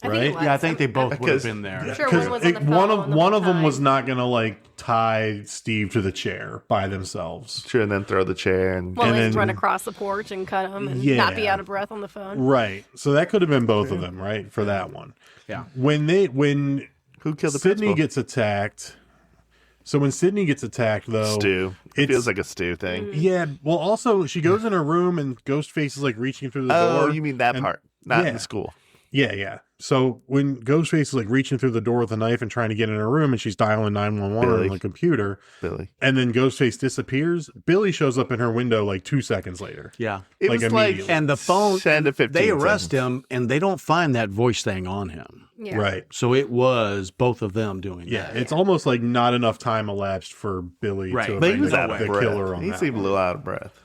I think it Right? was. Yeah, I think they both would have Because- been there. I'm sure Because one was on the phone the one whole of them was time. not gonna like tie Steve to the chair by themselves. Sure, and then throw the chair and Well, and he'd then- run across the porch and cut him and Yeah. not be out of breath on the phone. Right. So that could have been both of them, right? For that one. Yeah. When who killed the Sydney principal? gets attacked. So when Sydney gets attacked, though, Stu. It it's- feels like a Stu thing. yeah. Well, also she goes in her room and Ghostface is like reaching through the door. Oh, you mean that and- part? Not yeah. in school. Yeah, yeah. So when Ghostface is like reaching through the door with a knife and trying to get in her room, and she's dialing 911 Billy. on the computer, Billy. and then Ghostface disappears, Billy shows up in her window like 2 seconds later. Yeah. It Like was like immediately. And the phone, 10 to 15 they arrest seconds. him and they don't find that voice thing on him. Yeah. Right. So it was both of them doing Yeah, that. it's almost like not enough time elapsed for Billy Right. to But He was identify out of the breath. killer on He that seemed a one. little out of breath.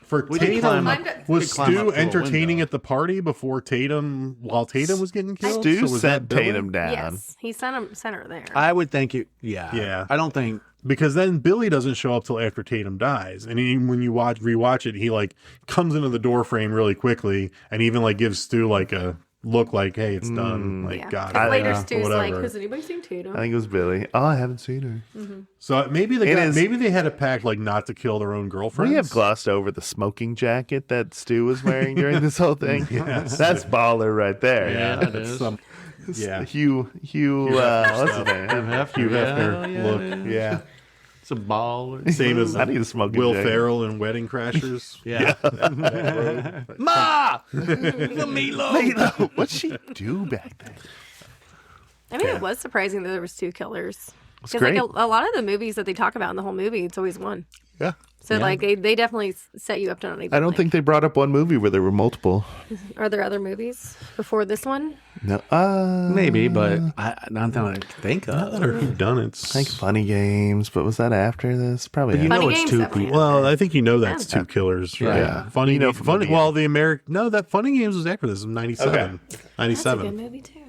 For We did climb Tatum, up- was we climbed up Stu to a entertaining window. at the party before Tatum, while Tatum was getting killed? Stu So was that sent Billy? Tatum down. Yes, he sent her there. I would think it, yeah. Yeah. I don't think, Because then Billy doesn't show up till after Tatum dies, and when you rewatch it, he like comes into the door frame really quickly, and even like gives Stu like a look like, "Hey, it's done." Like, yeah. got Because it. later or Stu's like, whatever. has anybody seen Tatum? I think it was Billy. Oh, I haven't seen her. So maybe maybe they had a pact like not to kill their own girlfriends. We have glossed over the smoking jacket that Stu was wearing during this whole thing. Yes. That's baller right there. yeah, Yeah. it is. Yeah, Hugh, what's his name? Hugh Hefner look. Yeah, It's a ball. same as I need a smoking Will jacket. Ferrell in Wedding Crashers. Yeah. Ma! The meatloaf! What'd she do back then? I mean, it was surprising that there was two killers. It's Because like great. a lot of the movies that they talk about in the whole movie, it's always one. Yeah. So like they definitely set you up to not even. I don't think they brought up one movie where there were multiple. Are there other movies before this one? No. Maybe, but not that I can think of. Or who done it? I think Funny Games, but was that after this? Probably. But you after. know Funny it's Games two definitely. people. Well, I think that's two killers, right? Yeah. Funny, You know from funny. the Well, the American. No, that Funny Games was after this. 97. Okay. That's a 97. good movie too.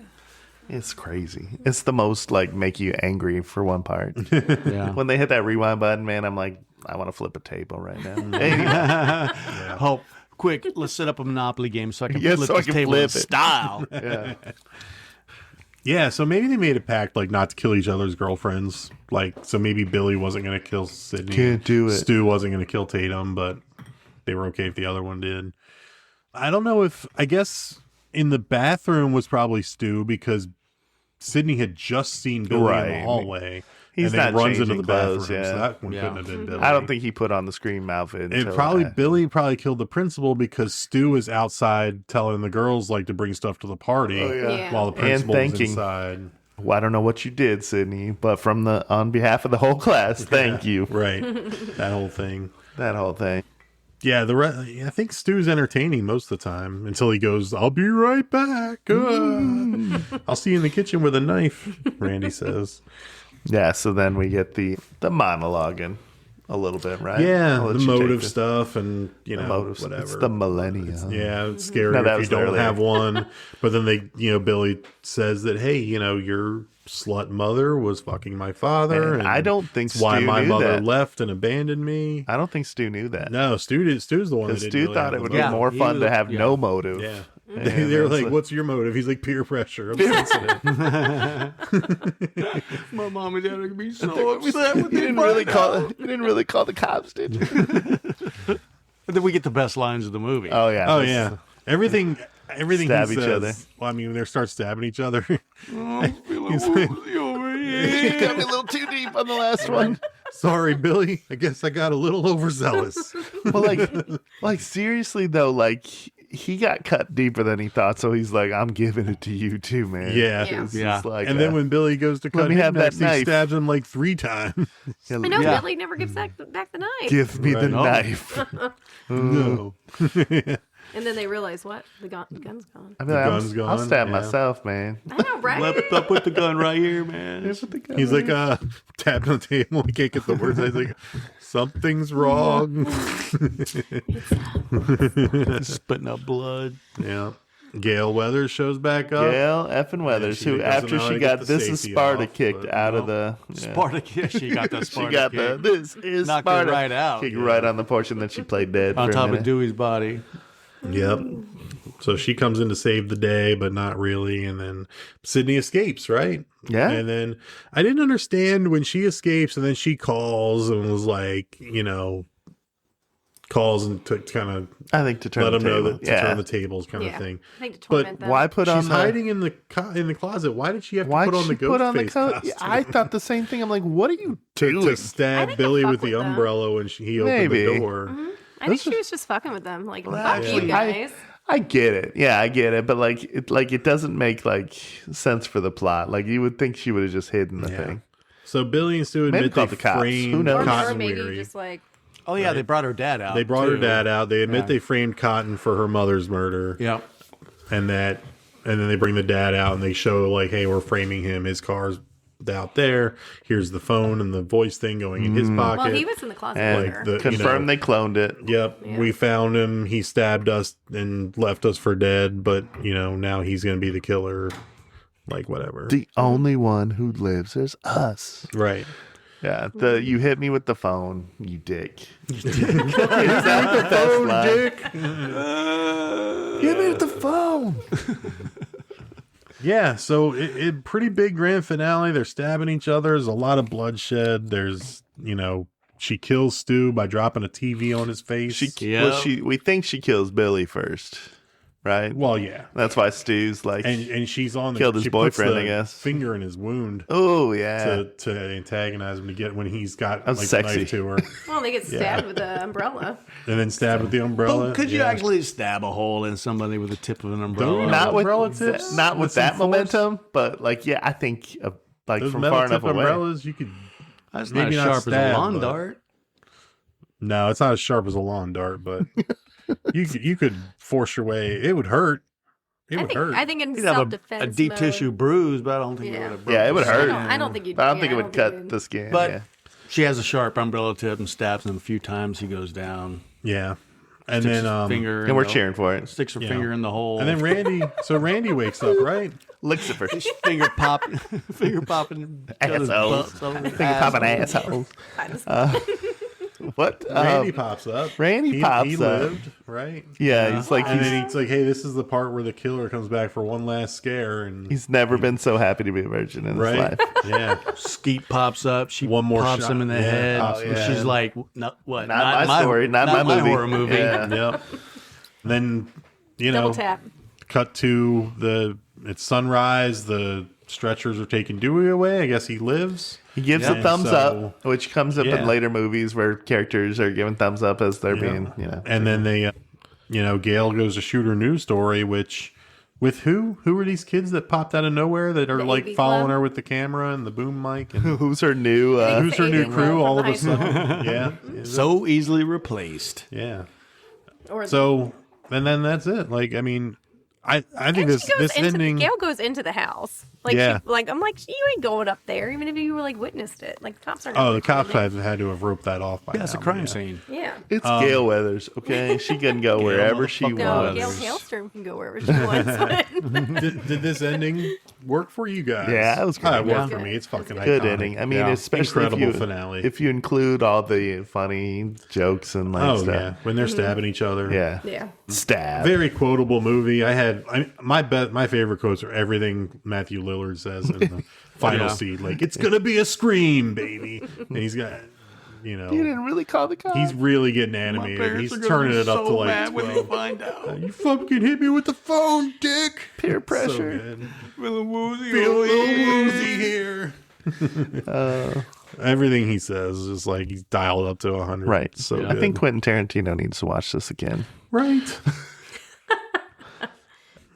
It's crazy. It's the most like make you angry for one part. Yeah. When they hit that rewind button, man, I'm like, I want to flip a table right now. Anyway. Hope. Quick, let's set up a Monopoly game so I can Yes, flip so I this can table flip in it. style. Yeah. Yeah, so maybe they made a pact like not to kill each other's girlfriends. Like, so maybe Billy wasn't going to kill Sydney. Can't do it. Stu wasn't going to kill Tatum, but they were okay if the other one did. I don't know if, I guess in the bathroom was probably Stu because Sydney had just seen Billy in the hallway. He's and then not runs into changing the bathroom, clothes, yeah. so that one couldn't have been Billy. I don't think he put on the Scream outfit. Billy probably killed the principal because Stu is outside telling the girls like to bring stuff to the party while the principal is inside. Well, I don't know what you did, Sydney, but on behalf of the whole class, thank you. Right, that whole thing. Yeah, I think Stu's entertaining most of the time until he goes, "I'll be right back. I'll see you in the kitchen with a knife," Randy says. Yeah, so then we get the monologuing a little bit, right? Yeah, the motive stuff and, whatever. It's the millennium. It's scary if you don't have one. But then Billy says that, hey, your slut mother was fucking my father. And I don't think Stu why my knew mother that. left and abandoned me. I don't think Stu knew that. No, Stu's the one that didn't Stu really thought it would be more fun to have no motive. Yeah. They're like, what's your motive? He's like, peer pressure. I'm sensitive. My mom and dad are going to be so upset with We didn't really call the cops, did you? But then we get the best lines of the movie. Oh, yeah. Oh, yeah. Everything Stab he each says, other. Well, I mean, they start stabbing each other. He's like, you got me a little too deep on the last one. Sorry, Billy. I guess I got a little overzealous. Well, like seriously though, like he got cut deeper than he thought, so he's like, I'm giving it to you too, man. Yeah. It's like, and then when Billy goes to cut me him have next, that knife. he stabs him like 3 times. I know Billy never gives back the knife. Give me the knife. No. And then they realize what? The gun's gone. I mean, I'll stab myself, man. I know, right? I put the gun right here, man. He's like tapping on the table. He can't get the words. He's like, something's wrong. Spitting up blood. Yeah. Gail Weathers shows back up. Gail effing Weathers, who after she got This Is Sparta kicked out of the Sparta kick. She got the Sparta she got kick. the This Is Knocked Sparta her right out. kick right on the porch, and then she played dead on for a top of minute. Dewey's body. Yep. So she comes in to save the day, but not really. And then Sydney escapes, right? Yeah. And then I didn't understand when she escapes and then she calls and was like, calls and to kind of I think to turn let the them know table. that to turn the tables kind of thing. I think to torment But them. Why put on she's hiding in the closet. Why did she have to Why'd put on she the ghost face costume? Yeah, I thought the same thing. I'm like, what are you doing? to stab Billy with the with them. umbrella when he opened the door. I think she was just fucking with them. Like, fuck Actually, you guys. I get it. Yeah, I get it. But it doesn't make sense for the plot. Like you would think she would have just hidden the thing. So Billy and Stu Maybe admit call they the cops. framed Who knows? Or Cotton maybe Weary. just like, Oh, yeah, they brought her dad out. They brought her too. dad out. They admit they framed Cotton for her mother's murder. Yeah. And then they bring the dad out and they show like, hey, we're framing him. His car's out there. Here's the phone and the voice thing going in his pocket. well, he was in the closet And with her. confirm they cloned it. Yep. Yeah. We found him. He stabbed us and left us for dead. But, now he's going to be the killer. Like, whatever. The only one who lives is us. Right. Yeah. You hit me with the phone, you dick. Hit me with the phone, dick. Hit me with the phone. Yeah, so it pretty big grand finale. They're stabbing each other. There's a lot of bloodshed. There's, she kills Stu by dropping a TV on his face. We think she kills Billy first, right? Well, yeah. That's why Stu's like, And she's on killed his she puts boyfriend, the I guess. finger in his wound. Oh yeah, To antagonize him to get when he's got That's like sexy. the knife to her, well, they get stabbed with the umbrella. and then stabbed with the umbrella. But could you Yeah. actually stab a hole in somebody with the tip of an umbrella? not with umbrella tips? not with With some that force? momentum, but I think Those from metal far enough tip away. umbrellas, you could. That's maybe not not as sharp as stab, a lawn but- dart. No, it's not as sharp as a lawn dart, but you could force your way. It would hurt. It would hurt. I think in You'd have self-defense a deep mode, tissue bruise, but I don't think it would have broken. Yeah, it would the hurt. skin. I don't think you'd. But I don't yeah, think it would cut the skin. But yeah. she has a sharp umbrella tip and stabs him a few times. He goes down. Yeah, and Sticks then his finger. And we're cheering for it. Sticks her Yeah. finger in the hole. and then Randy wakes up, right? Licks it first. finger popping Assholes. Finger popping assholes. What? Randy pops up. Randy pops he up. lived, right? Yeah, he's like And then he's like, "Hey, this is the part where the killer comes back for one last scare." And he's never been so happy to be a virgin in his right, life. yeah. Skeet pops up. She One more pops shot. him in the Yeah. head. Oh, yeah. She's like, "Not what? Not my story. Not my movie." horror movie." Yeah. Yep. Then Double tap. Cut to it's sunrise. The stretchers are taking Dewey away. I guess he lives. He gives a thumbs up, which comes up in later movies where characters are giving thumbs up as they're being, And then they, Gail goes to shoot her news story, which with who? Who are these kids that popped out of nowhere that are The like AV following Club? her with the camera and the boom mic? And who's her new? Who's her new AV crew? Club All of from a sudden, yeah. So easily replaced. Yeah. Or So and then that's it. Like, I mean, I think this ending. Gail goes into the house. Like, Yeah. I'm like, you ain't going up there, even if you were like witnessed it. Like, the cops are. Oh, the cops had to have roped that off by Yeah, it's a now, crime scene. Yeah. It's Gail Weathers, okay? She can go wherever she motherfucking No, wants. Gail Hailstrom can go wherever she wants. Did this ending work for you guys? Yeah, it was good. It worked Yeah. for me. It's fucking Good iconic. ending. I mean, especially incredible finale. if you include all the funny jokes and like Oh stuff. yeah, when they're stabbing each other. Yeah. Yeah. Stab. Very quotable movie. My favorite quotes are everything Matthew Lillard says in the final scene. Like, it's gonna be a scream, baby. And he's got, You didn't really call the cops. he's really getting animated. He's turning it up to like 12. find out. You fucking hit me with the phone, dick. Peer pressure. So good. Feel a woozy. Feel a little woozy here. Everything he says is just like he's dialed up to 100. Right. So I good. think Quentin Tarantino needs to watch this again. Right.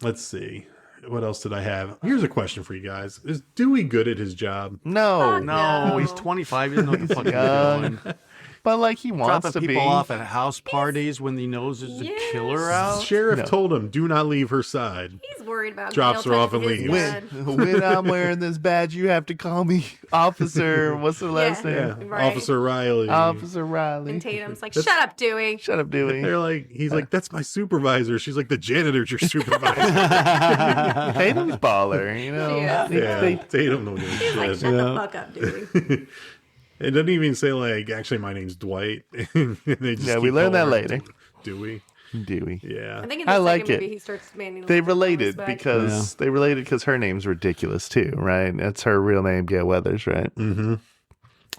Let's see. What else did I have? Here's a question for you guys. Is Dewey good at his job? No. No, he's 25. He doesn't know what the fuck he's young. doing. But like he wants Dropping to people be. off at house parties when he knows there's a killer out. Sheriff told him, do not leave her side. He's worried about Drops Gail her off and touching his leaves. dad. When I'm wearing this badge, you have to call me Officer. What's her last Yeah. name? Right. Officer Riley. Officer Riley. And Tatum's like, shut up, Dewey. Shut up, Dewey. They're like, he's like, that's my supervisor. She's like, the janitor's your supervisor. Tatum's baller, you know. Yeah. Yeah, Tatum don't give a He's shit. like, shut the fuck up, Dewey. It doesn't even say like, actually, my name's Dwight. They just Yeah, we keep learned that calling later. him Dewey. Dewey. Yeah. I think in the I second like movie it. he starts demanding. They a little bit more related respect. because her name's ridiculous too, right? That's her real name, Gail Weathers, right? Mm-hmm.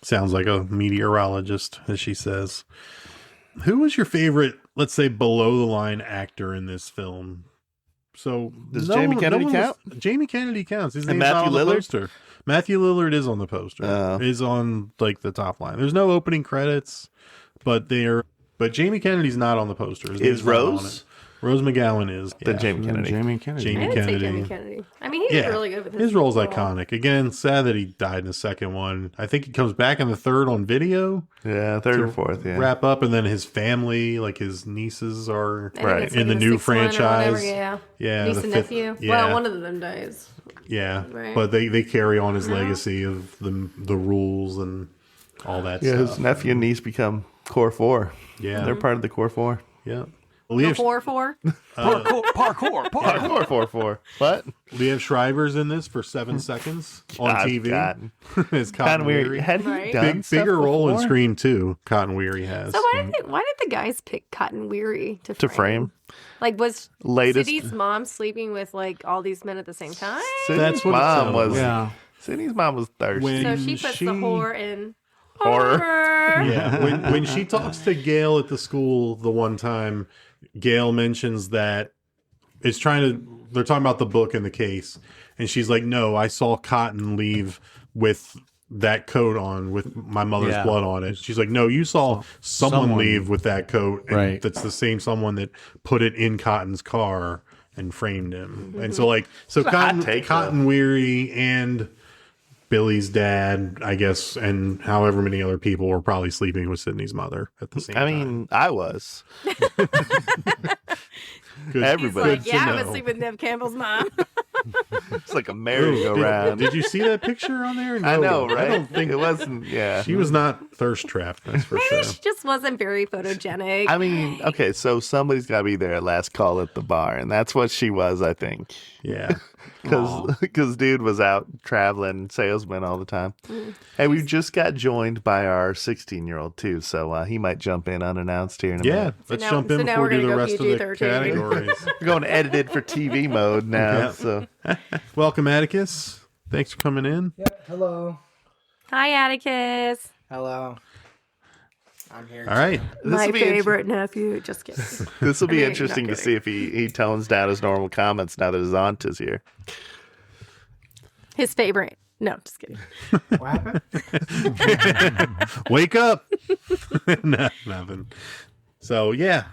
Sounds like a meteorologist, as she says. Who was your favorite, let's say, below the line actor in this film? So Does Jamie Kennedy count? Jamie Kennedy counts. His And name's not Matthew on the Lillard? poster. Matthew Lillard is on the poster. Oh. Is on like the top line. There's no opening credits, but Jamie Kennedy's not on the poster. His Is name's not on Rose? it. Rose McGowan is. Then Jamie Kennedy. Jamie Kennedy. Jamie I didn't say Kennedy. Jamie Kennedy. I mean, he did really good with his role's role. iconic. Again, sad that he died in the second one. I think he comes back in the third on video. Yeah, third or fourth, yeah. Wrap up, and then his family, like his nieces, are I think it's like in the new sixth one or franchise. whatever, yeah. Yeah, Niece the and fifth- nephew. yeah. Well, one of them dies. Yeah, Right. but they carry on his legacy of the rules and all that Yeah, stuff. his nephew and niece become Core 4. Yeah. They're part of the Core 4. Yeah. The Liev, 4-4. Parkour. Core 4. What? Liev Schreiber's in this for 7 seconds on God, TV. God. As Cotton Cotton Weary. Weary. Had he Right. done stuff Bigger role in before? Scream 2, Cotton Weary has. So why did the guys pick Cotton Weary to To frame. Like, was Latest- Sidney's mom sleeping with like all these men at the same time? Sydney's That's what it mom sounds was. like. Yeah. Sydney's mom was thirsty. When So she puts the whore in Horror. horror. Yeah, when she talks to Gail at the school the one time, Gail mentions that they're talking about the book and the case, and she's like, no, I saw Cotton leave with that coat on with my mother's blood on it. She's like, no, you saw someone leave with that coat, and Right. that's the same someone that put it in Cotton's car and framed him. And so It's a hot take, Cotton Weary and Billy's dad, I guess, and however many other people were probably sleeping with Sydney's mother at the same I time. mean, I was. Good. Everybody. He's like, yeah, I know. would sleep with Neve Campbell's mom. It's like a Ooh, merry-go-round. Did you see that picture on there? No, I know, I right? don't think It wasn't, yeah. she was not thirst trapped. That's for Maybe sure. she just wasn't very photogenic. I mean, okay, so somebody's got to be there at last call at the bar, and that's what she was, I think. Yeah. Because dude was out traveling, salesman all the time. Hey, we just got joined by our 16-year-old, too, so he might jump in unannounced here in a minute. Let's now- jump in so now before we're we do gonna the go rest of the PG-13. categories. We're going edited for TV mode now, Yeah. so... Welcome, Atticus. Thanks for coming in. Yep. Hello. Hi, Atticus. Hello. I'm here. All right. My favorite nephew. Just kidding. This will be I'm interesting not to see if he tones down his normal comments now that his aunt is here. His favorite. No, just kidding. What happened? Wake up. No, nothing. So, yeah.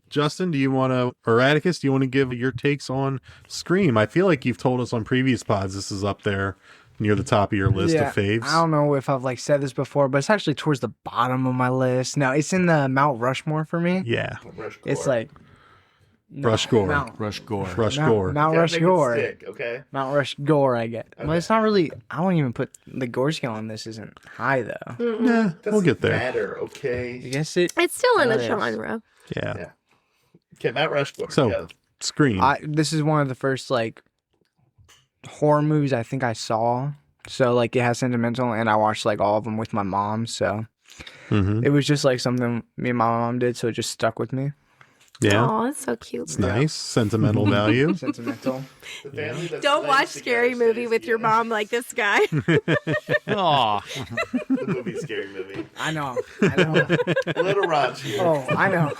Justin, do you want to, or Atticus, do you want to give your takes on Scream? I feel like you've told us on previous pods this is up there near the top of your list of faves. I don't know if I've said this before, but it's actually towards the bottom of my list. No, it's in the Mount Rushmore for me. Yeah. It's like Rushgore. Rushgore. Mount Rushgore. Okay. Mount Rushgore, I get. Well, it's not really. I won't even put the gore scale on this. Isn't high though. Yeah, we'll get there. Matter, okay. I guess it's still in a genre. Yeah. Okay, Mount Rushgore. So, Scream. This is one of the first horror movies I think I saw. So it has sentimental, and I watched all of them with my mom. So it was just something me and my mom did. So it just stuck with me. Yeah. Oh, it's so cute. It's nice. Sentimental value. Sentimental. Don't watch Scary Movie with your mom like this guy. Aw. The movie Scary Movie. I know. A little raunchy. Oh, I know.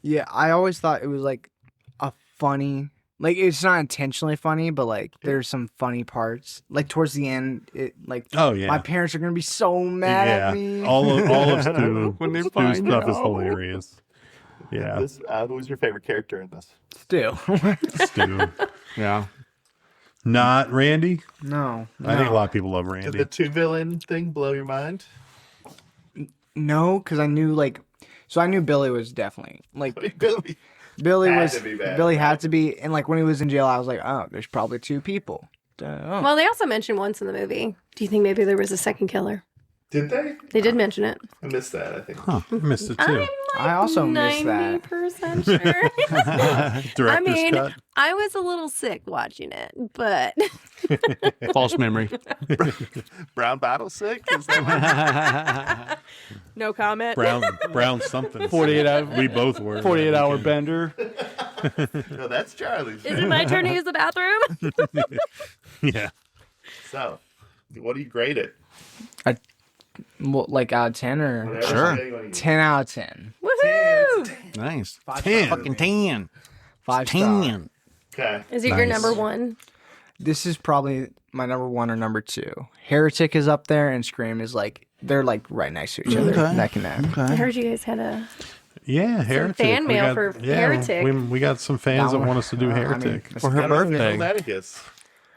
Yeah, I always thought it was a funny. It's not intentionally funny, but there's some funny parts. Towards the end, oh yeah, my parents are gonna be so mad at me. All of Stu when they find stuff is hilarious. Yeah. Who's your favorite character in this? Stu. Stu. Yeah. Not Randy. No. I think a lot of people love Randy. Did the two villain thing blow your mind? No, because I knew so I knew Billy was definitely Billy had to be bad, Billy right? had to be, and when he was in jail, I was like, oh, there's probably two people. Oh. Well, they also mentioned once in the movie. Do you think maybe there was a second killer? Did they? They did mention it. I missed that, I think. Huh, I missed it too. I also missed that. 90% sure. Director's cut. I was a little sick watching it, but False memory. Brown bottle sick? Is that no comment. Brown something. 48 hour. We both were. 48-hour bender. No, that's Charlie's. Is it my turn to use the bathroom? Yeah. So, what do you grade it? Out of 10 or? Sure. 10 out of 10. Woohoo! Nice. 10. Fucking 10. 5 10. Okay. Is it your number one? This is probably my number 1 or number 2. Heretic is up there, and Scream is they're right next to each other, neck and neck. I heard you guys had a Heretic. fan mail for Heretic. We got some fans that want us to do Heretic for her birthday.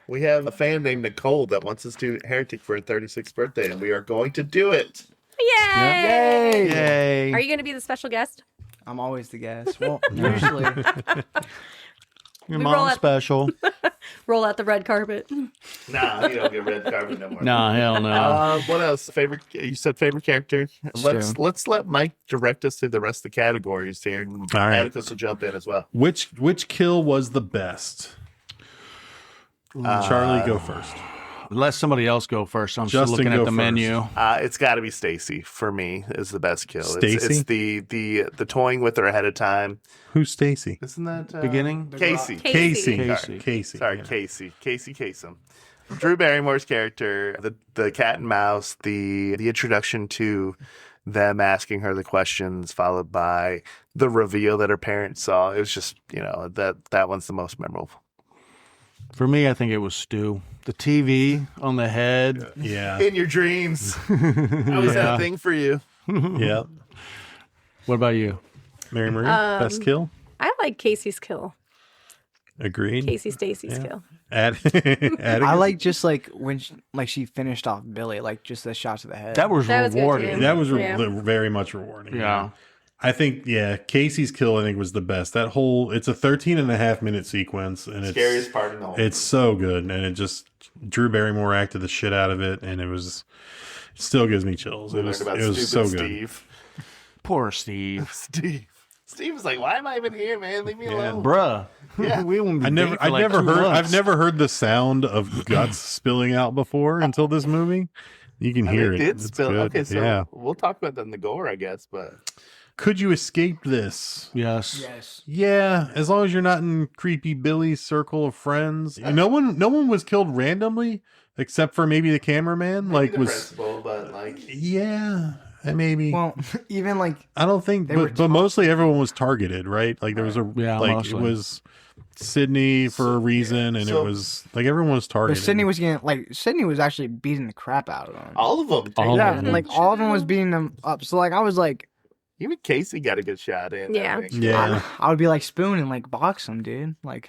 We have a fan named Nicole that wants us to do Heretic for her 36th birthday, and we are going to do it. Yay! Yay! Are you going to be the special guest? I'm always the guest. Well, usually. Your mom's special. Roll out the red carpet. Nah, you don't get red carpet no more. Nah, hell no. What else? You said favorite character. Let's let Mike direct us through the rest of the categories here. All right. Atticus will jump in as well. Which kill was the best? Charlie, go first. Let somebody else go first. I'm just Justin, looking go at the menu. It's got to be Stacy for me. Is the best kill. Stacy? It's the toying with her ahead of time. Who's Stacy? Isn't that Beginning? Casey? Casey. Sorry, Casey. Casey Kasem. Drew Barrymore's character, the cat and mouse, the introduction to them asking her the questions, followed by the reveal that her parents saw. It was just that one's the most memorable. For me, I think it was Stu. The TV on the head. Yeah. In your dreams. I was that thing for you. Yeah. What about you? Mary Marie, best kill? I like Casey's kill. Agreed. Casey Stacy's kill. I like just when she finished off Billy, just the shot to the head. That was That rewarding. was That was very much rewarding. Yeah. I think, Casey's kill, I think, was the best. That whole, it's a 13.5-minute sequence. And it's Scariest part in the whole It's so good. And it just, Drew Barrymore acted the shit out of it. And it still gives me chills. It was so good. Steve. Poor Steve. Steve was like, why am I even here, man? Leave me alone. Bruh. Yeah. We won't be I've never heard the sound of guts spilling out before until this movie. You can hear it. It did spill. Good. Okay, so we'll talk about that in the gore, I guess, but could you escape this? Yes. Yeah, as long as you're not in creepy Billy's circle of friends. No one was killed randomly except for maybe the cameraman. maybe the principal, but yeah. Maybe. Well, even like I don't think, but mostly everyone was targeted, right? Like there was it was Sydney for a reason, and it was like everyone was but targeted. Sydney was actually beating the crap out of them. All of them. Like all of them was beating them up. So like I was like, even Casey got a good shot in. Yeah. I would be like Spoon and like box him, dude. Like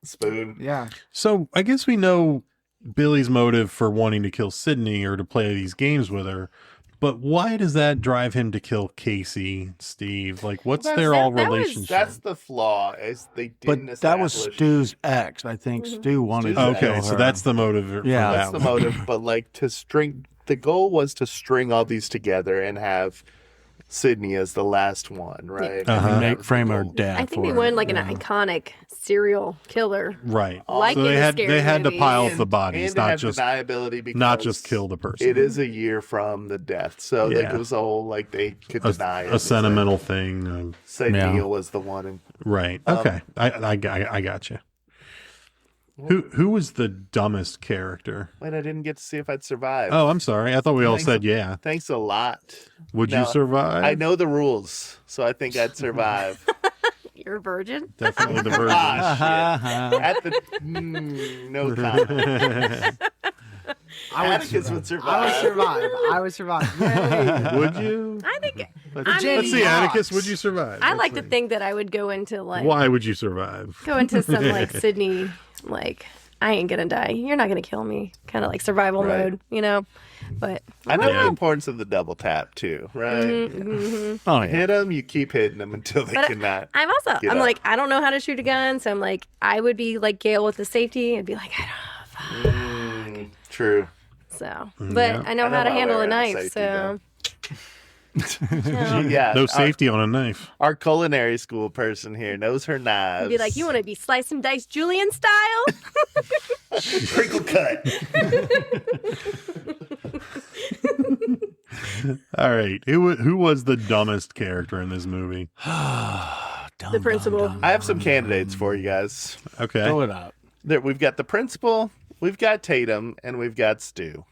Spoon. Yeah. So I guess we know Billy's motive for wanting to kill Sydney or to play these games with her. But why does that drive him to kill Casey, Steve? Like, what's their relationship? That's the flaw. Is they didn't But that was establish- Stu's ex. I think Stu wanted to kill her. So that's the motive. Yeah, for that's that the one. motive. But like the goal was to string all these together and have Sydney as the last one, right? Frame her death. I think they wanted like an iconic serial killer. Right. Like so in they the had scary they had to movies. pile up the bodies, And to not have just deniability because not just kill the person. It is a year from the death, so like Yeah. it was a whole like they could deny it. a sentimental thing. Say Neil was the one. And, right. Okay. I got you. Who was the dumbest character? wait, I didn't get to see if I'd survive. Oh, I'm sorry. I thought we all said yeah. Thanks a lot. Would you Now, survive? I know the rules, so I think I'd survive. You're a virgin? Definitely the virgin. At the no comment. Atticus would survive. I would survive. Yay. Would you? I think. Let's see, Atticus. Would you survive? I like to think that I would go into like. Why would you survive? Go into some like Sydney, like I ain't gonna die. You're not gonna kill me. Kind of like survival mode, you know. But I know the importance of the double tap too, right? Oh yeah. Hit them, you keep hitting them until they But cannot. I'm also, get I'm up. like, I don't know how to shoot a gun, so I'm like, I would be like Gail with the safety and be like, I don't know. True. So, but I know how to handle a knife, so. Yeah, No safety on a knife. Our culinary school person here knows her knives. I'd be like, you want to be slice and dice Julian style? crinkle cut. All right. Who was the dumbest character in this movie? The principal. I have some candidates for you guys. Okay. Throw it up. We've got the principal, we've got Tatum, and we've got Stu.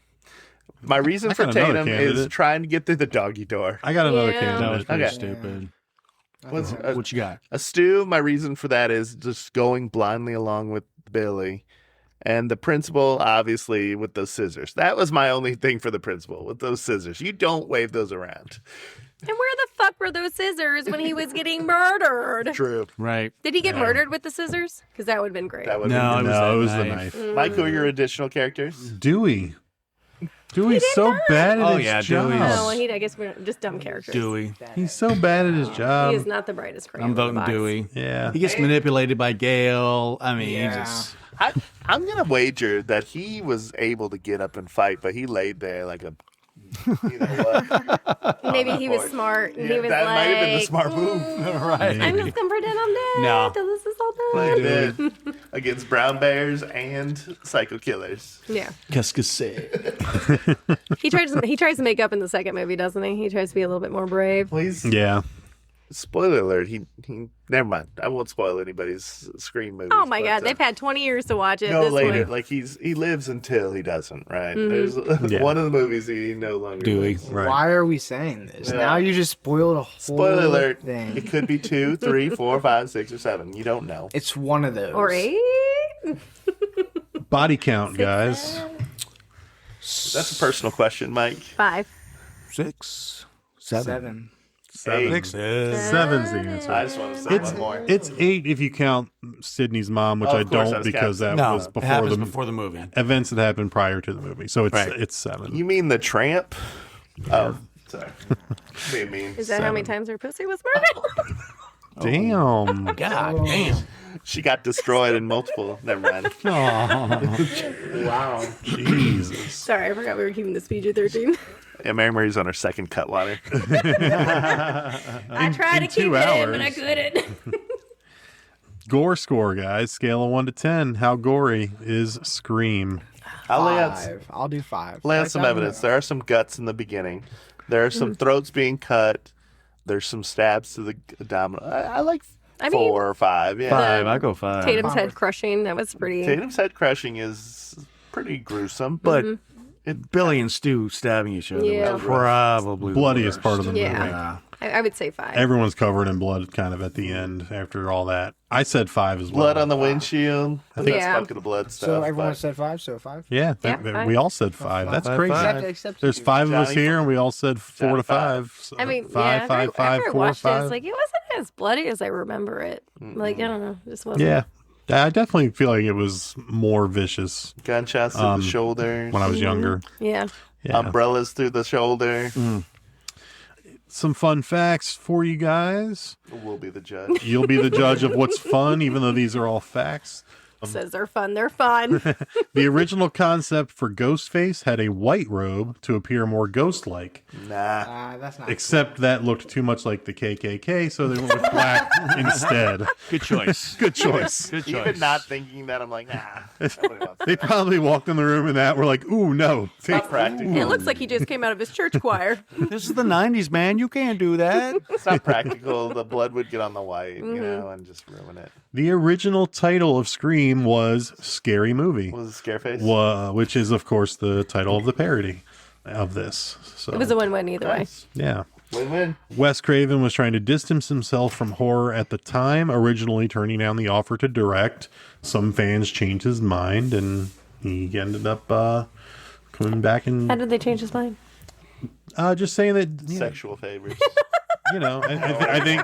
My reason for got another Tatum is candidate. trying to get through the doggy door. I got another Yeah. That was candidate. pretty Okay. stupid. What you got? A Stu, my reason for that is just going blindly along with Billy. And the principal, obviously, with those scissors. That was my only thing for the principal, with those scissors. You don't wave those around. And where the fuck were those scissors when he was getting murdered? True. Right. Did he get murdered with the scissors? Because that would have been great. That would No, have No, it was that the knife. knife. Mike, who are your additional characters? Dewey. Dewey's so bad at Oh, his yeah, job. Dewey's- No, I guess we're just dumb characters. Dewey. He's so bad at his job. He is not the brightest brain. I'm in the voting box. Dewey. Yeah. He gets manipulated by Gail. I mean, he just. I'm going to wager that he was able to get up and fight, but he laid there like a. You know what? Maybe he was smart. And he was that like, might have been the smart move. Right. I'm just going to pretend I'm dead No. till this is all Play done. dead against brown bears and psycho killers. Yeah. Qu'est-ce que c'est? He tries to make up in the second movie, doesn't he? He tries to be a little bit more brave. Please. Yeah. Spoiler alert. He never mind. I won't spoil anybody's Scream movie. Oh my God, they've had 20 years to watch it. No, this later. point. Like he lives until he doesn't, right? Mm-hmm. There's one of the movies he no longer Dewey. lives. Right. Why are we saying this? Yeah. Now you just spoiled a whole Spoiler alert. thing. It could be 2, 3, 4, 5, 6, or 7. You don't know. It's one of those. Or 8? Body count, guys. That's a personal question, Mike. 5. 6, 7. 8. Seven's the answer. I just want to say It's one more. it's 8 if you count Sydney's mom, which Oh, I of course, I don't was because that No, was it before happens the before the movie. events that happened prior to the movie. So it's Right. it's 7. You mean the tramp? Oh, sorry. Being mean. Is that how many times her pussy was murdered? Damn. God damn. She got destroyed in multiple. Never mind. Wow. Jesus. Sorry, I forgot we were keeping this PG-13. Yeah, Mary Mary's on her second Cutwater. I tried to keep 2 it in, hours. but I couldn't. Gore score, guys. Scale of 1 to 10. How gory is Scream? I'll lay out 5. I'll do 5. lay out some evidence. There are some guts in the beginning. There are some throats being cut. There's some stabs to the abdominal. I like 4 or 5. Yeah. 5. I go 5. Tatum's head crushing. That was pretty. Tatum's head crushing is pretty gruesome, Mm-hmm. but Billy and Stu stabbing each other Yeah. was probably Bloodiest the part worst. of the movie. Yeah. I would say 5. Everyone's covered in blood kind of at the end after all that. I said 5 as well. Blood on the windshield. I think Yeah. it's bucket of blood stuff. So everyone but- said 5, so 5? Yeah, Yeah, that- 5. we all said 5. That's crazy. Five. There's 5 of us Johnny here, and we all said 4 to 5. So I mean, 5, yeah, 5, after 5, I 4, watched it, 5. it's like, it wasn't as bloody as I remember it. Like, I don't know. It just wasn't. Yeah. I definitely feel like it was more vicious Gunshots through the shoulders. when I was younger. Yeah. Yeah. Umbrellas through the shoulder. Some fun facts for you guys. We'll be the judge. You'll be the judge of what's fun, even though these are all facts. Says they're fun. They're fun. The original concept for Ghostface had a white robe to appear more ghost-like. Nah. That's not Except that looked too much like the KKK, so they went with black instead. Good choice. Good choice. Good choice. Even not thinking that, I'm like, nah. Nobody wants They that. probably walked in the room and that were like, ooh, no. It's not practical. It looks like he just came out of his church choir. This is the 90s, man. You can't do that. It's not practical. The blood would get on the white, you know, and just ruin it. The original title of Scream was Scary Movie, Was it Scareface? which is, of course, the title of the parody of this. So, It was a win-win either way. yeah. Win-win. Wes Craven was trying to distance himself from horror at the time, originally turning down the offer to direct. Some fans changed his mind, and he ended up coming back How and did they change his mind? just saying that, Sexual favors. I think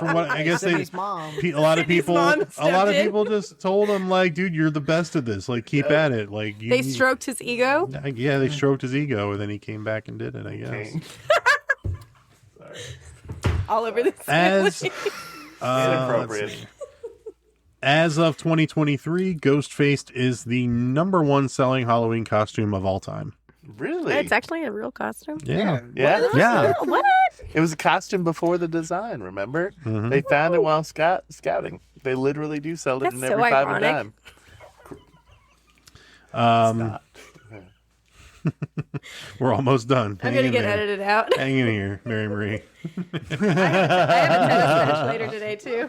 from what I guess Sydney's mom. a lot of Sydney's people, mom a lot stepped of in. people just told him like, dude, you're the best at this. Like, keep at it. Like, They stroked his ego. Yeah, they stroked his ego, and then he came back and did it. I guess. All over this. As Inappropriate. as of 2023, Ghostface is the #1 selling Halloween costume of all time. Really? It's actually a real costume. Yeah. Yeah. Yeah. What? It was a costume before the design, remember? Mhm. They found it while scouting. They literally do sell it That's in so every five and ironic. dime. We're almost done. I'm Hang gonna in get there. edited out. Hang in here, Mary Marie. I have a tennis match later today too.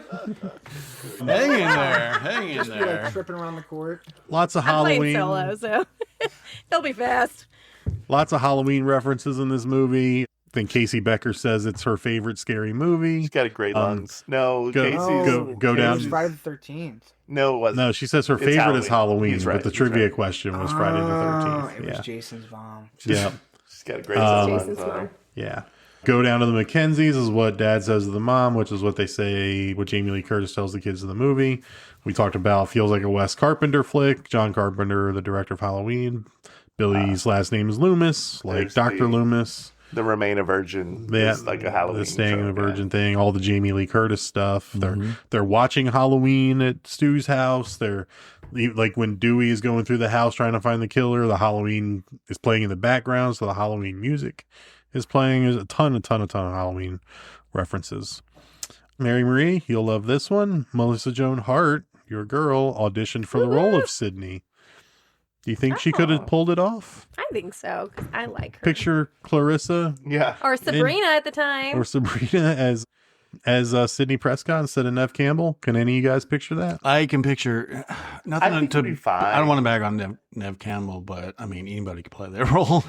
Hang in there. Hang in Just be like there. tripping around the court. Lots of I'm Halloween. playing solo, so it'll be fast. Lots of Halloween references in this movie. I think Casey Becker says it's her favorite scary movie. She's got a great lungs. No, go- Casey's... go It down. was Friday the 13th. No, it wasn't. No, she says her It's favorite is Halloween, He's right. but the He's trivia right. question was Friday the 13th. It was Yeah. Jason's mom. Yeah. She's got a great sense of Jason's lungs on her. mom. Yeah. Go down to the Mackenzies is what Dad says to the mom, which is what they say, what Jamie Lee Curtis tells the kids in the movie. We talked about feels like a Wes Carpenter flick. John Carpenter, the director of Halloween. Billy's last name is Loomis, like There's Dr. the- Loomis. The Remain a Virgin Yeah, is like a Halloween the Staying a trope, Virgin thing, all the Jamie Lee Curtis stuff. They're watching Halloween at Stu's house. They're like when Dewey is going through the house trying to find the killer, the Halloween is playing in the background, so the Halloween music is playing. There's a ton of Halloween references. Mary Marie, you'll love this one. Melissa Joan Hart, your girl, auditioned for the role of Sydney. Do you think she could have pulled it off? I think so because I like her. Picture Clarissa Yeah. Or Sabrina at the time. or Sabrina as Sydney Prescott instead of Neve Campbell. Can any of you guys picture that? I can picture I nothing think it'd be fine. I don't want to bag on Neve Campbell, but I mean anybody could play that role.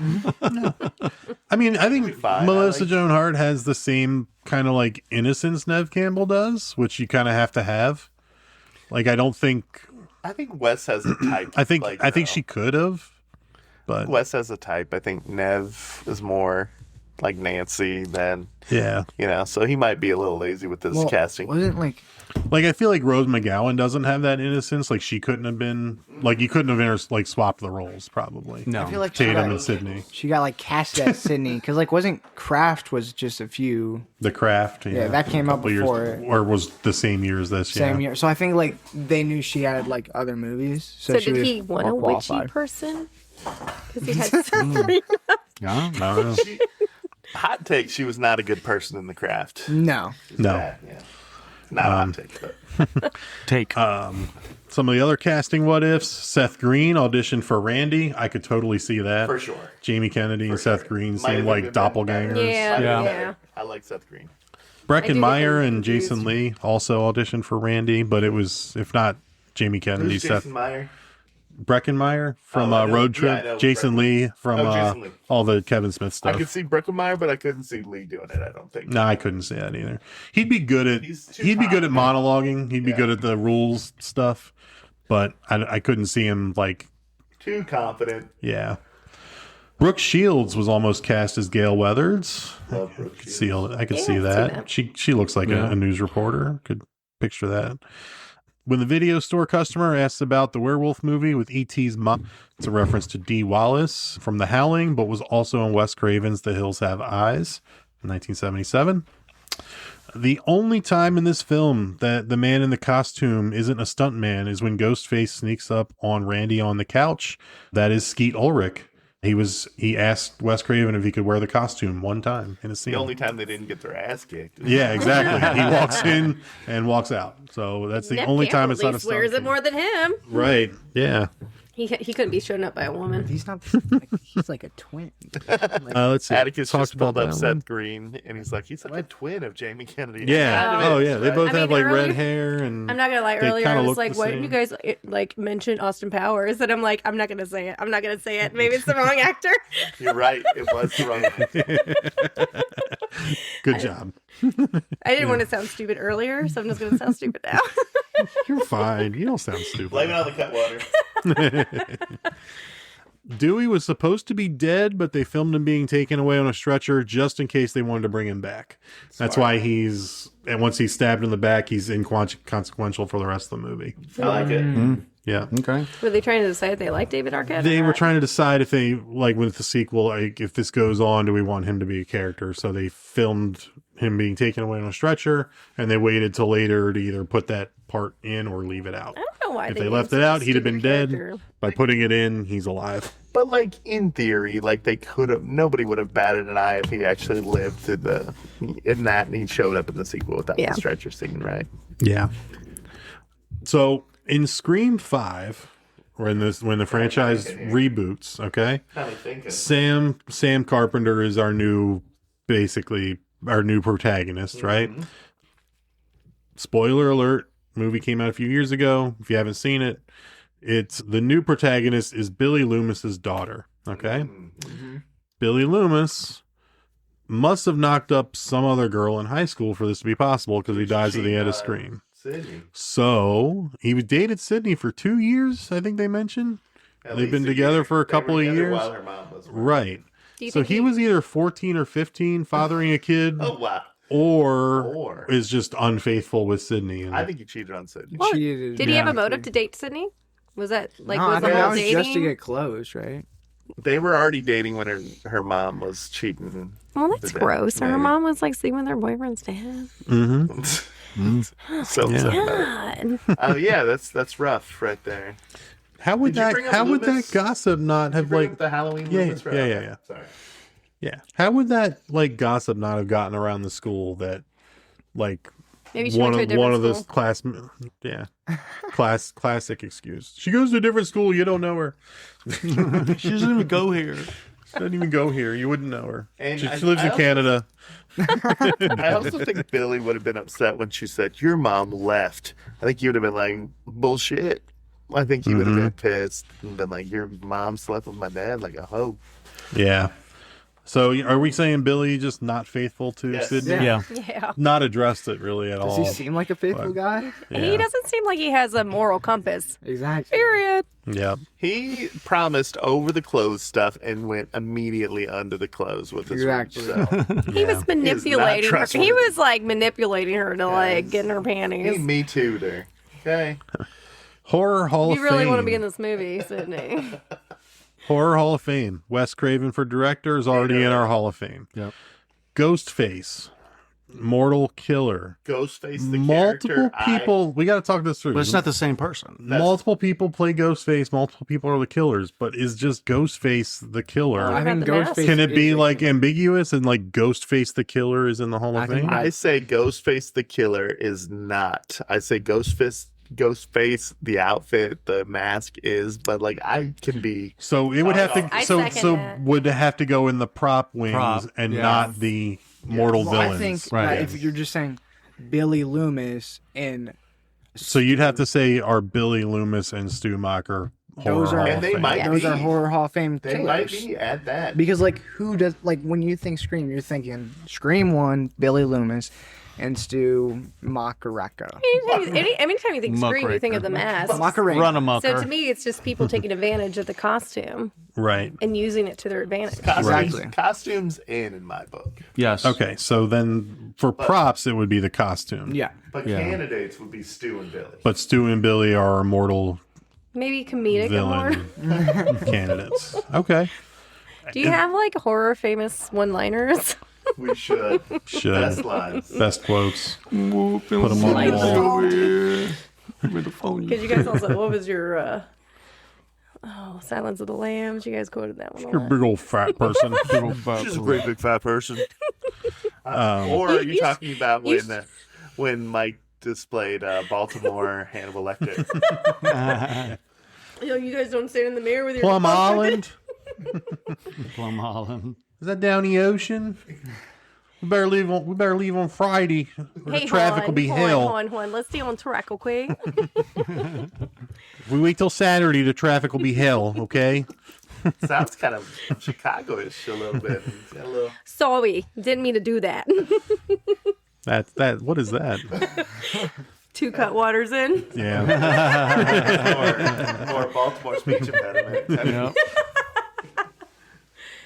I mean, I think fine. Melissa I like- Joan Hart has the same kind of like innocence Neve Campbell does, which you kind of have to have. Like, I don't think. I think Wes has a type. I think. like, I think no. she could have, but Wes has a type. I think Nev is more like Nancy than, yeah. you know, so he might be a little lazy with this Well, casting. Wasn't like Like, I feel like Rose McGowan doesn't have that innocence. Like, she couldn't have been. Like, you couldn't have like swapped the roles probably. No. I feel like she Tatum got, and Sydney. she got like cast as Sydney because like wasn't Kraft was just a few The Craft. Yeah, that came a out couple years- before it. or was the same year as this. same yeah. year. So I think like they knew she had like other movies. So she did was he want more a witchy qualified. person? Because he had Sabrina. No, no. Hot take, she was not a good person in the craft. No. No. Bad, yeah. Not a hot take, but Take. Some of the other casting what ifs. Seth Green auditioned for Randy. I could totally see that. for sure. Jamie Kennedy and Seth Green Might seem have like been better. doppelgangers. Yeah, Might have been yeah. better. I like Seth Green. I Breckin do get Meyer them and confused. Jason Lee also auditioned for Randy, but it was, if not Jamie Kennedy, Who's Seth. Jason Meyer? Breckenmeyer from I know. Road Yeah, I Trip. know Jason Lee from Jason Lee. all the Kevin Smith I stuff. could see Breckenmeyer, but I couldn't see Lee doing it. I don't think. No, I couldn't see that either. He'd be good at confident. monologuing. He'd be good at the rules stuff, but I couldn't see him like Too confident. yeah. Brooke Shields was almost cast as Gail Weathers. Love Brooke Shields. I could see that. She looks like a news reporter. Could picture that. When the video store customer asks about the werewolf movie with E.T.'s mom, it's a reference to Dee Wallace from The Howling, but was also in Wes Craven's The Hills Have Eyes in 1977. The only time in this film that the man in the costume isn't a stuntman is when Ghostface sneaks up on Randy on the couch. That is Skeet Ulrich. He asked Wes Craven if he could wear the costume one time in a scene. The only time they didn't get their ass kicked. Yeah, exactly. He walks in and walks out. So that's the Neve only Campbell time it's at not a least stunt. wears it more than him. Right. Yeah. He couldn't be shown up by a woman. He's not. He's like a twin. Let's see. Atticus Talked just pulled about up that Seth one. Green, and he's like, he's like a twin of Jamie Kennedy. Yeah. Oh, yeah. They both I mean, have like red earlier- hair, and I'm not gonna lie. they Earlier, kinda I was look like, the "Why same. didn't you guys like mention Austin Powers?" And I'm like, "I'm not gonna say it. I'm not gonna say it. Maybe it's the wrong actor." You're right. It was the wrong. Good job. I didn't want to sound stupid earlier, so I'm just gonna sound stupid now. You're fine. You don't sound stupid. Blame it on the Cutwater. Dewey was supposed to be dead, but they filmed him being taken away on a stretcher just in case they wanted to bring him back. That's why and once he's stabbed in the back, he's inconsequential for the rest of the movie. I like it. Mm-hmm. Yeah. Okay. Were they trying to decide if they like David Arquette? They were trying to decide if they, like with the sequel, like if this goes on, do we want him to be a character? So they filmed him being taken away on a stretcher, and they waited till later to either put that part in or leave it out. I don't know why If they they made left such it a out, he'd have been stupid dead. character. By putting it in, he's alive. But like in theory, like they could have. Nobody would have batted an eye if he actually lived through and he showed up in the sequel without the stretcher scene, right? Yeah. So in Scream 5, when the franchise reboots, okay, Sam Carpenter is our new protagonist, right? Spoiler alert, movie came out a few years ago. If you haven't seen it, the new protagonist is Billy Loomis's daughter, okay? Billy Loomis must have knocked up some other girl in high school for this to be possible because he dies at the end of Scream. Sydney. So he dated Sydney for 2 years, I think they mentioned. They've been together for a couple of years. While her mom was right. So he was either 14 or 15 fathering a kid. Oh, wow. Or is just unfaithful with Sydney. I think he cheated on Sydney. Well, did he have a motive to date Sydney? Was that like No, was I the think whole that was dating? just to get close, right? They were already dating when her mom was cheating. Well, that's gross. Her mom was like sleeping with her boyfriend's dad. So God. Oh yeah, that's rough right there. How would that gossip not have like the Halloween? Yeah. Sorry. Yeah. How would that like gossip not have gotten around the school that like Maybe she went to a different one of those school. classic excuse. She goes to a different school, you don't know her. She doesn't even go here. She doesn't even go here. You wouldn't know her. And She lives in Canada. I also think Billy would have been upset when she said, "Your mom left." I think he would have been like, "Bullshit." I think he would have been pissed and been like, "Your mom slept with my dad like a hoe." Yeah. So are we saying Billy just not faithful to Sydney? Yeah. Yeah. Not addressed it really at all. Does he seem like a faithful guy? He doesn't seem like he has a moral compass. Exactly. Period. Yeah. He promised over the clothes stuff and went immediately under the clothes with his Exactly. He was manipulating her. trustworthy. He was like manipulating her to like get in her panties. He Me Too'd her. Okay. Horror Hall of You really Fame. want to be in this movie, Sydney. Horror Hall of Fame. Wes Craven for director is already in our Hall of Fame. Yep. Ghostface. Mortal Killer. Ghostface the Multiple character. people. We got to talk this through. But it's not the same person. Multiple people play Ghostface. Multiple people are the killers. But is just Ghostface the killer? I think Ghostface. Can it be is- like ambiguous and like Ghostface the killer is in the Hall of Fame? I say Ghostface the killer is not. I say Ghostface the outfit, the mask is, but like I can be. So it would have to. I So second that. would it have to go in the prop wings and not the mortal Well, villains? I think Right. if you're just saying Billy Loomis and So you'd have to say are Billy Loomis and Stu Macher horror Those are Hall And of they Fame. might those be. are horror Hall of Fame They might killers. be at that. Because like who does like when you think Scream, you're thinking Scream 1, Billy Loomis, and Stu Makaraka. Anytime you think Scream, you think of the mask. Macarena. Run amok. So to me, it's just people taking advantage of the costume Right. and using it to their advantage. Costumes in my book. Yes. Okay, so then for props, it would be the costume. Yeah. But candidates would be Stu and Billy. But Stu and Billy are immortal Maybe comedic more. villain candidates. Okay. Do you have like horror famous one-liners? We should. Should. Best lines. Best quotes. Put them on the wall. Because you guys also, what was your Silence of the Lambs? You guys quoted that one a You're a lot. big old fat person. Big old fat She's a great big fat person. Or are you talking about when Mike displayed Baltimore Hannibal Lecter? You guys don't stand in the mirror with your Plum Island. Plum Island. Is that down the ocean? We better leave on Friday. Or Hey, the traffic will be hell. Hold on. Let's stay on track, okay? If we wait till Saturday, the traffic will be hell. Okay. Sounds kind of Chicago-ish a little bit. It's got a little... Sorry, didn't mean to do that. That. What is that? 2 cut waters in. Yeah. or Baltimore speech impediment. Yeah.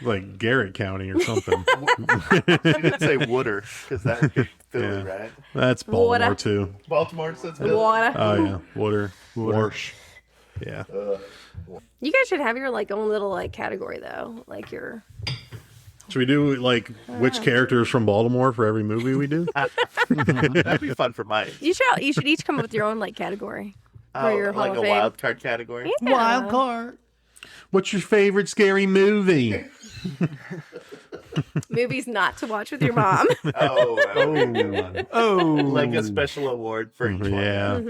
Like Garrett County or something. You didn't say Wooder because that would be Philly, right? That's Baltimore Water. too. Baltimore says Philly. Water. Oh yeah, Water. Warsh. Yeah. You guys should have your like own little like category though, like your. Should we do like which characters from Baltimore for every movie we do? That'd be fun for Mike. You should each come up with your own like category for your Hall like of a Fame. wild card category. Yeah. Wild card. What's your favorite scary movie? Movies not to watch with your mom. Like a special award for each one. Yeah.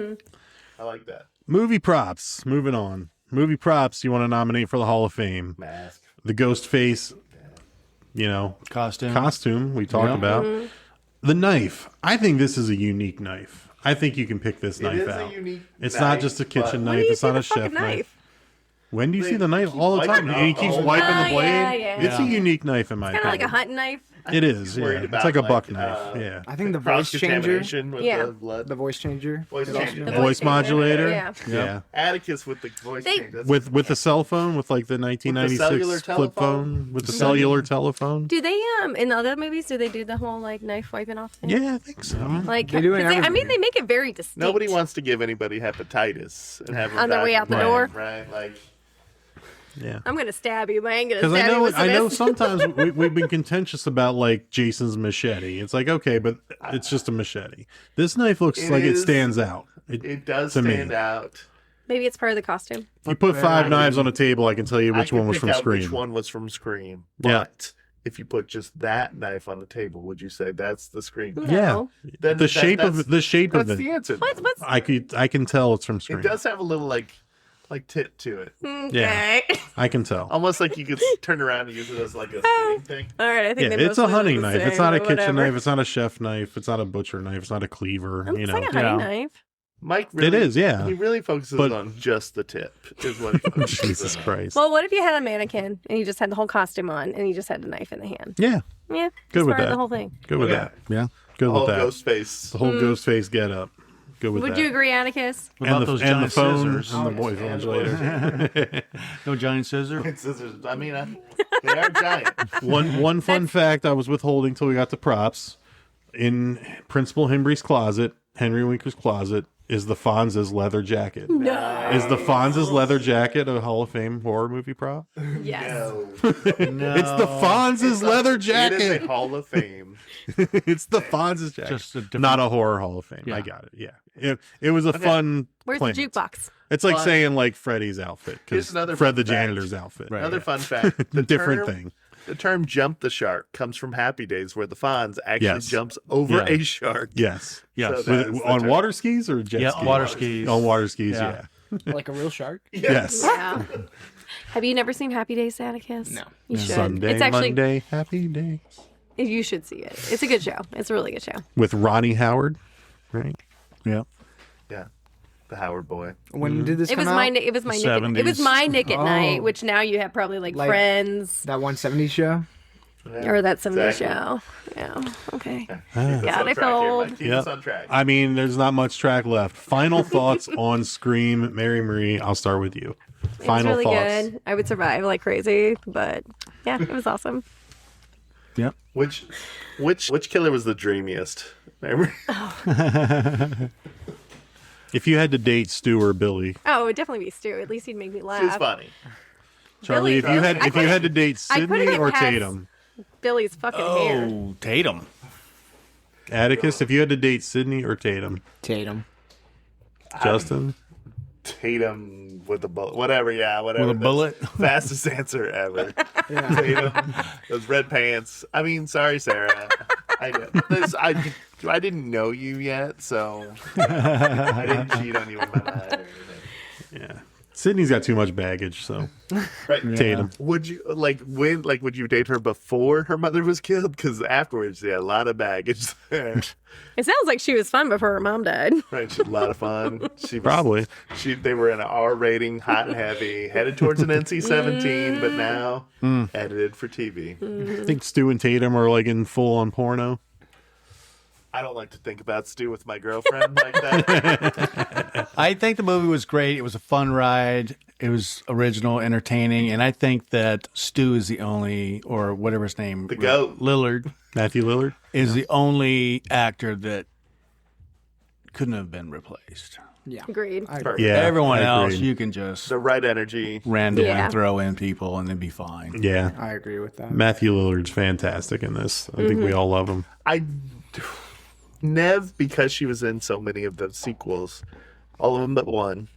I like that. Movie props. Moving on. Movie props you want to nominate for the Hall of Fame. Mask. The ghost face, costume we talked about. The knife. I think this is a unique knife. I think you can pick this knife is out. a unique It's knife, not just a kitchen but- knife. It's not a chef knife. When do you see the knife? All the time. wiping And he off keeps the whole wiping the time. blade. Yeah. It's a unique knife in my Kind of like opinion. a hunting knife. It is. Yeah. worried It's about, like a like, buck knife. Yeah. I think the voice changer. Cross-contamination with Yeah. the blood. The voice changer. Voice is also changer. good. Voice modulator. Yeah. Yeah. Atticus with the voice They- changer. That's- With the cell phone, with like the cellular 1996 flip telephone? phone, with the cellular telephone. Do they in other movies? Do they do the whole like knife wiping off thing? Yeah, I think so. Like They do it in 'cause every I mean, movie. they make it very distinct. Nobody wants to give anybody hepatitis and have them On their die way from out the brain, door. right? Like, Yeah. I'm gonna stab you, but I ain't gonna Because stab you with I know this. sometimes we've been contentious about like Jason's machete. It's like, okay, but it's just a machete. This knife looks It like it is- stands out. it does to me. stand out. Maybe it's part of the costume. If you put 5 knives on a table, I can tell you I which can one was pick from out Scream. Which one was from Scream? Yeah. But if you put just that knife on the table, would you say that's the Scream? Yeah. No. Then The shape of that's it. the answer. What's I can tell it's from Scream. It does have a little like tit to it, Yeah. okay? I can tell. almost like you could turn around and use it as like a spinning thing. All right, I think Yeah, they it's a mostly look hunting the knife. It's same, not a but kitchen whatever. knife. It's not a chef knife. It's not a butcher knife. It's not a cleaver. It's You know. like a hunting knife. Mike really, It is, yeah. He really focuses But- on just the tip. Is what he focuses Jesus on. Christ. Well, what if you had a mannequin and you just had the whole costume on and you just had a knife in the hand? Yeah. Yeah, Good it's with part of that. the whole thing. Good with Okay. that. Yeah. Good The with whole that. ghost face. The whole ghost face get up. Good with Would that. you agree, Atticus? What about And those the giant phone scissors? and the voice And the modulator. No giant scissor. Scissors. I mean, they are giant. One fun fact I was withholding till we got to props. In Principal Henry's closet, Henry Winkler's closet, is the Fonz's leather jacket. No. Is the Fonz's leather jacket a Hall of Fame horror movie prop? Yes. No. It's the Fonz's leather It is jacket. a Hall of Fame. It's the Fonz's jacket. Just a different- Not a horror Hall of Fame. Yeah. I got it. Yeah. It was a fun Where's plant. the jukebox? It's like But- saying like Freddy's outfit. Here's Because another Fred the fun fact. janitor's outfit. Right. Another fun fact. The Different term- thing. The term "jump the shark" comes from Happy Days, where the Fonz actually Yes. jumps over Yeah. a shark. Yes. Yes. So that is the On term. water skis or jet Yeah, skis? water skis. On water skis, Yeah. yeah. Like a real shark. Yes. Yeah. Have you never seen Happy Days, Atticus? No. You should. Sunday, it's actually Monday, happy day. you should see it. It's a good show. It's a really good show. With Ronnie Howard, right? Yeah. Yeah. The Howard Boy. When did this It come was out? my Nick at, it was my Nick at Night, which now you have probably like Friends. That 170 show? Or that 70 show. Yeah. Okay. Yeah, they feel. I mean, there's not much track left. Final thoughts on Scream, Mary Marie. I'll start with you. Final It was really thoughts. good. I would survive like crazy, but yeah, it was awesome. Yep. Which killer was the dreamiest? Remember? If you had to date Stu or Billy, Oh, it would definitely be Stu. At least he'd make me laugh. She's funny. Charlie, Billy- if you had to date I couldn't Sydney get or past Tatum, Billy's fucking hair. Oh, Tatum. Atticus, if you had to date Sydney or Tatum, Tatum. Justin, Tatum with a bullet. Whatever, yeah, whatever. With a bullet? Fastest answer ever. Tatum. Those red pants. I mean, sorry, Sarah. I didn't know you yet, so I didn't cheat on you with my mind or anything. yeah, Sydney's got too much baggage, so Right. Tatum. Would you would you date her before her mother was killed? Because afterwards, yeah, a lot of baggage there. It sounds like she was fun before her mom died. Right, she had a lot of fun. She was, Probably. They were in an R rating, hot and heavy, headed towards an NC-17, but now edited for TV. I think Stu and Tatum are like in full on porno. I don't like to think about Stu with my girlfriend like that. I think the movie was great. It was a fun ride. It was original, entertaining, and I think that Stu is the only, or whatever his name, The GOAT. Lillard, Matthew Lillard. is the only actor that couldn't have been replaced. Yeah. Agreed. Yeah, Everyone I else, agree. you can just The right energy. randomly Yeah. throw in people and they'd be fine. Yeah, I agree with that. Matthew Lillard's fantastic in this. I think we all love him. Neve, because she was in so many of the sequels, all of them but one.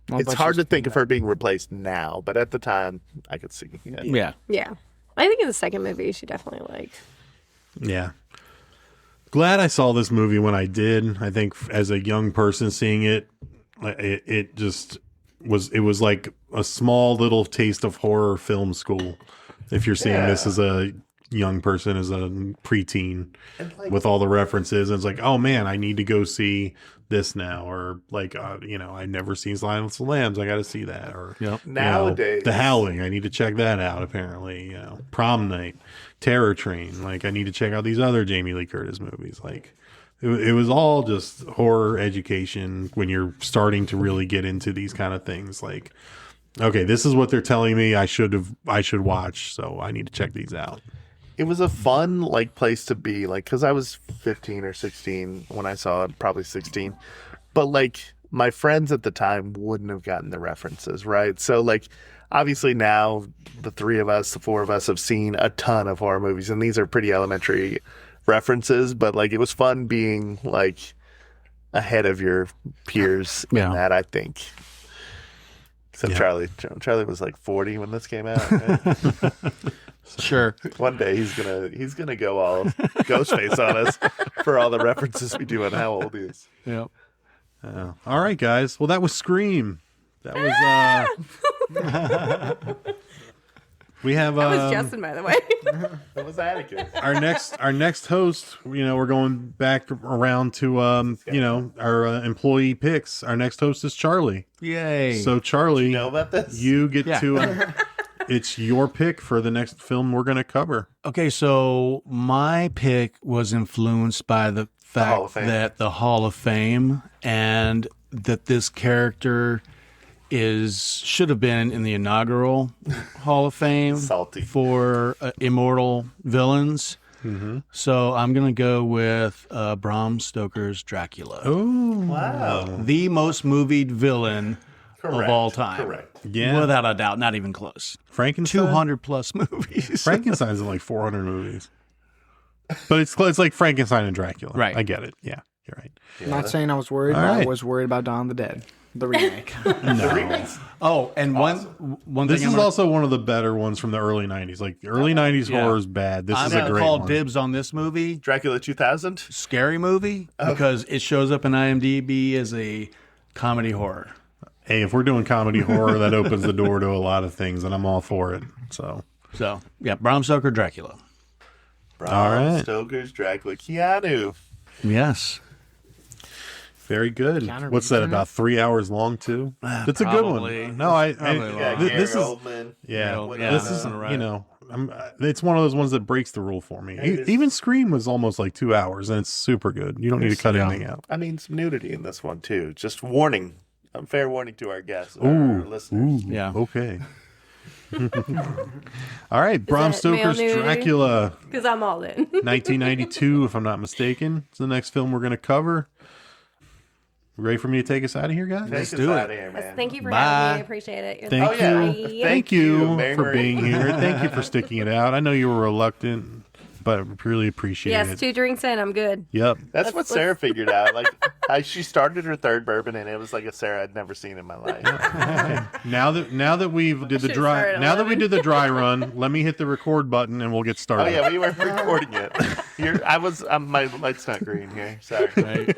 Well, It's but hard she's to think of her being replaced now, but at the time, I could see. Yeah. Yeah. I think in the second movie, she definitely like. Yeah. Glad I saw this movie when I did. I think as a young person seeing it, it just was, it was like a small little taste of horror film school. If you're seeing this as a young person, as a preteen, with all the references, and it's like, oh man, I need to go see this now, or like, I've never seen Silence of the Lambs, I got to see that, or Nowadays, The Howling, I need to check that out. Apparently, Prom Night, Terror Train, like I need to check out these other Jamie Lee Curtis movies. Like it was all just horror education when you're starting to really get into these kind of things. Like, okay, this is what they're telling me I should watch, so I need to check these out. it was a fun place to be, because I was 15 or 16 when I saw it, probably 16, but my friends at the time wouldn't have gotten the references, right? So obviously now the four of us have seen a ton of horror movies, and these are pretty elementary references, but it was fun being ahead of your peers in that, I think. Except Charlie was 40 when this came out, right? Sure. One day he's gonna go all Ghostface on us for all the references we do on how old he is. Yep. All right, guys. Well, that was Scream. That was we have That was Justin, by the way. That was Atticus. our next host. We're going back around to our employee picks. Our next host is Charlie. Yay. So Charlie, Did you know about this? You get to. It's your pick for the next film we're going to cover. Okay, so my pick was influenced by the fact that the Hall of Fame, and that this character should have been in the inaugural Hall of Fame for immortal villains. Mm-hmm. So I'm going to go with Bram Stoker's Dracula. Oh, wow. The most movied villain of all time. Correct. Yeah. Without a doubt, not even close. Frankenstein? 200 plus movies. Frankenstein's in 400 movies. But it's like Frankenstein and Dracula. Right. I get it. Yeah, you're right. I'm not saying I was worried, but I was worried about Dawn of the Dead, the remake. No. Oh, and one This thing is also one of the better ones from the early 90s. The early 90s horror is bad. This is a great call one. dibs on this movie. Dracula 2000? Scary movie, because it shows up in IMDb as a comedy horror. Hey, if we're doing comedy horror, that opens the door to a lot of things, and I'm all for it. So yeah, Bram Stoker, Dracula. Bram Stoker's Dracula. Keanu. Yes. Very good. What's that? About 3 hours long too. That's a good one. No, this is this is it's one of those ones that breaks the rule for me. Even Scream was almost like 2 hours, and it's super good. You don't need to cut anything out. I mean, some nudity in this one too. Just warning, a fair warning to our guests, our listeners. Yeah. Okay. All right, Bram Stoker's Dracula. Because I'm all in. 1992, if I'm not mistaken. It's the next film we're going to cover. Ready for me to take us out of here, guys? Let's do it. Here, man. Thank you for having me. I appreciate it. Thank you for being here. Thank you for sticking it out. I know you were reluctant, but really appreciate it. Yes, 2 drinks in, I'm good. Yep. That's what Sarah figured out. Like, she started her 3rd bourbon, and it was like a Sarah I'd never seen in my life. Now that we did the dry run, let me hit the record button and we'll get started. Oh yeah, we weren't recording it. My light's not green here. Sorry. Right.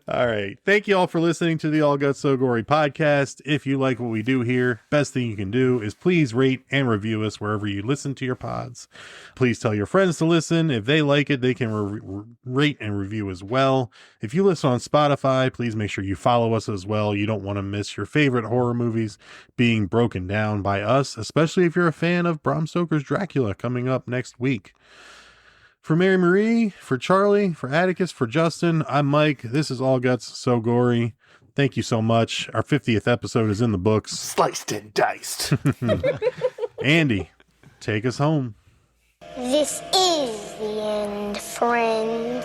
All right. Thank you all for listening to the All Guts So Gory podcast. If you like what we do here, best thing you can do is please rate and review us wherever you listen to your pods. Please tell your friends to listen. If they like it, they can rate and review as well. If you listen on Spotify, please make sure you follow us as well. You don't want to miss your favorite horror movies being broken down by us, especially if you're a fan of Bram Stoker's Dracula coming up next week. For Mary Marie, for Charlie, for Atticus, for Justin, I'm Mike. This is All Guts So Gory. Thank you so much. Our 50th episode is in the books. Sliced and diced. Andy, take us home. This is the end, friend.